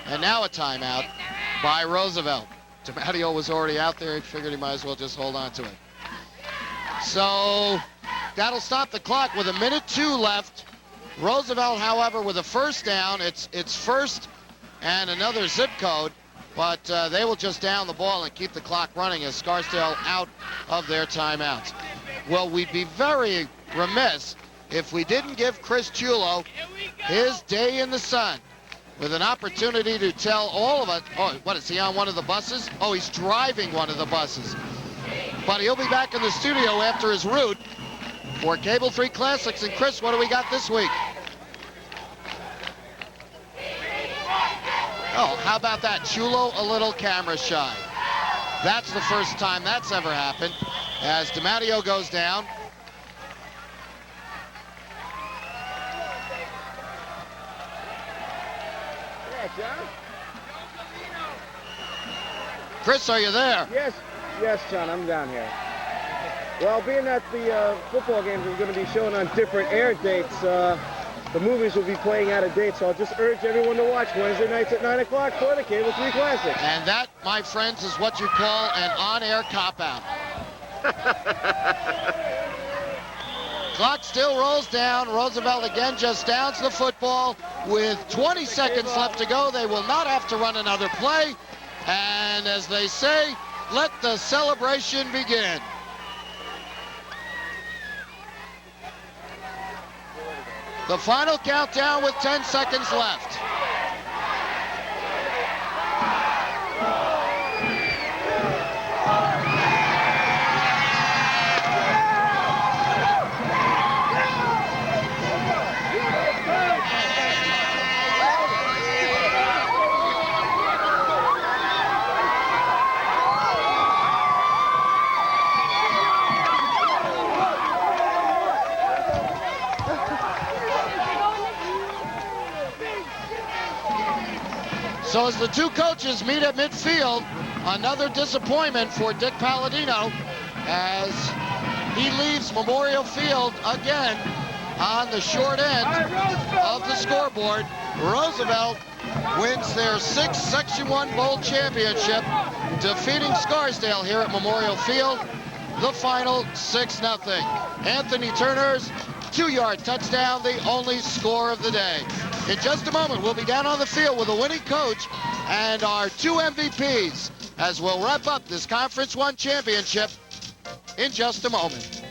And now a timeout by Roosevelt. DiMattio was already out there. He figured he might as well just hold on to it. So that'll stop the clock with 1:02 left Roosevelt, however, with a first down. It's first and another zip code, but they will just down the ball and keep the clock running as Scarsdale out of their timeouts. Well, we'd be very remiss if we didn't give Chris Chulo his day in the sun with an opportunity to tell all of us. Oh, what, is he on one of the buses? Oh, he's driving one of the buses. But he'll be back in the studio after his route for Cable 3 Classics. And Chris, what do we got this week? Oh, how about that? Chulo a little camera shy. That's the first time that's ever happened as DiMatteo goes down. Chris, are you there? Yes, John, I'm down here. Well, being that the football games are going to be shown on different air dates, the movies will be playing out of date, so I'll just urge everyone to watch Wednesday nights at 9 o'clock for the Cable 3 Classic. And that, my friends, is what you call an on-air cop-out. Clock still rolls down. Roosevelt again just downs the football with 20 seconds left to go. They will not have to run another play. And as they say, let the celebration begin. The final countdown with 10 seconds left. So as the two coaches meet at midfield, another disappointment for Dick Palladino as he leaves Memorial Field again on the short end of the scoreboard. Roosevelt wins their 6th Section 1 Bowl championship, defeating Scarsdale here at Memorial Field. The final 6-0. Anthony Turner's 2-yard touchdown, the only score of the day. In just a moment, we'll be down on the field with a winning coach and our 2 MVPs as we'll wrap up this Conference 1 championship in just a moment.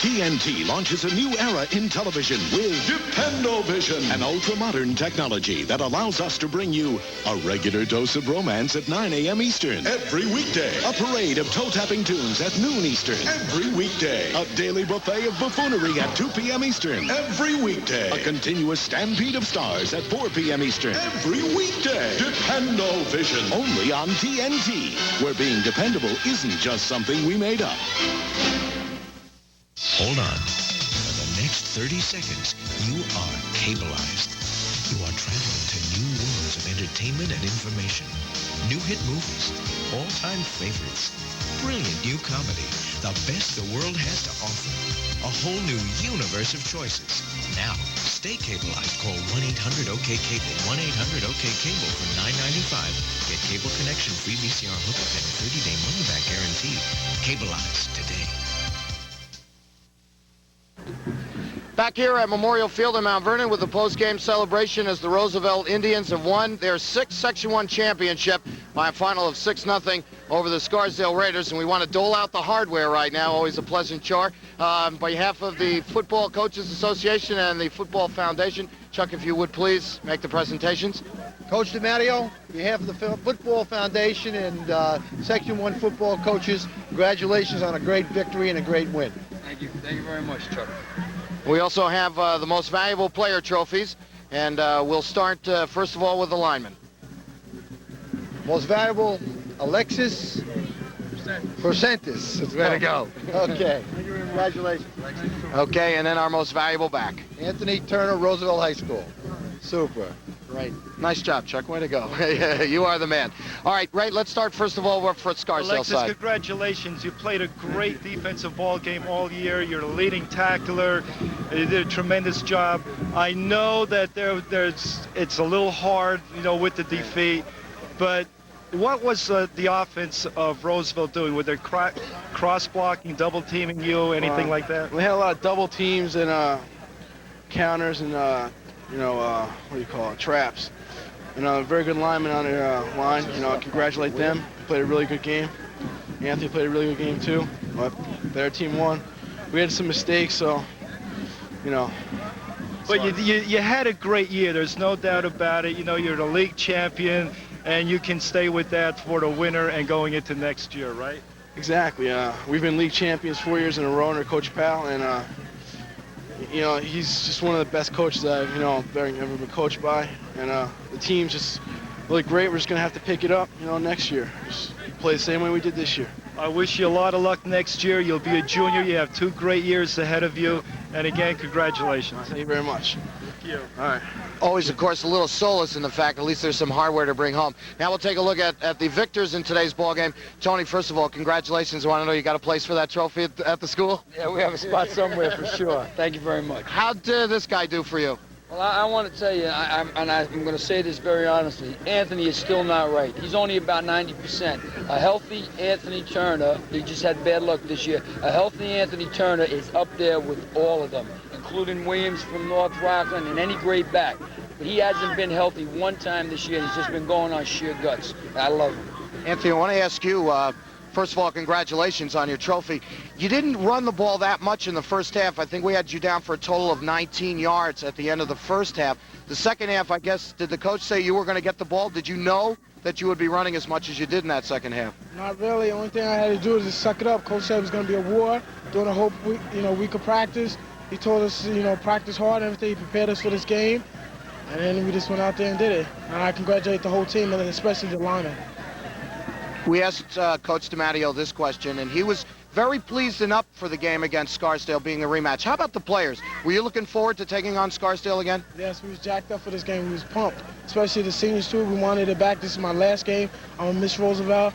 TNT launches a new era in television with Dependo-Vision, an ultra-modern technology that allows us to bring you a regular dose of romance at 9 a.m. Eastern. Every weekday, a parade of toe-tapping tunes at noon Eastern. Every weekday, a daily buffet of buffoonery at 2 p.m. Eastern. Every weekday, a continuous stampede of stars at 4 p.m. Eastern. Every weekday, Dependo-Vision, only on TNT, where being dependable isn't just something we made up. Hold on. For the next 30 seconds, you are cableized. You are traveling to new worlds of entertainment and information. New hit movies, all-time favorites, brilliant new comedy, the best the world has to offer. A whole new universe of choices. Now, stay cableized. Call 1-800-OK-CABLE. 1-800-OK-CABLE for $9.95. Get cable connection, free VCR hookup, and 30-day money-back guarantee. Cableized today. Back here at Memorial Field in Mount Vernon with the post-game celebration as the Roosevelt Indians have won their 6th Section 1 championship by a final of 6-0 over the Scarsdale Raiders. And we want to dole out the hardware right now, always a pleasant chore. On behalf of the Football Coaches Association and the Football Foundation, Chuck, if you would please make the presentations. Coach DiMatteo, on behalf of the Football Foundation and Section 1 football coaches, congratulations on a great victory and a great win. Thank you very much, Chuck. We also have the most valuable player trophies, and we'll start first of all with the linemen. Most valuable, Alexis Percentis. Way to go. Okay. Congratulations. Okay, and then our most valuable back. Anthony Turner, Roosevelt High School. Super. Right. Nice job, Chuck. Way to go. You are the man. All right, Ray, let's start first of all for Scarsdale Alexis, side. Congratulations. You played a great defensive ball game all year. You're the leading tackler. You did a tremendous job. I know that it's a little hard, with the defeat, but What was the offense of Roosevelt doing? Were they cross-blocking, double-teaming you, anything like that? We had a lot of double teams and counters and, what do you call it, traps. And very good linemen on their line. Congratulate them. They played a really good game. Anthony played a really good game, too. But their team won. We had some mistakes, so, But you had a great year. There's no doubt about it. You're the league champion, and you can stay with that for the winter and going into next year, right? Exactly. We've been league champions 4 years in a row under Coach Powell, and he's just one of the best coaches I've ever been coached by, and the team's just really great. We're just gonna have to pick it up, next year. Just play the same way we did this year. I wish you a lot of luck next year. You'll be a junior. You have 2 great years ahead of you, and again, congratulations. Thank you very much. Thank you. All right. Always, of course, a little solace in the fact at least there's some hardware to bring home. Now we'll take a look at the victors in today's ball game. Tony, first of all, congratulations. I want to know you got a place for that trophy at the school? Yeah, we have a spot somewhere for sure. Thank you very much. How'd this guy do for you? Well, I want to tell you, I'm going to say this very honestly. Anthony is still not right. He's only about 90%. A healthy Anthony Turner, he just had bad luck this year. A healthy Anthony Turner is up there with all of them, including Williams from North Rockland and any great back. But he hasn't been healthy one time this year. He's just been going on sheer guts. I love him. Anthony, I want to ask you, first of all, congratulations on your trophy. You didn't run the ball that much in the first half. I think we had you down for a total of 19 yards at the end of the first half. The second half, I guess, did the coach say you were going to get the ball? Did you know that you would be running as much as you did in that second half? Not really. The only thing I had to do is just suck it up. Coach said it was going to be a war during the whole week, week of practice. He told us, practice hard and everything. He prepared us for this game. And then we just went out there and did it. And I congratulate the whole team, and especially the linemen. We asked Coach DiMatteo this question, and he was very pleased and up for the game against Scarsdale being the rematch. How about the players? Were you looking forward to taking on Scarsdale again? Yes, we was jacked up for this game. We was pumped, especially the seniors too. We wanted it back. This is my last game. I'm going to miss Roosevelt.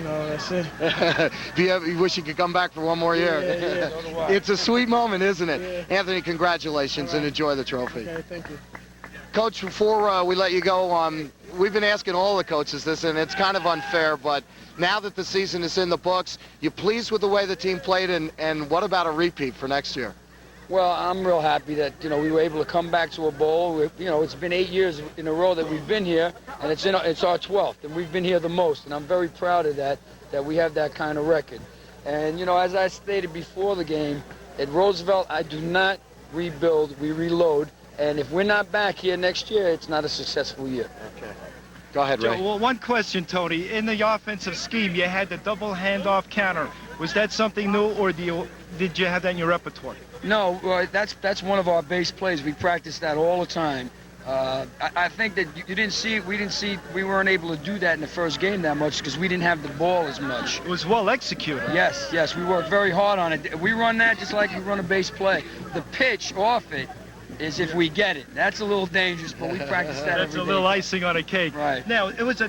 That's it. You wish you could come back for one more year. Yeah. It's a sweet moment, isn't it? Yeah. Anthony, congratulations and enjoy the trophy. Okay, thank you. Coach, before we let you go, we've been asking all the coaches this, and it's kind of unfair, but now that the season is in the books, you pleased with the way the team played, and what about a repeat for next year? Well, I'm real happy that, we were able to come back to a bowl. It's been 8 years in a row that we've been here, and it's our 12th, and we've been here the most, and I'm very proud of that we have that kind of record. And, as I stated before the game, at Roosevelt, I do not rebuild, we reload. And if we're not back here next year, it's not a successful year. Okay. Go ahead, Ray. Well, one question, Tony. In the offensive scheme, you had the double handoff counter. Was that something new, or did you have that in your repertoire? No, that's one of our base plays. We practice that all the time. I think that we weren't able to do that in the first game that much because we didn't have the ball as much. It was well executed. Yes, we worked very hard on it. We run that just like we run a base play. The pitch off it is if we get it. That's a little dangerous, but we practice that every day. That's a little icing on a cake. Right. Now, it was a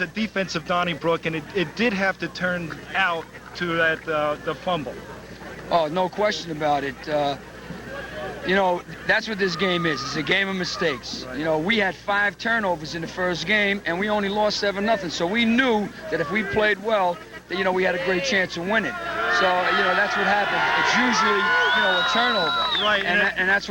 defensive Donnybrook, and it did have to turn out to that the fumble. Oh, no question about it. That's what this game is. It's a game of mistakes. Right. We had 5 turnovers in the first game, and we only lost 7-0. So we knew that if we played well, that, we had a great chance of winning. So, that's what happens. It's usually, a turnover. Right. And that's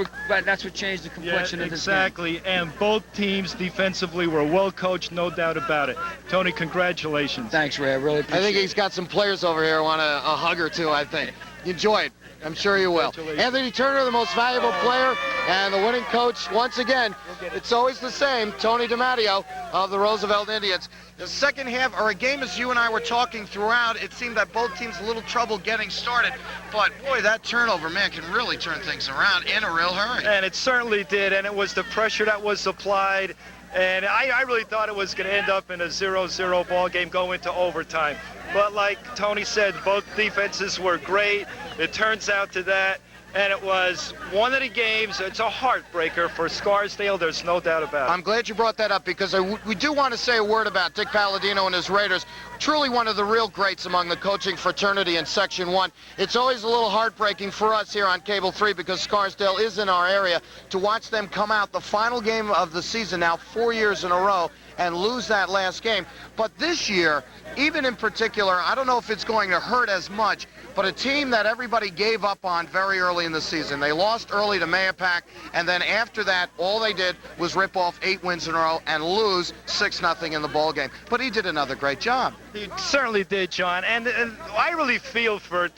what changed the complexion of this game. Exactly. And both teams defensively were well coached, no doubt about it. Tony, congratulations. Thanks, Ray. I really appreciate it. I think he's got some players over here who want a hug or two, I think. Enjoy it. I'm sure you will. Anthony Turner, the most valuable player, and the winning coach, once again, it's always the same, Tony DiMatteo of the Roosevelt Indians. The second half, or a game as you and I were talking throughout, it seemed that both teams a little trouble getting started, but boy, that turnover, man, can really turn things around in a real hurry. And it certainly did, and it was the pressure that was applied, and I really thought it was going to end up in a 0-0 ball game, go into overtime. But like Tony said, both defenses were great. It turns out to that. and it was one of the games. It's a heartbreaker for Scarsdale. There's no doubt about it. I'm glad you brought that up because we do want to say a word about Dick Palladino and his Raiders. Truly one of the real greats among the coaching fraternity in Section 1. It's always a little heartbreaking for us here on Cable 3 because Scarsdale is in our area to watch them come out the final game of the season now 4 years in a row and lose that last game. But this year, even in particular, I don't know if it's going to hurt as much, but a team that everybody gave up on very early in the season. They lost early to Mayapack, and then after that, all they did was rip off 8 wins in a row and lose 6-0 in the ball game. But he did another great job. He certainly did, John. And I really feel for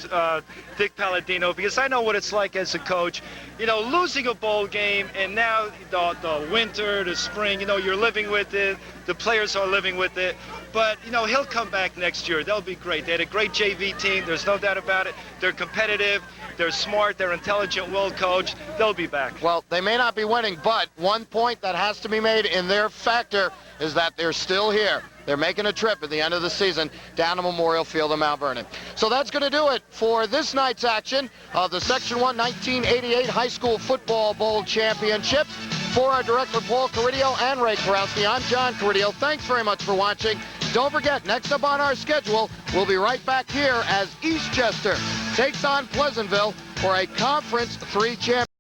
Dick Palladino because I know what it's like as a coach. You know, losing a bowl game, and now the winter, the spring, you know, you're living with it. The players are living with it. But, you know, he'll come back next year. They'll be great. They had a great JV team. There's no doubt about it. They're competitive. They're smart. They're intelligent, well-coached. They'll be back. Well, they may not be winning, but one point that has to be made in their factor is that they're still here. They're making a trip at the end of the season down to Memorial Field in Mount Vernon. So that's going to do it for this night's action of the Section 1 1988 High School Football Bowl Championships. For our director, Paul Caridio and Ray Karowski, I'm John Caridio. Thanks very much for watching. Don't forget, next up on our schedule, we'll be right back here as Eastchester takes on Pleasantville for a Conference 3 championship.